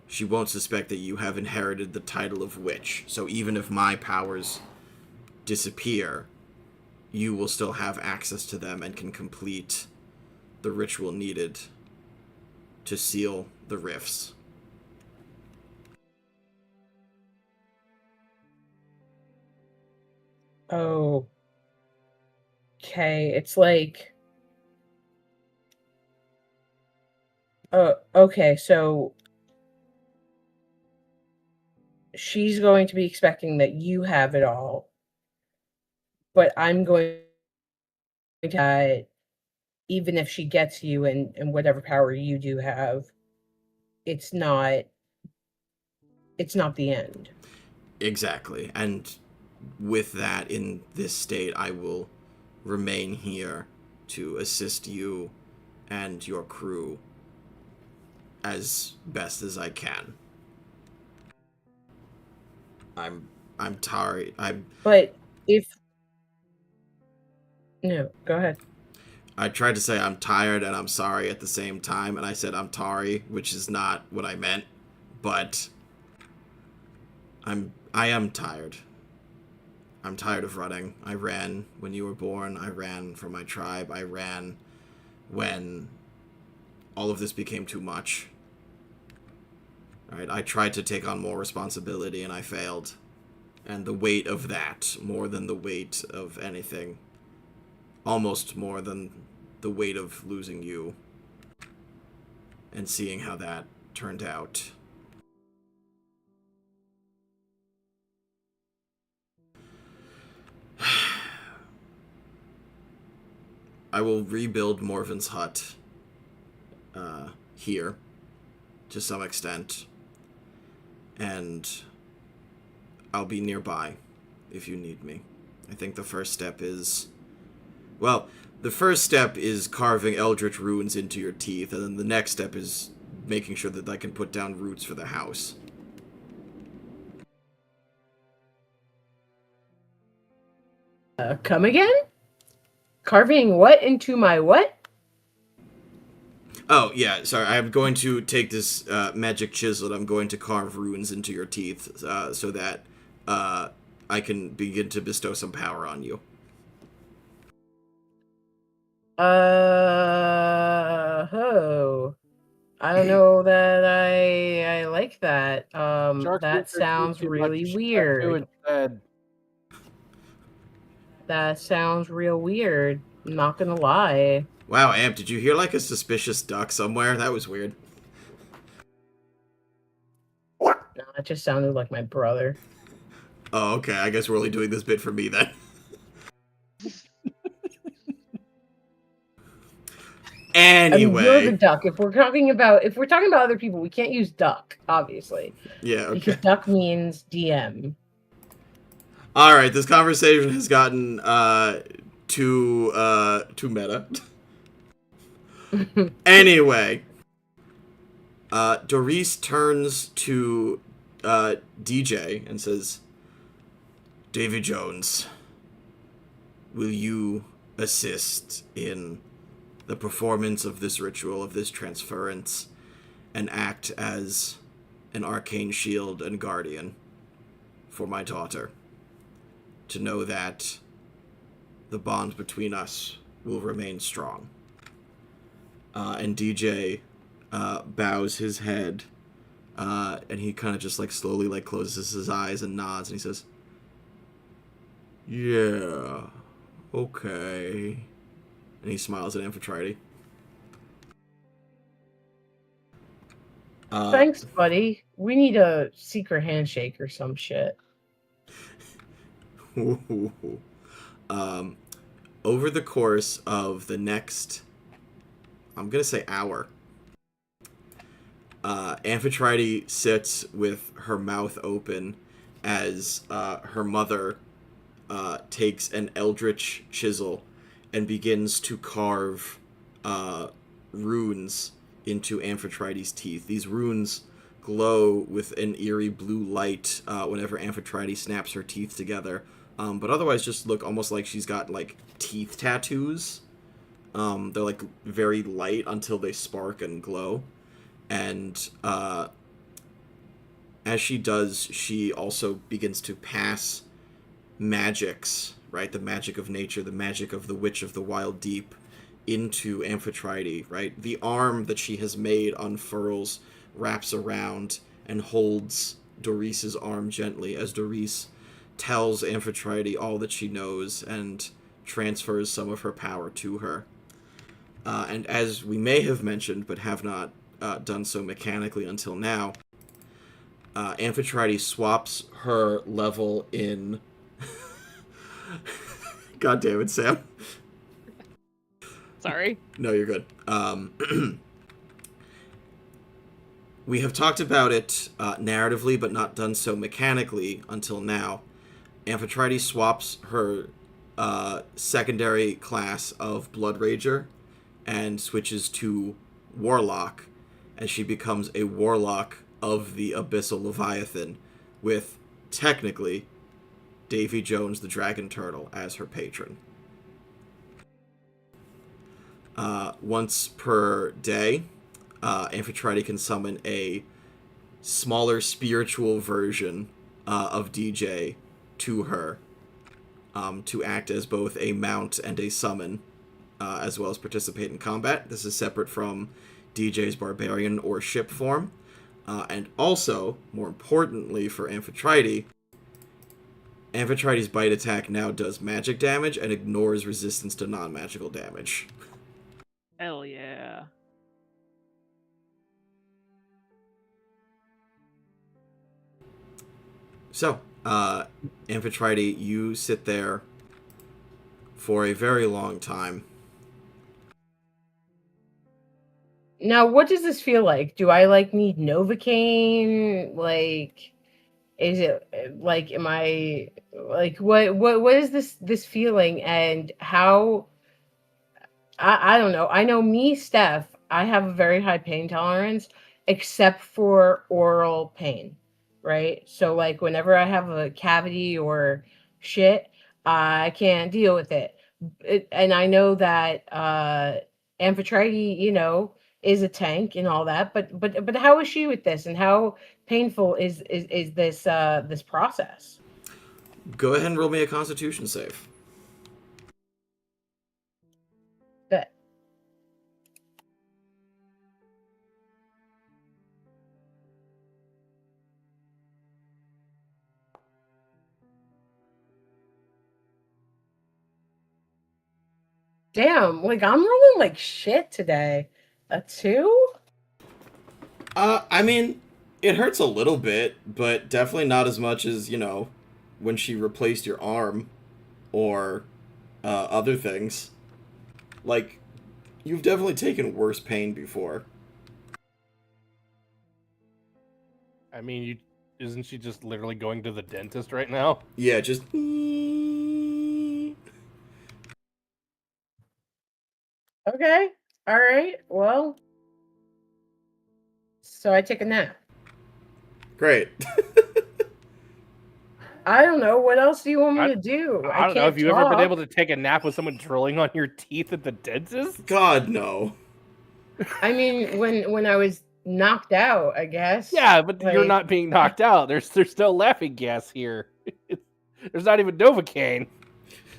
she won't suspect that you have inherited the title of witch. So even if my powers disappear, you will still have access to them and can complete the ritual needed to seal the rifts. Oh. Okay, it's like okay, so she's going to be expecting that you have it all, but I'm going to even if she gets you and whatever power you do have, it's not the end. Exactly. And with that, in this state, I will remain here to assist you and your crew as best as I can. I'm tired. But if no, go ahead. I tried to say I'm tired and I'm sorry at the same time, and I said I'm tarry, which is not what I meant, but I am tired. I'm tired of running. I ran when you were born. I ran from my tribe. I ran when all of this became too much. Right? I tried to take on more responsibility and I failed. And the weight of that, more than the weight of anything, almost more than the weight of losing you, and seeing how that turned out. I will rebuild Morven's hut here, to some extent, and I'll be nearby if you need me. I think the first step is... Well, the first step is carving eldritch runes into your teeth, and then the next step is making sure that I can put down roots for the house. Come again? Carving what into my what? Oh, yeah, sorry. I'm going to take this magic chisel and I'm going to carve runes into your teeth so that I can begin to bestow some power on you. I don't know that I like that. That sounds really weird. That sounds real weird. I'm not gonna lie. Wow, Amp, did you hear like a suspicious duck somewhere? That was weird. No, it just sounded like my brother. Oh, okay. I guess we're only doing this bit for me then. Anyway, I mean, you're the duck. If we're talking about other people, we can't use duck, obviously. Yeah, okay. Because duck means DM. All right, this conversation has gotten too meta. Anyway, Doris turns to DJ and says, "Davy Jones, will you assist in the performance of this ritual, of this transference, and act as an arcane shield and guardian for my daughter, to know that the bond between us will remain strong?" And DJ bows his head, and he kind of just like slowly like closes his eyes and nods, and he says, "Yeah, okay." And he smiles at Amphitrite. Thanks, buddy. We need a secret handshake or some shit. Over the course of the next, I'm gonna say hour, Amphitrite sits with her mouth open as her mother takes an eldritch chisel and begins to carve runes into Amphitrite's teeth. These runes glow with an eerie blue light whenever Amphitrite snaps her teeth together, but otherwise just look almost like she's got like teeth tattoos. They're like very light until they spark and glow. And as she does, she also begins to pass magics, right? The magic of nature, the magic of the Witch of the Wild Deep into Amphitrite, right? The arm that she has made unfurls, wraps around, and holds Doris's arm gently as Doris tells Amphitrite all that she knows and transfers some of her power to her. And as we may have mentioned, but have not done so mechanically until now, Amphitrite swaps her level in... God damn it, Sam. Sorry. No, you're good. We have talked about it narratively, but not done so mechanically until now. Amphitrite swaps her secondary class of Blood Rager and switches to Warlock, and she becomes a Warlock of the Abyssal Leviathan, with, technically, Davy Jones the Dragon Turtle as her patron. Once per day, Amphitrite can summon a smaller spiritual version of DJ to her to act as both a mount and a summon, as well as participate in combat. This is separate from DJ's barbarian or ship form. And also, more importantly for Amphitrite, Amphitrite's bite attack now does magic damage and ignores resistance to non-magical damage. Hell yeah. So, Amphitrite, you sit there for a very long time. Now, what does this feel like? Do I like need Novocaine? Like, is it like, am I like, what is this feeling, and how? I don't know. I know me, Steph, I have a very high pain tolerance, except for oral pain, right? So like whenever I have a cavity or shit, I can't deal with it. And I know that Amphitrite, is a tank and all that, but how is she with this, and how painful is this this process? Go ahead and roll me a Constitution save. But damn, like I'm rolling like shit today. A 2? I mean, it hurts a little bit, but definitely not as much as, when she replaced your arm or other things. Like, you've definitely taken worse pain before. I mean, isn't she just literally going to the dentist right now? Yeah, just... Okay. All right. Well, so I take a nap. Great. I don't know. What else do you want me to do? I don't know. Have you ever been able to take a nap with someone drilling on your teeth at the dentist? God, no. I mean, when I was knocked out, I guess. Yeah, but you're not being knocked out. There's no laughing gas here. There's not even Novocaine.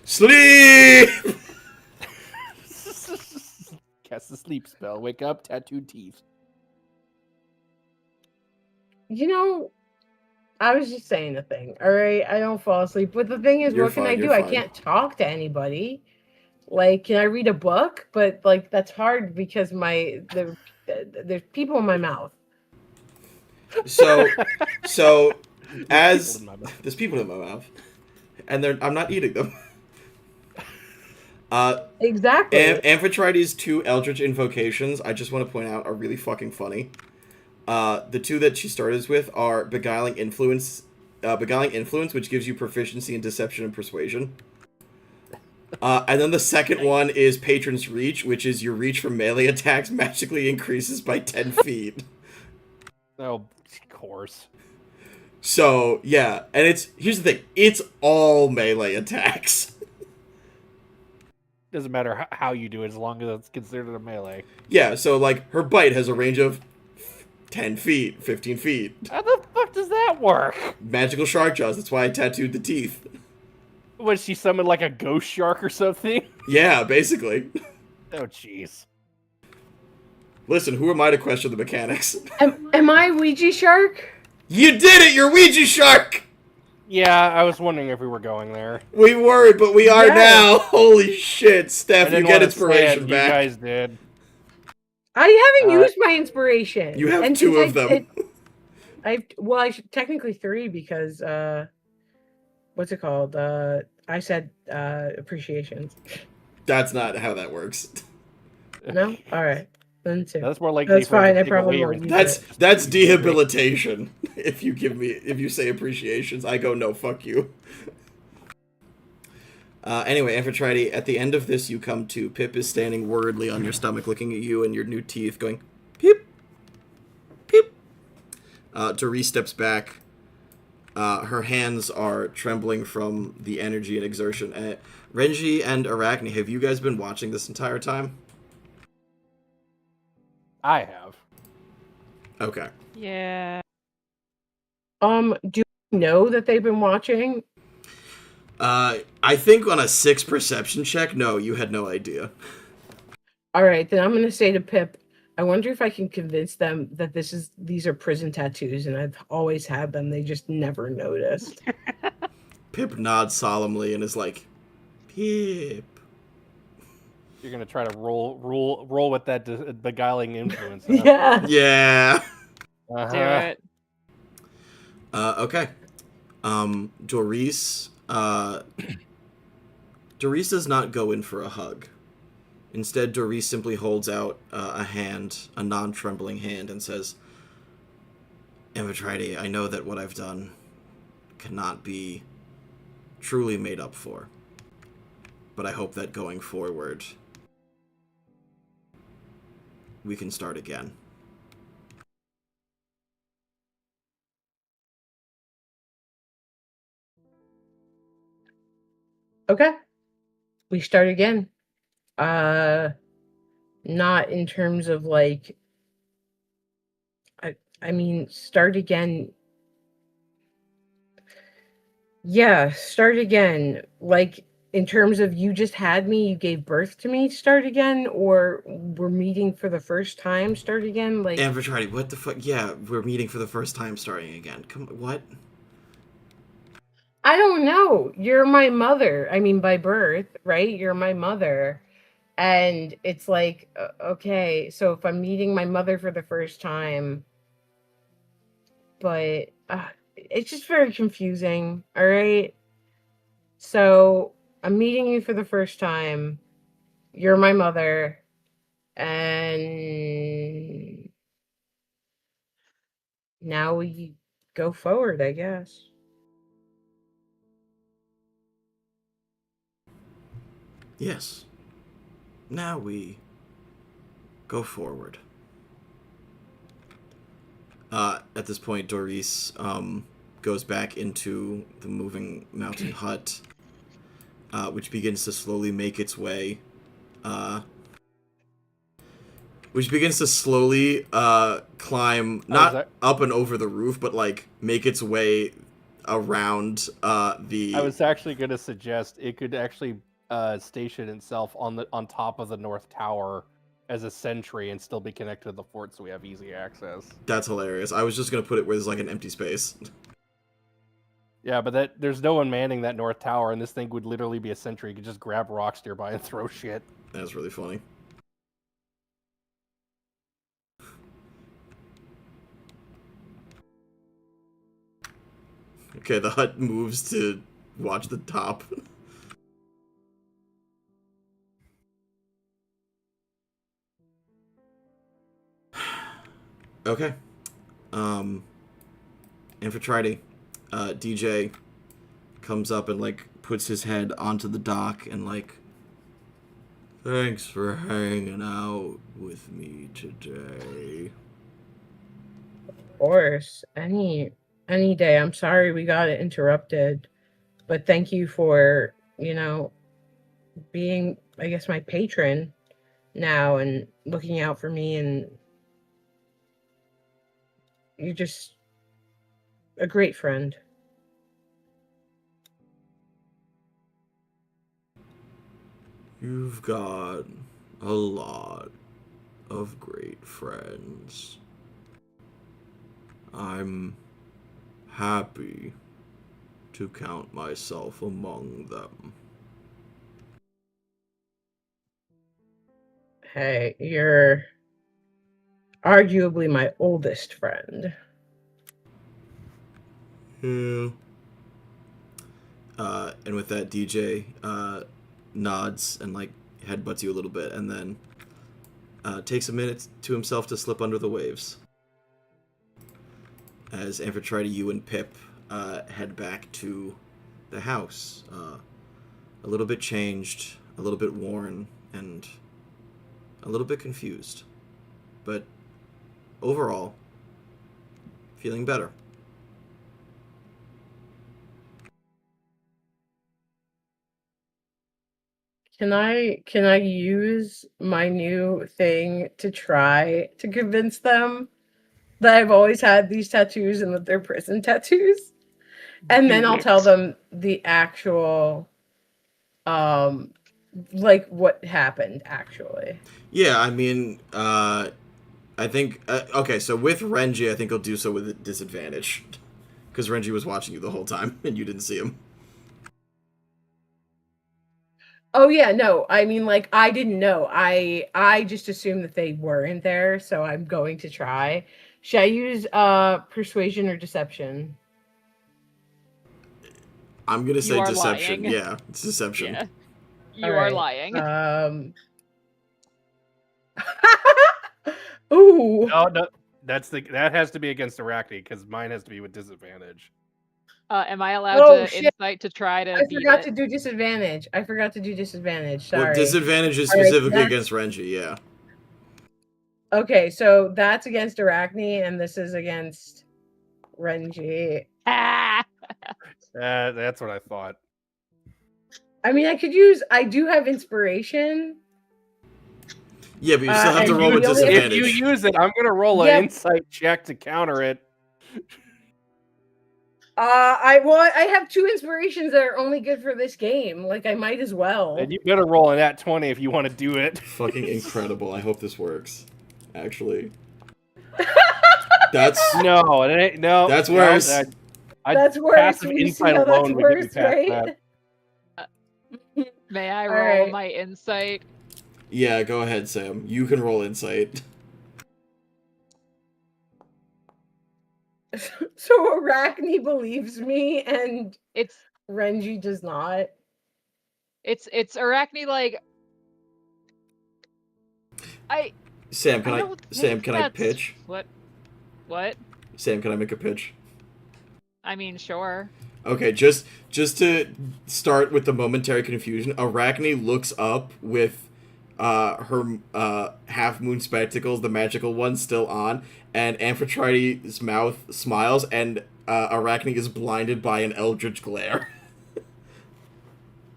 Sleep! Cast the sleep spell. Wake up, tattooed teeth. You know, I was just saying a thing. All right, I don't fall asleep. But the thing is, You're what can fine, I do? you're I fine. can't talk to anybody. Like, can I read a book? But like, that's hard because there's people in my mouth. So There's as people in my mouth. there's people in my mouth, and I'm not eating them. Exactly. Amphitrite's 2 Eldritch invocations, I just want to point out, are really fucking funny. The 2 that she started with are Beguiling Influence, which gives you proficiency in Deception and Persuasion. And then the second one is Patron's Reach, which is your reach for melee attacks magically increases by 10 feet. Oh, of course. So, yeah, and here's the thing, it's all melee attacks. Doesn't matter how you do it, as long as it's considered a melee. Yeah, so, like, her bite has a range of 10 feet, 15 feet. How the fuck does that work? Magical shark jaws, that's why I tattooed the teeth. Was she summoned like a ghost shark or something? Yeah, basically. Oh, jeez. Listen, who am I to question the mechanics? Am I Ouija shark? You did it! You're Ouija shark! Yeah, I was wondering if we were going there. We were, but we are Yes. now. Holy shit, I Steph, you didn't get wanna inspiration say it, back. You guys did. I haven't used my inspiration. You have And 2 since of them. I should technically 3 because what's it called? I said appreciations. That's not how that works. No? Alright. Then 2. That's more likely. That's for him fine, to I take probably away won't with- use That's dehabilitation. If you say appreciations, I go, no, fuck you. Anyway, Amphitrite, at the end of this, you come to. Pip is standing worriedly on your stomach, looking at you and your new teeth, going, peep, peep. Doris steps back. Her hands are trembling from the energy and exertion. Renji and Arachne, have you guys been watching this entire time? I have. Okay. Yeah. Do you know that they've been watching? I think on a 6 perception check, no, you had no idea. Alright, then I'm gonna say to Pip, I wonder if I can convince them that these are prison tattoos and I've always had them, they just never noticed. Pip nods solemnly and is like, Pip. You're gonna try to roll with that beguiling influence. Huh? Yeah. Yeah. Uh-huh. Do it. Okay. Doris does not go in for a hug. Instead, Doris simply holds out a hand, a non-trembling hand, and says, Amphitrite, I know that what I've done cannot be truly made up for. But I hope that going forward, we can start again. Okay. We start again. Not in terms of like I mean start again. Yeah, start again. Like in terms of you just had me, you gave birth to me, start again, or we're meeting for the first time, start again? Like Amphitrite, what the fuck? Yeah, we're meeting for the first time starting again. Come on, what? I don't know. You're my mother. I mean, by birth, right? You're my mother. And it's like, okay, so if I'm meeting my mother for the first time, but it's just very confusing, all right? So I'm meeting you for the first time. You're my mother. And now we go forward, I guess. Yes. Now we go forward. At this point, Doris goes back into the moving mountain hut, which begins to slowly make its way. Climb, not up and over the roof, but like make its way around the. I was actually going to suggest it could actually station itself on top of the North Tower as a sentry and still be connected to the fort so we have easy access. That's hilarious. I was just gonna put it where there's like an empty space. Yeah, but there's no one manning that north tower, and this thing would literally be a sentry. You could just grab rocks nearby and throw shit. That's really funny. Okay, the hut moves to watch the top. Okay. Amphitrite, DJ comes up and, like, puts his head onto the dock and, like, thanks for hanging out with me today. Of course, any day. I'm sorry we got it interrupted, but thank you for, being, I guess, my patron now and looking out for me, and you're just a great friend. You've got a lot of great friends. I'm happy to count myself among them. Hey, you're arguably my oldest friend. Yeah. And with that, DJ nods and, like, headbutts you a little bit, and then takes a minute to himself to slip under the waves. As Amphitrite, you and Pip head back to the house. A little bit changed, a little bit worn, and a little bit confused. But overall, feeling better. Can I use my new thing to try to convince them that I've always had these tattoos and that they're prison tattoos? And then I'll tell them the actual, like, what happened, actually. Yeah, I mean, I think... okay, so with Renji, I think he'll do so with a disadvantage. Because Renji was watching you the whole time, and you didn't see him. Oh, yeah, no, I mean, like, I didn't know. I just assumed that they weren't there, so I'm going to try. Should I use persuasion or deception? I'm gonna say deception. Lying. Yeah, it's deception. Yeah. You All are right, lying. Ooh. No, that has to be against Arachne, because mine has to be with disadvantage. Am I allowed to insight to try to beat forgot it? to do disadvantage. I forgot to do disadvantage. Sorry. Well, disadvantage is specifically against Renji, yeah. Okay, so that's against Arachne, and this is against Renji. That's what I thought. I mean, I do have inspiration. Yeah, but you still have to roll with disadvantage. If you use it, I'm gonna roll an insight check to counter it. I have 2 inspirations that are only good for this game. Like, I might as well. And you better roll an at 20 if you want to do it. Fucking incredible. I hope this works. Actually. That's... No, it ain't, no. That's worse. That's worse. Passive insight alone would get me past that. May I roll my insight? Yeah, go ahead, Sam. You can roll insight. So Arachne believes me, and Renji does not. It's Arachne, like, Sam, can I pitch? What? Sam, can I make a pitch? I mean, sure. Okay, just to start with the momentary confusion, Arachne looks up with her half moon spectacles, the magical ones, still on, and Amphitrite's mouth smiles, and Arachne is blinded by an eldritch glare.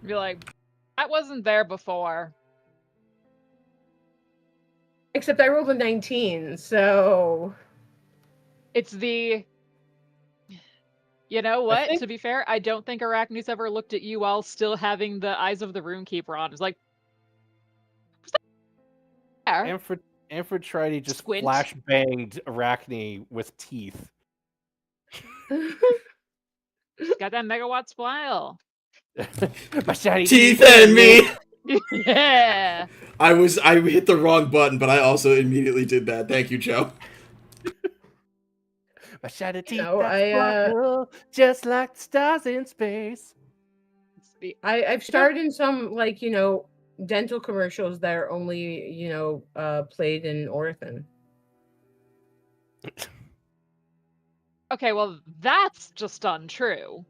Be like, that wasn't there before. Except I rolled a 19, so... It's the... You know what? To be fair, I don't think Arachne's ever looked at you while still having the Eyes of the Runekeeper on. It's like... Fair. Amphitrite just Squint. flash banged Arachne with teeth. She's got that megawatt smile. My shiny Teeth and me. Yeah. I hit the wrong button, but I also immediately did that. Thank you, Joe. My shiny teeth know, that sparkle just like the stars in space. I've starred in some dental commercials that are only played in Orithin. Okay, well, that's just untrue.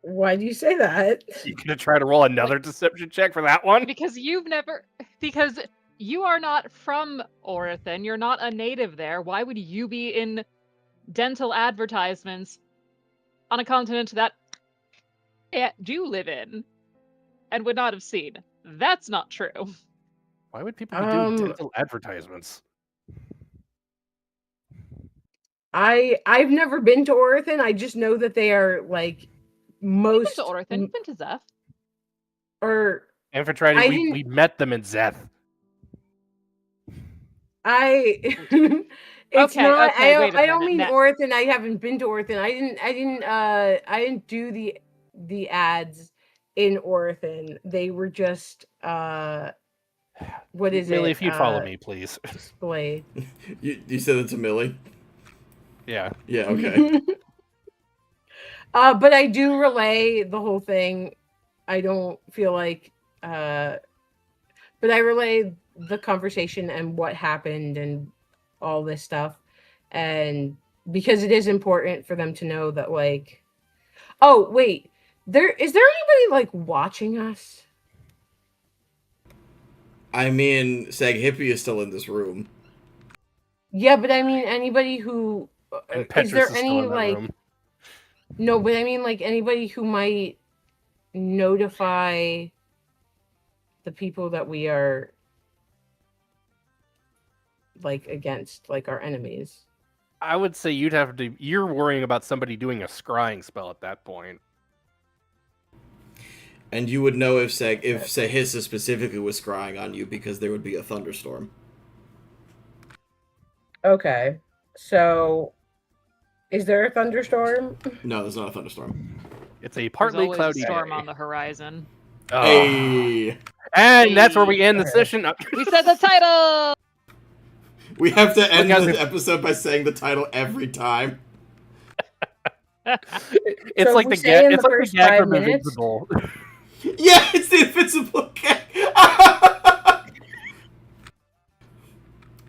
Why do you say that? You gonna try to roll another deception check for that one? Because you are not from Orithin. You're not a native there. Why would you be in dental advertisements on a continent that I do live in and would not have seen? That's not true. Why would people be doing dental advertisements? I've never been to Orithin. I just know that they are like most. You've been to Orithin. You've been to Zeth. Or Amphitrite, we met them in Zeth. It's Okay, not. okay, wait a I don't minute. mean Orithin. I haven't been to Orithin. I didn't do the ads in Orithin. They were just what is Millie, it? if you'd follow me, please. Displayed. You said it to Millie? Yeah. Yeah, okay. But I do relay the whole thing. I don't feel like but I relay the conversation and what happened and all this stuff. And because it is important for them to know that oh wait, is there anybody watching us? I mean, Sag Hippie is still in this room. Yeah, but I mean anybody who is there any room. No, but I mean anybody who might notify the people that we are against, our enemies. I would say you'd have to. You're worrying about somebody doing a scrying spell at that point. And you would know if Sahissa specifically was scrying on you because there would be a thunderstorm. Okay, so is there a thunderstorm? No, there's not a thunderstorm. It's a partly There's always cloudy a storm day. on the horizon. Oh. Hey! And that's where we end the session. We said the title! We have to end Look, the episode by saying the title every time. It's So like if we the say in gag. It's the like the first gag 5 from minutes- Invincible. Yeah, it's the invincible cat.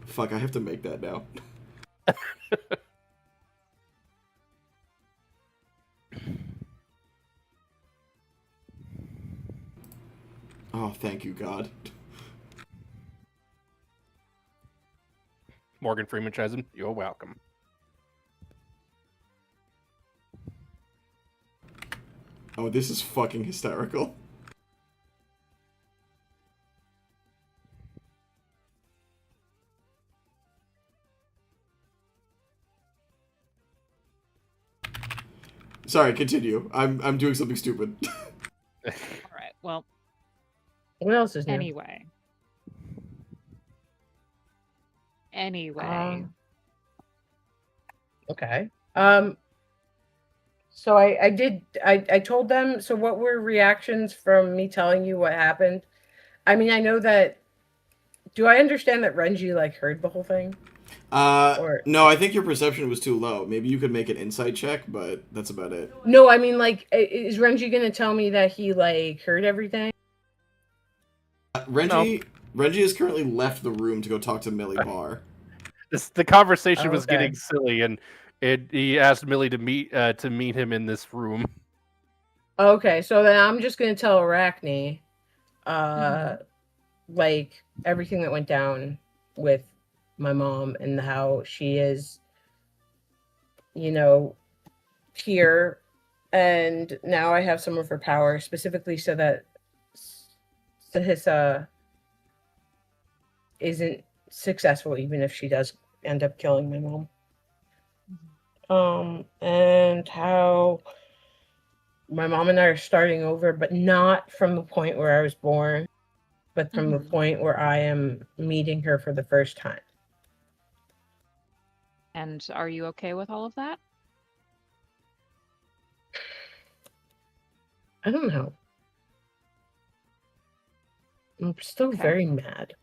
Fuck, I have to make that now. Oh, thank you, God. Morgan Freeman Chesm, you're welcome. Oh, this is fucking hysterical. Sorry, continue. I'm doing something stupid. All right, well, What else is new? anyway. Okay. So I told them, so what were reactions from me telling you what happened? I mean, I know that, do I understand that Renji heard the whole thing? No, I think your perception was too low. Maybe you could make an insight check, but that's about it. No, I mean, is Renji gonna tell me that he heard everything? Renji has currently left the room to go talk to Millie Barr. The conversation was Okay. getting silly, and he asked Millie to meet him in this room. Okay, so then I'm just gonna tell Arachne, everything that went down with my mom and how she is, here, and now I have some of her power, specifically so that Sahissa isn't successful, even if she does end up killing my mom. And how my mom and I are starting over, but not from the point where I was born. but from the point where I am meeting her for the first time. And are you okay with all of that? I don't know. I'm still Okay. very mad.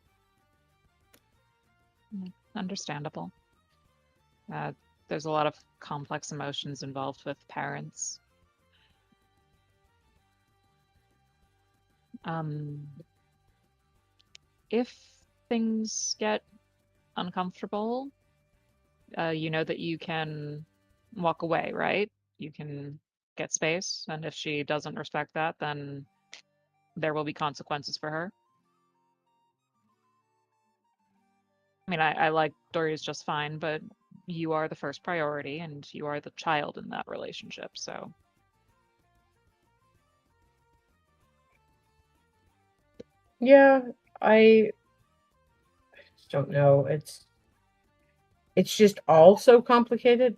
Understandable. There's a lot of complex emotions involved with parents. If things get uncomfortable, you know that you can walk away, right? You can get space, and if she doesn't respect that, then there will be consequences for her. I mean, I like Doria's just fine, but you are the first priority, and you are the child in that relationship, so. Yeah, I just don't know. It's just all so complicated.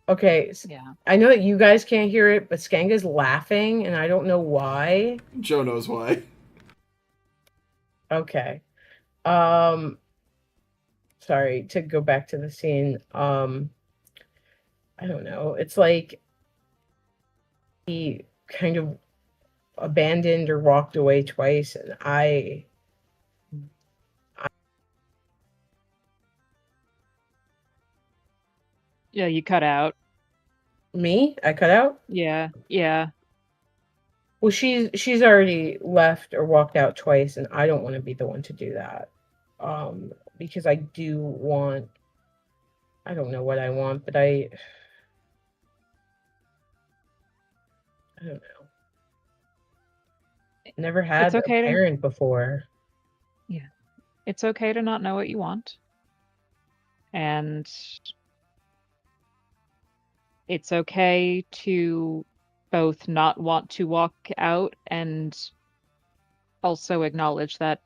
Okay, Yeah. I know that you guys can't hear it, but Skanga's laughing, and I don't know why. Joe knows why. Okay. Sorry, to go back to the scene. I don't know. It's like he kind of abandoned or walked away twice, and Yeah, you cut out. Me? I cut out? Yeah. Well, she's already left or walked out twice, and I don't want to be the one to do that. Because I do want, I don't know what I want, but I don't know. Never had a okay parent before. Yeah. It's okay to not know what you want. And it's okay to both not want to walk out and also acknowledge that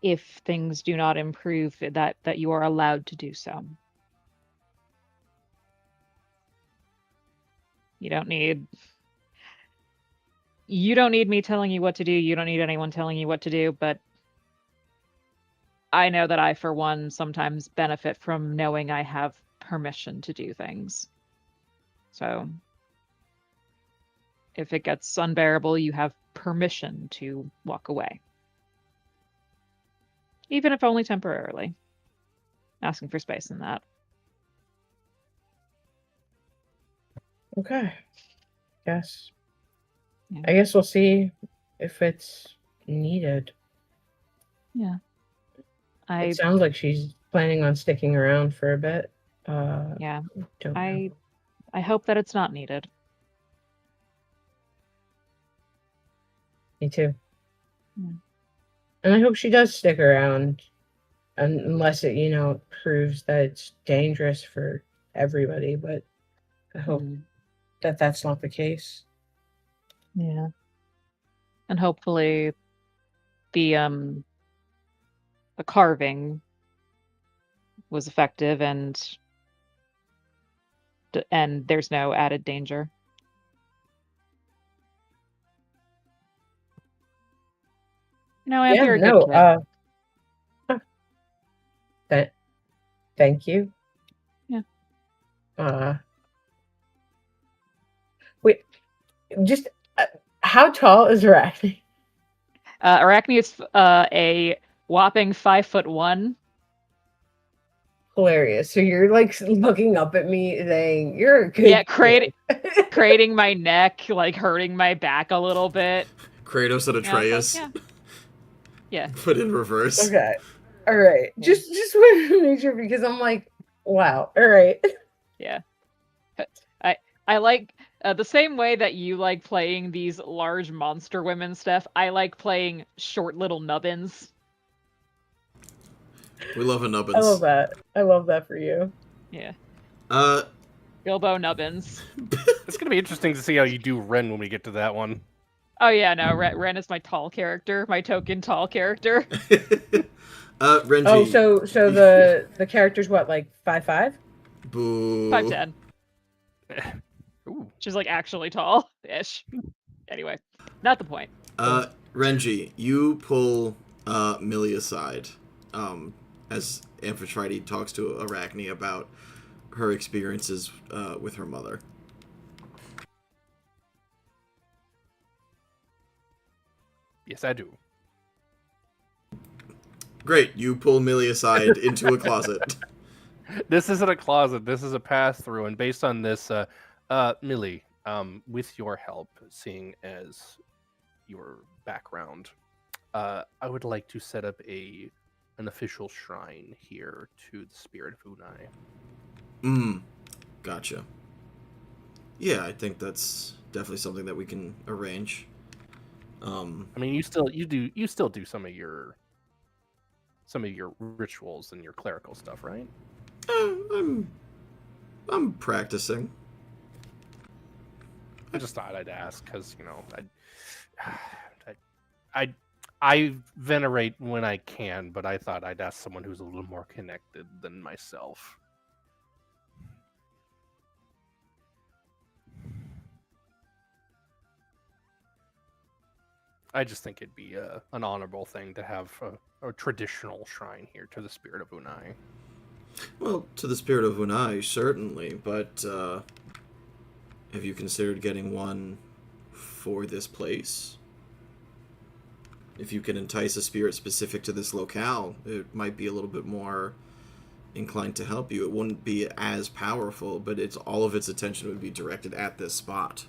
if things do not improve, that you are allowed to do so. You don't need me telling you what to do. You don't need anyone telling you what to do, but I know that I, for one, sometimes benefit from knowing I have permission to do things. So if it gets unbearable, you have permission to walk away. Even if only temporarily. Asking for space in that. Okay. Yes. Yeah. I guess we'll see if it's needed. Yeah. It sounds like she's planning on sticking around for a bit. Yeah. Don't know. I hope that it's not needed. Me too. Yeah. And I hope she does stick around, unless it, proves that it's dangerous for everybody. But I hope that that's not the case. Yeah. And hopefully the carving was effective and there's no added danger. No, Amp, you're a good kid. Thank you. Yeah. Wait, just how tall is Arachne? Arachne is a whopping 5'1". Hilarious. So you're like looking up at me saying you're a good craning my neck, like hurting my back a little bit. Kratos and Atreus. Yeah. Put in reverse. Okay. All right. Just want to make sure, because I'm like, wow. All right. Yeah. I like the same way that you like playing these large monster women stuff. I like playing short little nubbins. We love a nubbins. I love that. I love that for you. Yeah. Bilbo nubbins. It's gonna be interesting to see how you do Ren when we get to that one. Oh yeah, no, Ren is my tall character, my token tall character. Renji. Oh, so the character's what, like 5'5"? Boo. 5'10". Ooh. She's like actually tall-ish. Anyway, not the point. Renji, you pull Millie aside as Amphitrite talks to Arachne about her experiences with her mother. Yes, I do. Great, you pull Millie aside into a closet. This isn't a closet. This is a pass-through, and based on this, Millie, with your help, seeing as your background, I would like to set up an official shrine here to the spirit of Unai. Gotcha. Yeah, I think that's definitely something that we can arrange. I mean, you still do some of your rituals and your clerical stuff, right? I'm practicing. I just thought I'd ask because I venerate when I can, but I thought I'd ask someone who's a little more connected than myself. I just think it'd be an honorable thing to have a traditional shrine here to the spirit of Unai. Well, to the spirit of Unai, certainly, but have you considered getting one for this place? If you can entice a spirit specific to this locale, it might be a little bit more inclined to help you. It wouldn't be as powerful, but all of its attention would be directed at this spot.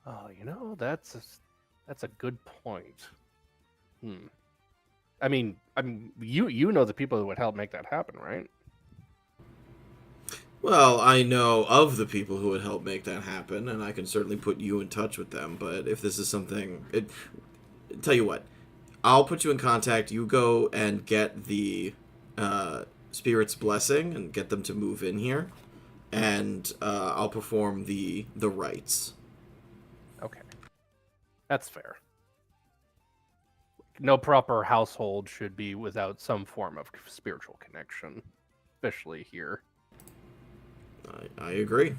Oh, that's a good point. I mean, you know the people who would help make that happen, right? Well, I know of the people who would help make that happen, and I can certainly put you in touch with them. But if this is something, tell you what, I'll put you in contact. You go and get the spirit's blessing and get them to move in here, and I'll perform the rites. Okay, that's fair. No proper household should be without some form of spiritual connection, especially here. I agree.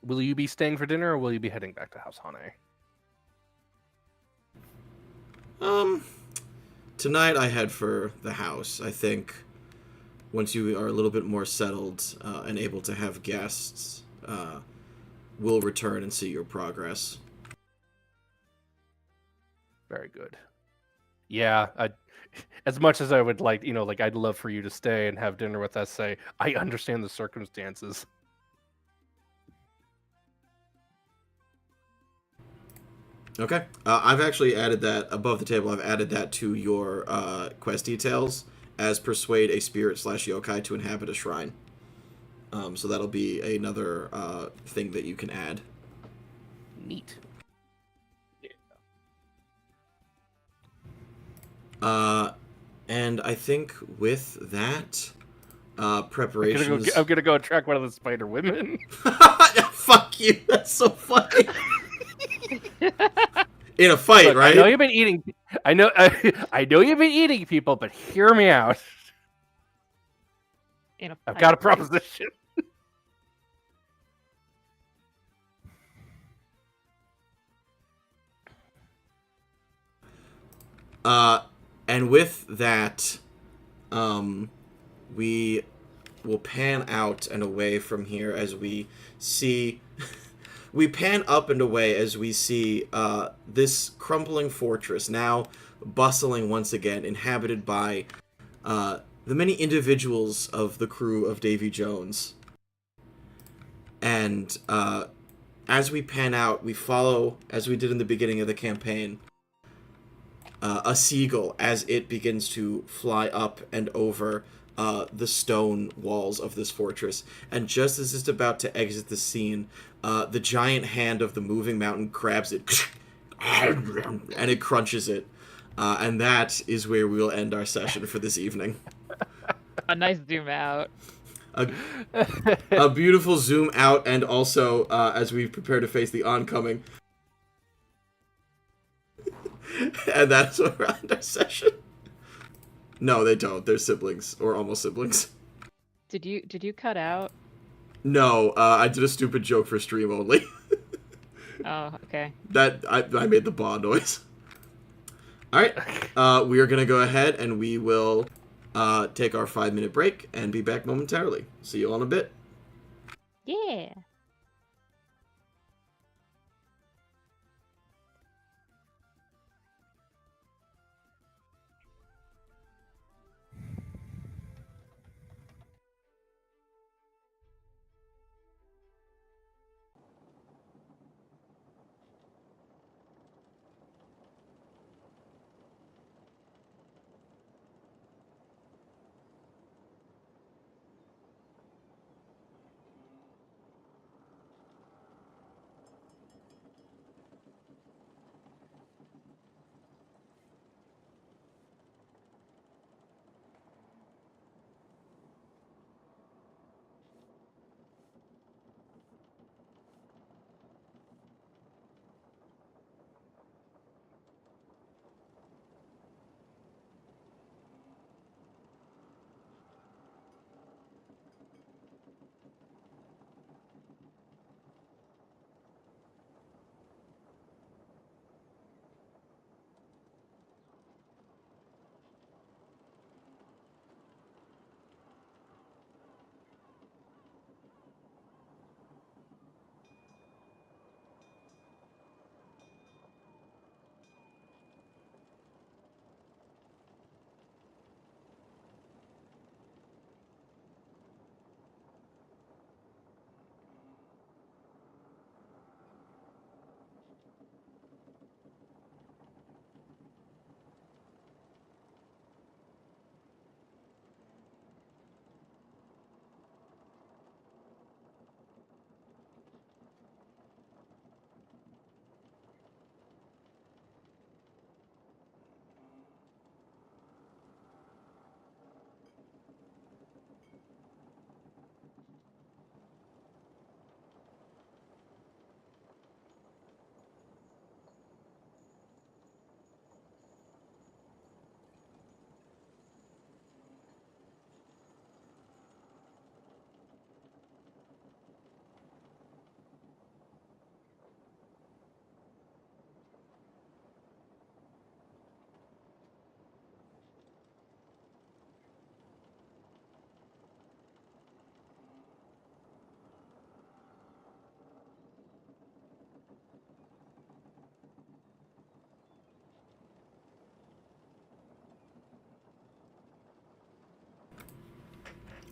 Will you be staying for dinner, or will you be heading back to House Hane? Tonight I head for the house. I think once you are a little bit more settled and able to have guests, we'll return and see your progress. Very good. Yeah, as much as I would like, I'd love for you to stay and have dinner with us, say, I understand the circumstances. Okay. I've actually added that above the table. I've added that to your quest details as persuade a spirit / yokai to inhabit a shrine. So that'll be another thing that you can add. Neat. And I think with that, preparations... I'm gonna go attract one of the spider women. Fuck you, that's so funny. In a fight, Look, right? I know you've been eating... I know you've been eating people, but hear me out. I've got a proposition. And with that, we will pan out and away from here as we see... We pan up and away as we see this crumbling fortress, now bustling once again, inhabited by the many individuals of the crew of Davy Jones. And as we pan out, we follow, as we did in the beginning of the campaign, a seagull as it begins to fly up and over the stone walls of this fortress. And just as it's about to exit the scene, the giant hand of the moving mountain grabs it and it crunches it. And that is where we will end our session for this evening. A nice zoom out. A beautiful zoom out, and also as we prepare to face the oncoming. And that's where we're end our session. No, they don't. They're siblings, or almost siblings. Did you cut out? No, I did a stupid joke for stream only. Oh, okay. That I made the bah noise. All right, we are gonna go ahead and we will take our 5-minute break and be back momentarily. See you all in a bit. Yeah.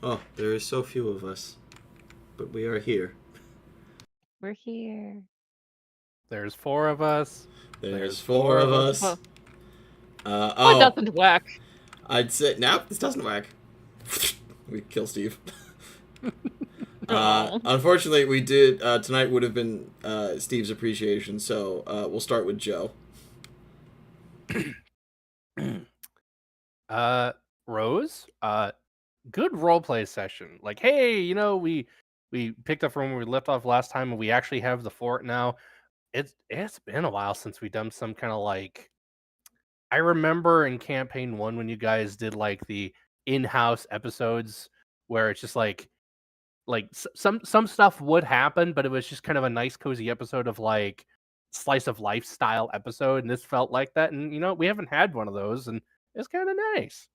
Oh, there is so few of us, but we are here. We're here. There's 4 of us. There's 4 of us. Well, Oh, What doesn't work? I'd say no. This doesn't work. We kill Steve. Oh. Unfortunately, we did tonight would have been Steve's appreciation, so we'll start with Joe. Rose, good roleplay session. Like, hey, you know, we picked up from where we left off last time, and we actually have the fort now. It's been a while since we done some kind of like. I remember in campaign 1 when you guys did like the in-house episodes where it's just like some stuff would happen, but it was just kind of a nice cozy episode of like slice of lifestyle episode, and this felt like that. And you know, we haven't had one of those, and it's kind of nice.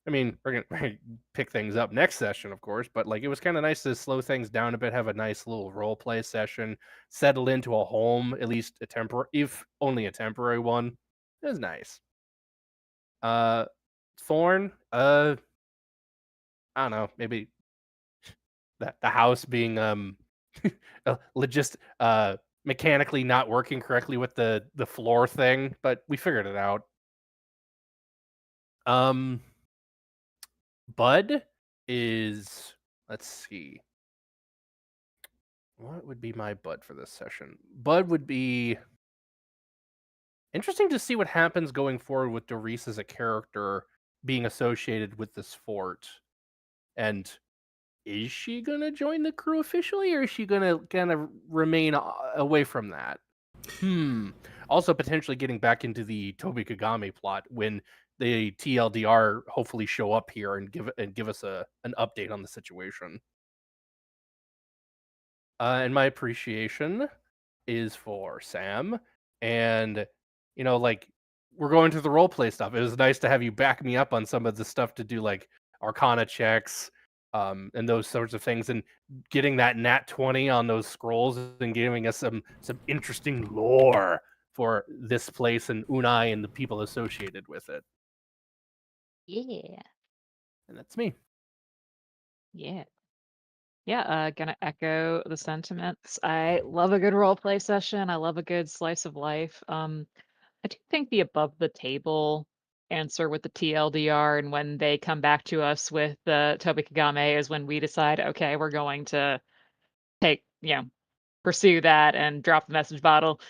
I mean, we're gonna pick things up next session, of course, but like it was kind of nice to slow things down a bit, have a nice little role play session, settle into a home, at least a temporary, if only a temporary one. It was nice. Thorn, I don't know, maybe the house being mechanically not working correctly with the floor thing, but we figured it out. Bud is, let's see. What would be my Bud for this session? Bud would be interesting to see what happens going forward with Doris as a character being associated with this fort. And is she going to join the crew officially, or is she going to kind of remain away from that? Also, potentially getting back into the Tobi Kagami plot when the TLDR hopefully show up here and give us an update on the situation. And my appreciation is for Sam. And, like, we're going to the roleplay stuff. It was nice to have you back me up on some of the stuff to do, like, Arcana checks, and those sorts of things, and getting that nat 20 on those scrolls and giving us some interesting lore for this place and Unai and the people associated with it. Yeah. And that's me. Yeah. Yeah, gonna echo the sentiments. I love a good roleplay session. I love a good slice of life. I do think the above the table answer with the TLDR and when they come back to us with the Tobi Kagame is when we decide, okay, we're going to pursue that and drop the message bottle.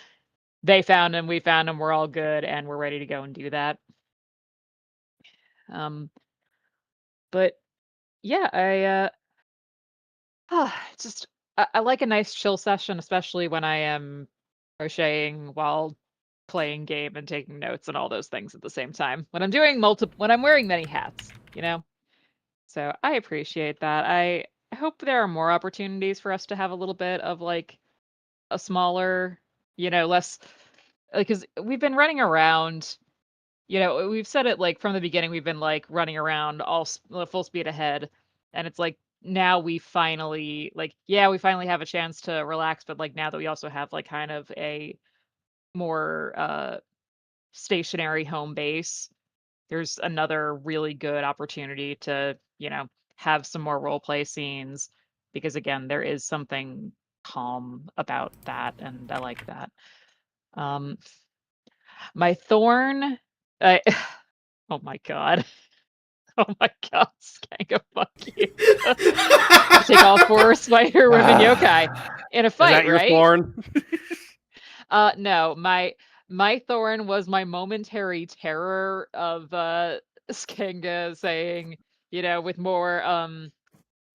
They found him, we found him, we're all good, and we're ready to go and do that. But yeah, I like a nice chill session, especially when I am crocheting while playing game and taking notes and all those things at the same time. When I'm doing when I'm wearing many hats, So I appreciate that. I hope there are more opportunities for us to have a little bit of like a smaller, less because we've been running around. We've said it like from the beginning. We've been like running around full speed ahead, and it's like now we finally we finally have a chance to relax. But like now that we also have like kind of a more stationary home base, there's another really good opportunity to have some more role play scenes because again there is something calm about that and I like that. My thorn, I oh my god. Oh my god, Skanga, fuck you. Take all 4 spider women yokai in a fight, Is that your right? thorn? No, my thorn was my momentary terror of Skanga saying,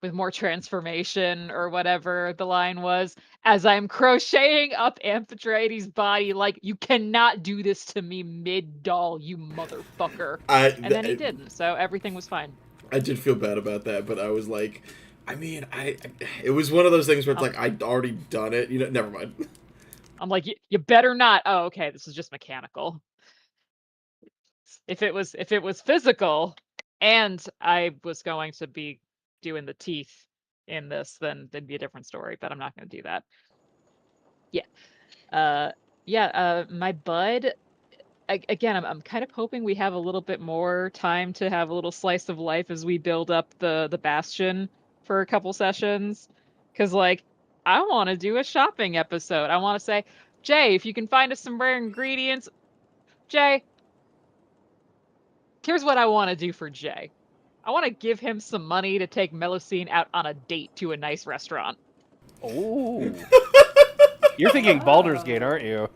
with more transformation or whatever the line was, as I'm crocheting up Amphitrite's body, like, you cannot do this to me mid-doll, you motherfucker. And then he didn't, so everything was fine. I did feel bad about that, but I was like, it was one of those things where it's like, I'd already done it, never mind. I'm like, you better not. Oh, okay, this is just mechanical. If it was physical and I was going to be doing the teeth in this, then it'd be a different story, but I'm not going to do that. My bud, again, I'm kind of hoping we have a little bit more time to have a little slice of life as we build up the bastion for a couple sessions, because like I want to do a shopping episode. I want to say, Jay, if you can find us some rare ingredients, Jay, here's what I want to do for Jay. I want to give him some money to take Melusine out on a date to a nice restaurant. Oh. You're thinking Baldur's Gate, aren't you?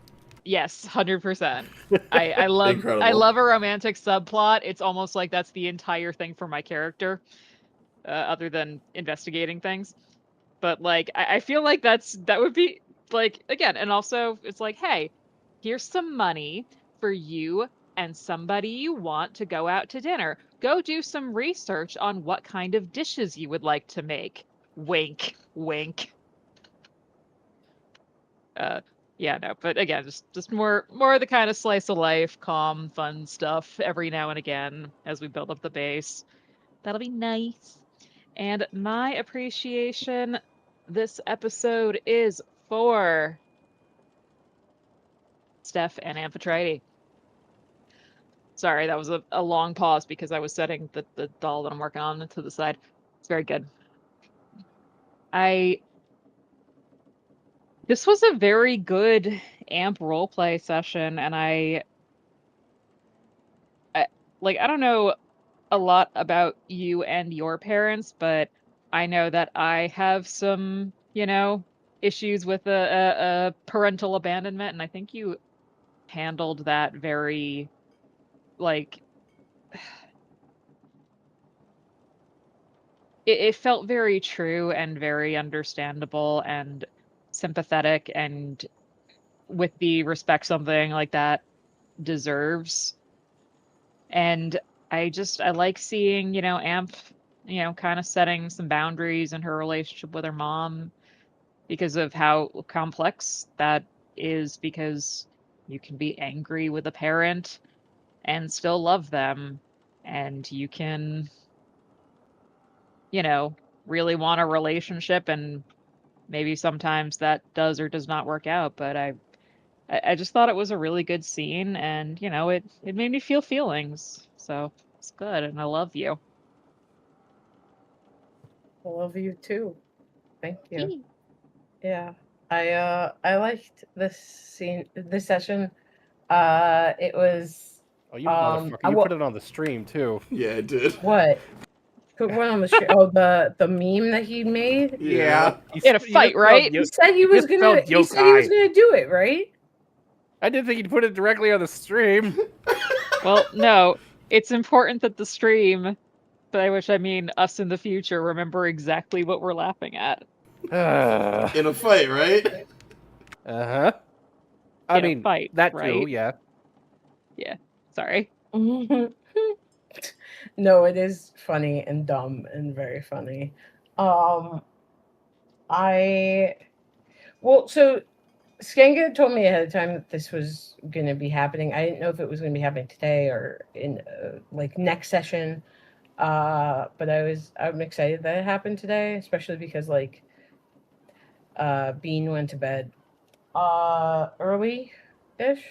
Yes, 100%. I love Incredible. I love a romantic subplot. It's almost like that's the entire thing for my character, other than investigating things. But like I feel like that would be like, again, and also it's like, hey, here's some money for you and somebody you want to go out to dinner. Go do some research on what kind of dishes you would like to make. Wink, wink. Yeah, no, but again, just more of the kind of slice of life, calm, fun stuff every now and again as we build up the base. That'll be nice. And my appreciation this episode is for Steph and Amphitrite. Sorry, that was a long pause because I was setting the doll that I'm working on to the side. It's very good. This was a very good AMP roleplay session, and I don't know a lot about you and your parents, but I know that I have some, issues with a parental abandonment, and I think you handled that very, like, it felt very true and very understandable and sympathetic and with the respect something like that deserves. And I like seeing, Amp, kind of setting some boundaries in her relationship with her mom. because of how complex that is, because you can be angry with a parent and still love them, and you can, you know, really want a relationship, and maybe sometimes that does or does not work out. But I just thought it was a really good scene, and you know, it made me feel feelings. So it's good, and I love you. I love you too. Thank you. Yeah. I liked this session. It was Oh, you motherfucker! I You put it on the stream too. Yeah, I did. what? Put one on the stream. Oh, the meme that he made. Yeah. In a fight, right? He said he was gonna. He said he was gonna do it, right? I didn't think he'd put it directly on the stream. Well, no, it's important that the stream, by which I mean us in the future, remember exactly what we're laughing at. In a fight, right? Uh-huh. I In a mean, fight, that right? too, yeah. Yeah. Sorry. No, it is funny and dumb and very funny. I well, so Skanga told me ahead of time that this was going to be happening. I didn't know if it was going to be happening today or in like next session. But I'm excited that it happened today, especially because like Bean went to bed early ish,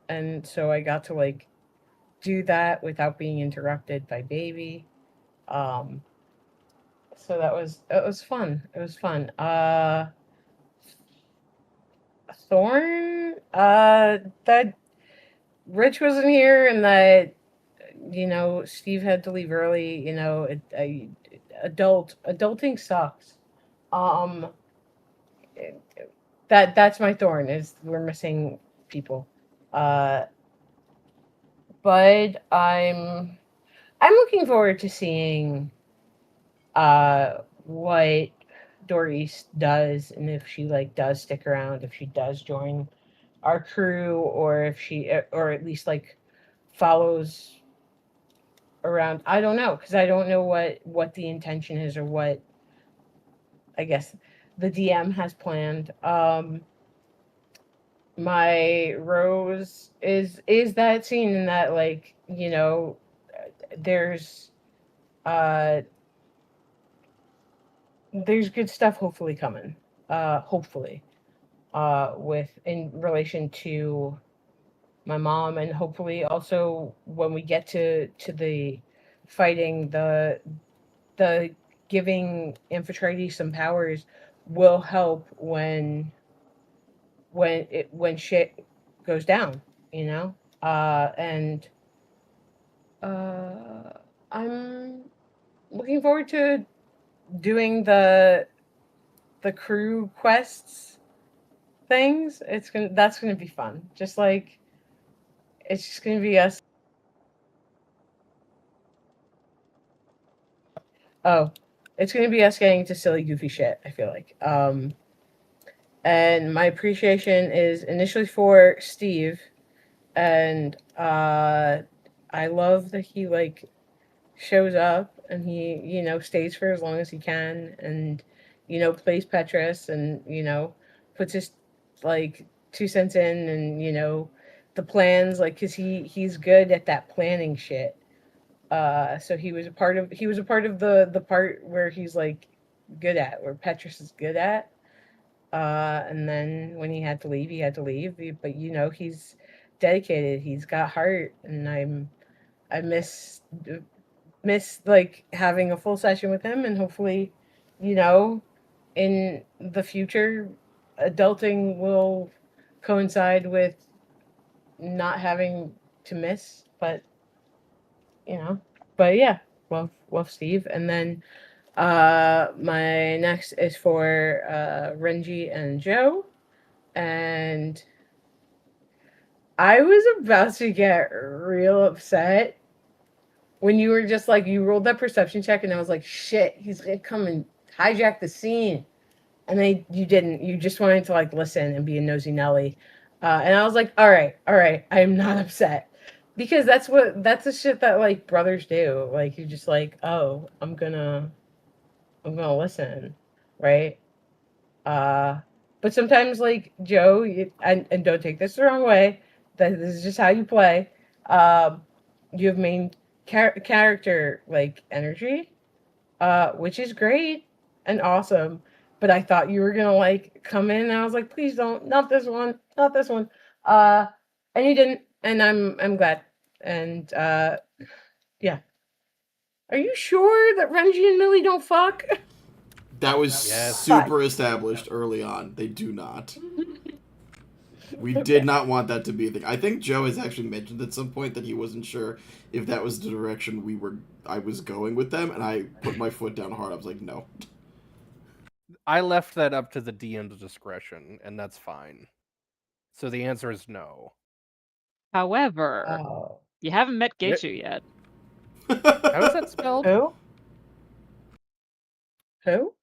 and so I got to like do that without being interrupted by baby. Um, so it was fun. It was fun. Thorn, that Rich wasn't here, and that Steve had to leave early. Adulting sucks. Um, that's my thorn is we're missing people. But I'm looking forward to seeing what Doris does, and if she like does stick around, if she does join our crew, or if she or at least like follows around. I don't know, because I don't know what the intention is, or what I guess the DM has planned. My rose is that scene in that, like, there's uh there's good stuff hopefully coming. Hopefully. With in relation to my mom, and hopefully also when we get to the fighting, the giving Infiltrati some powers will help when shit goes down, you know? And I'm looking forward to doing the crew quests things. That's gonna be fun. Just like it's just gonna be us. Oh, it's gonna be us getting to silly goofy shit, I feel like. And my appreciation is initially for Steve, and I love that he like shows up, and he stays for as long as he can, and plays Petrus, and puts his like 2 cents in, and the plans, like, because he's good at that planning shit. So he was a part of the part where he's like good at, where Petrus is good at. And then when he had to leave, he had to leave. But he's dedicated. He's got heart, and I miss like having a full session with him, and hopefully, in the future, adulting will coincide with not having to miss. But yeah, love Steve. And then my next is for Renji and Joe. And I was about to get real upset when you were just like, you rolled that perception check, and I was like, shit, he's gonna come and hijack the scene. And then you didn't. You just wanted to like listen and be a nosy Nelly. And I was like, all right, I am not upset. Because that's the shit that like brothers do. Like, you're just like, oh, I'm gonna listen, right? But sometimes, like Joe, and don't take this the wrong way, that this is just how you play. You have main character like energy, which is great and awesome. But I thought you were gonna like come in, and I was like, please don't, not this one, not this one. And you didn't, and I'm glad. And yeah. Are you sure that Renji and Millie don't fuck? That was Yes. super established early on. They do not. We did not want that to be a thing. I think Joe has actually mentioned at some point that he wasn't sure if that was the direction I was going with them, and I put my foot down hard. I was like, no. I left that up to the DM's discretion, and that's fine. So the answer is no. However, Oh. you haven't met Geishu yet. How is that spelled? Who? Who?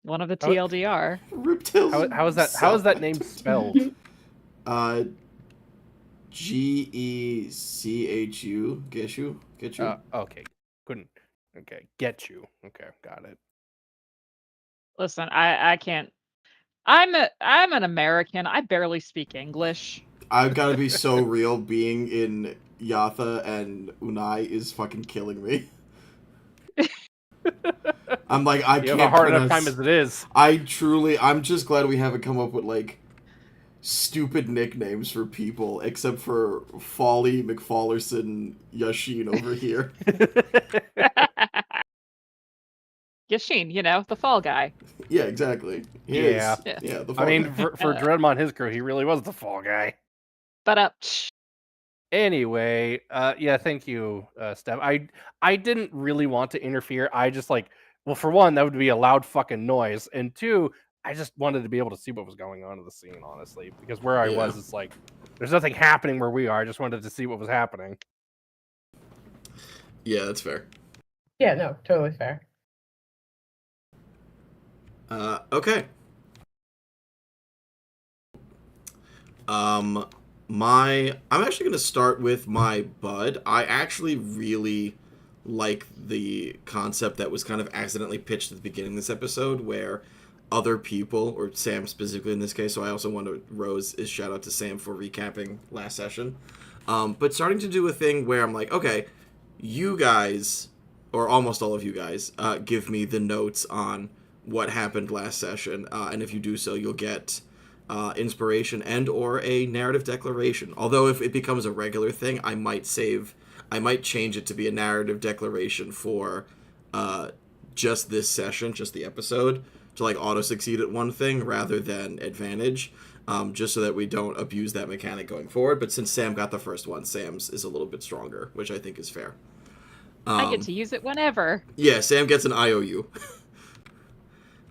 One of the How- TLDR. Riptails. How is that name spelled? Gechu. Geshu. Okay. Couldn't. Okay. Get you. Okay. Got it. Listen, I can't. I'm an American. I barely speak English. I've got to be so real. Being in Yatha and Unai is fucking killing me. I'm like, I You can't have a hard enough pronounce- time as it is. I'm just glad we haven't come up with, like, stupid nicknames for people, except for Folly McFallerson Yashin over here. Yashin, the fall guy. Yeah, exactly. He Yeah. is. Yeah, the I mean, Fall Guy. for Dreadmon, his crew, he really was the fall guy. But Anyway, yeah, thank you, Steph. I didn't really want to interfere. I just well, for one, that would be a loud fucking noise, and two, I just wanted to be able to see what was going on in the scene, honestly, because where I was, it's like there's nothing happening where we are. I just wanted to see what was happening. Yeah, that's fair. Yeah, no, totally fair. Okay. I'm actually gonna start with my bud. I actually really like the concept that was kind of accidentally pitched at the beginning of this episode, where other people, or Sam specifically in this case, so I also want to shout out to Sam for recapping last session, but starting to do a thing where I'm like, okay, you guys, or almost all of you guys, give me the notes on what happened last session, and if you do so, you'll get inspiration and or a narrative declaration. Although if it becomes a regular thing, I might change it to be a narrative declaration for just this session, just the episode, to like auto succeed at one thing rather than advantage, just so that we don't abuse that mechanic going forward. But since Sam got the first one, Sam's is a little bit stronger, which I think is fair. I get to use it whenever. Yeah, Sam gets an IOU.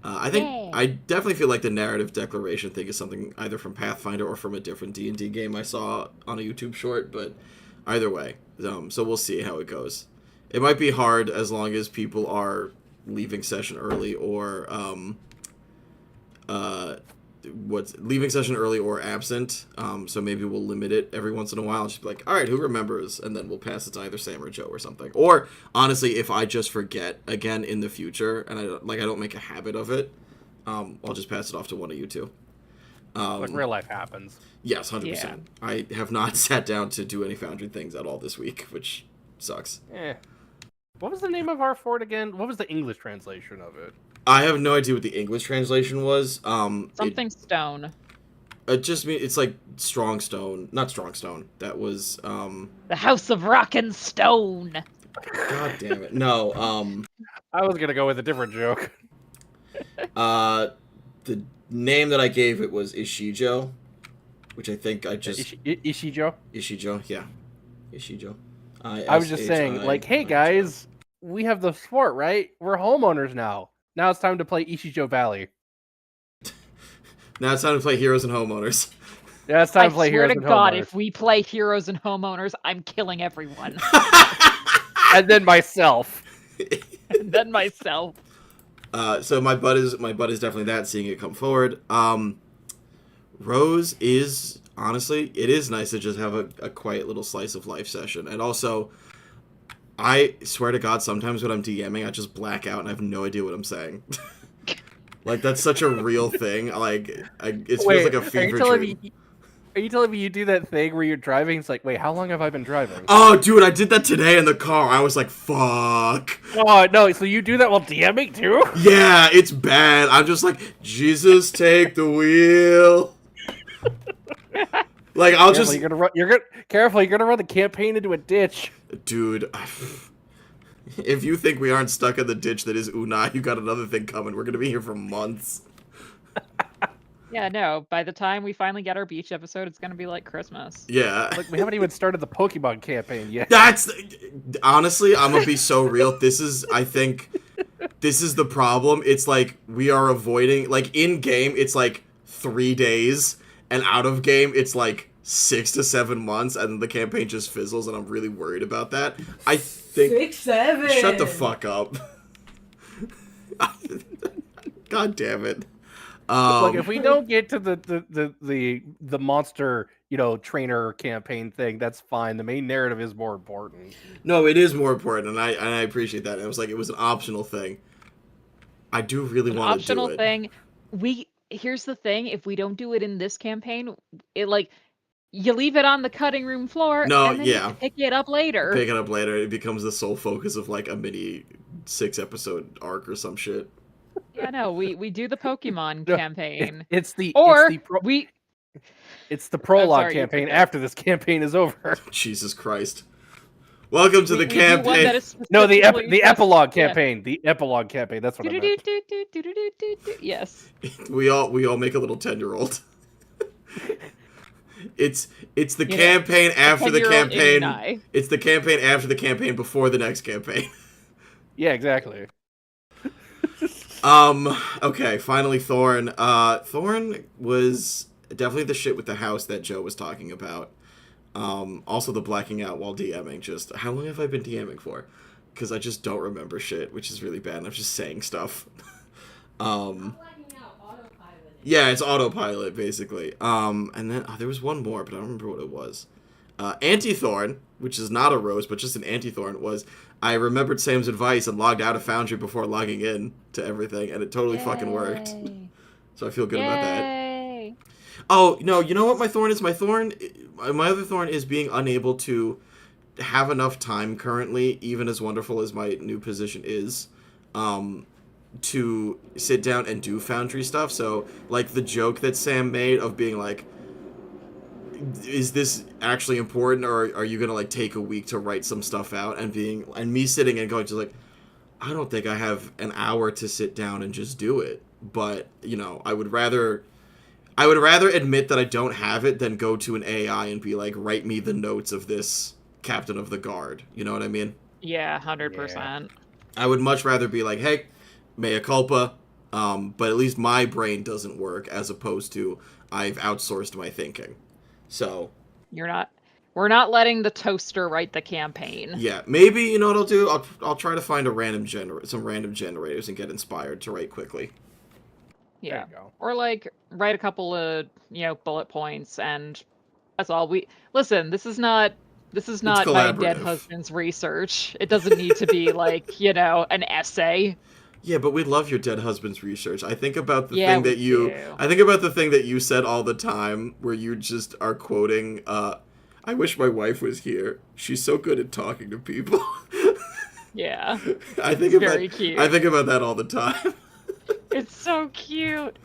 I definitely feel like the narrative declaration thing is something either from Pathfinder or from a different D&D game I saw on a YouTube short, but either way, so we'll see how it goes. It might be hard as long as people are leaving session early or leaving session early or absent, so maybe we'll limit it every once in a while, just be like, all right, who remembers, and then we'll pass it to either Sam or Joe or something. Or honestly, if I just forget again in the future and I don't make a habit of it, I'll just pass it off to one of you two. Like real life happens. Yes, 100%. Yeah. I have not sat down to do any Foundry things at all this week, which sucks. What was the name of our fort again? What was the English translation of it? I have no idea what the English translation was. Something stone. It just means it's like strong stone, not strong stone. That was The House of Rock and Stone. God damn it. No, I was gonna go with a different joke. the name that I gave it was Ishijo, which I think I just Ishijo? Ishijo, yeah. Ishijo. I was just saying, like, hey guys, we have the fort, right? We're homeowners now. Now it's time to play Ishijo Valley. Now it's time to play Heroes and Homeowners. Yeah, it's time to play Heroes I and swear to God, Homeowners. if we play Heroes and Homeowners, I'm killing everyone. And then myself. And then myself. So my bud is definitely that, seeing it come forward. Rose is, honestly, it is nice to just have a quiet little slice of life session. And also, I swear to God, sometimes when I'm DMing, I just black out and I have no idea what I'm saying. Like, that's such a real thing. Like, it feels Wait, like a are you fever telling dream. me? Are you telling me you do that thing where you're driving? It's like, wait, how long have I been driving? Oh, dude, I did that today in the car. I was like, fuck. Oh no! So you do that while DMing too? Yeah, it's bad. I'm just like, Jesus, take the wheel. Like, I'll Careful, just... Careful, you're gonna run the campaign into a ditch. Dude, if you think we aren't stuck in the ditch that is Unai, you got another thing coming. We're gonna be here for months. Yeah, no. By the time we finally get our beach episode, it's gonna be like Christmas. Yeah. Like we haven't even started the Pokemon campaign yet. That's... Honestly, I'm gonna be so real. I think... This is the problem. It's like, we are avoiding... Like, in-game, it's like 3 days. And out-of-game, it's like 6 to 7 months. And the campaign just fizzles, and I'm really worried about that. I think... 6, 7. Shut the fuck up. God damn it. Like if we don't get to the monster, trainer campaign thing, that's fine. The main narrative is more important. No, it is more important, and I appreciate that. It was an optional thing. I do really want to do it. Optional thing. Here's the thing: if we don't do it in this campaign, you leave it on the cutting room floor. No, and then yeah. you pick it up later. Pick it up later. It becomes the sole focus of like a mini 6-episode arc or some shit. Yeah, no, we do the Pokemon campaign. It's the prologue campaign after this campaign is over. Jesus Christ. Welcome to the campaign. No, the epilogue campaign. The epilogue campaign. That's what I meant. Yes. We all make a little 10-year-old. It's the campaign after the campaign. It's the campaign after the campaign before the next campaign. Yeah, exactly. Okay, finally Thorn. Thorn was definitely the shit with the house that Joe was talking about. Also the blacking out while DMing. Just, how long have I been DMing for? Because I just don't remember shit, which is really bad, and I'm just saying stuff. Yeah, it's autopilot, basically. And then, there was one more, but I don't remember what it was. Anti-Thorn, which is not a rose, but just an Anti-Thorn, was I remembered Sam's advice and logged out of Foundry before logging in to everything, and it totally fucking worked. So I feel good about that. Oh, no, you know what my Thorn is? My other Thorn is being unable to have enough time currently, even as wonderful as my new position is, to sit down and do Foundry stuff. So, like, the joke that Sam made of being like, is this actually important, or are you gonna like take a week to write some stuff out, and me sitting and going to like, I don't think I have an hour to sit down and just do it. But I would rather admit that I don't have it than go to an AI and be like, write me the notes of this captain of the guard. You know what I mean? Yeah, 100%. I would much rather be like, hey, mea culpa, but at least my brain doesn't work, as opposed to I've outsourced my thinking. So we're not letting the toaster write the campaign. Yeah, maybe, you know what I'll do? I'll try to find some random generators and get inspired to write quickly. Yeah. Or like write a couple of, bullet points, and that's all. Listen, this is not my dead husband's research. It doesn't need to be like, an essay. Yeah, but we love your dead husband's research. I think about the thing that you said all the time, where you just are quoting, I wish my wife was here. She's so good at talking to people. Yeah. Very cute. I think about that all the time. It's so cute.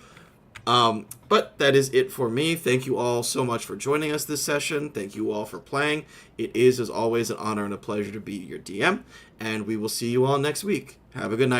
But that is it for me. Thank you all so much for joining us this session. Thank you all for playing. It is, as always, an honor and a pleasure to be your DM, and we will see you all next week. Have a good night.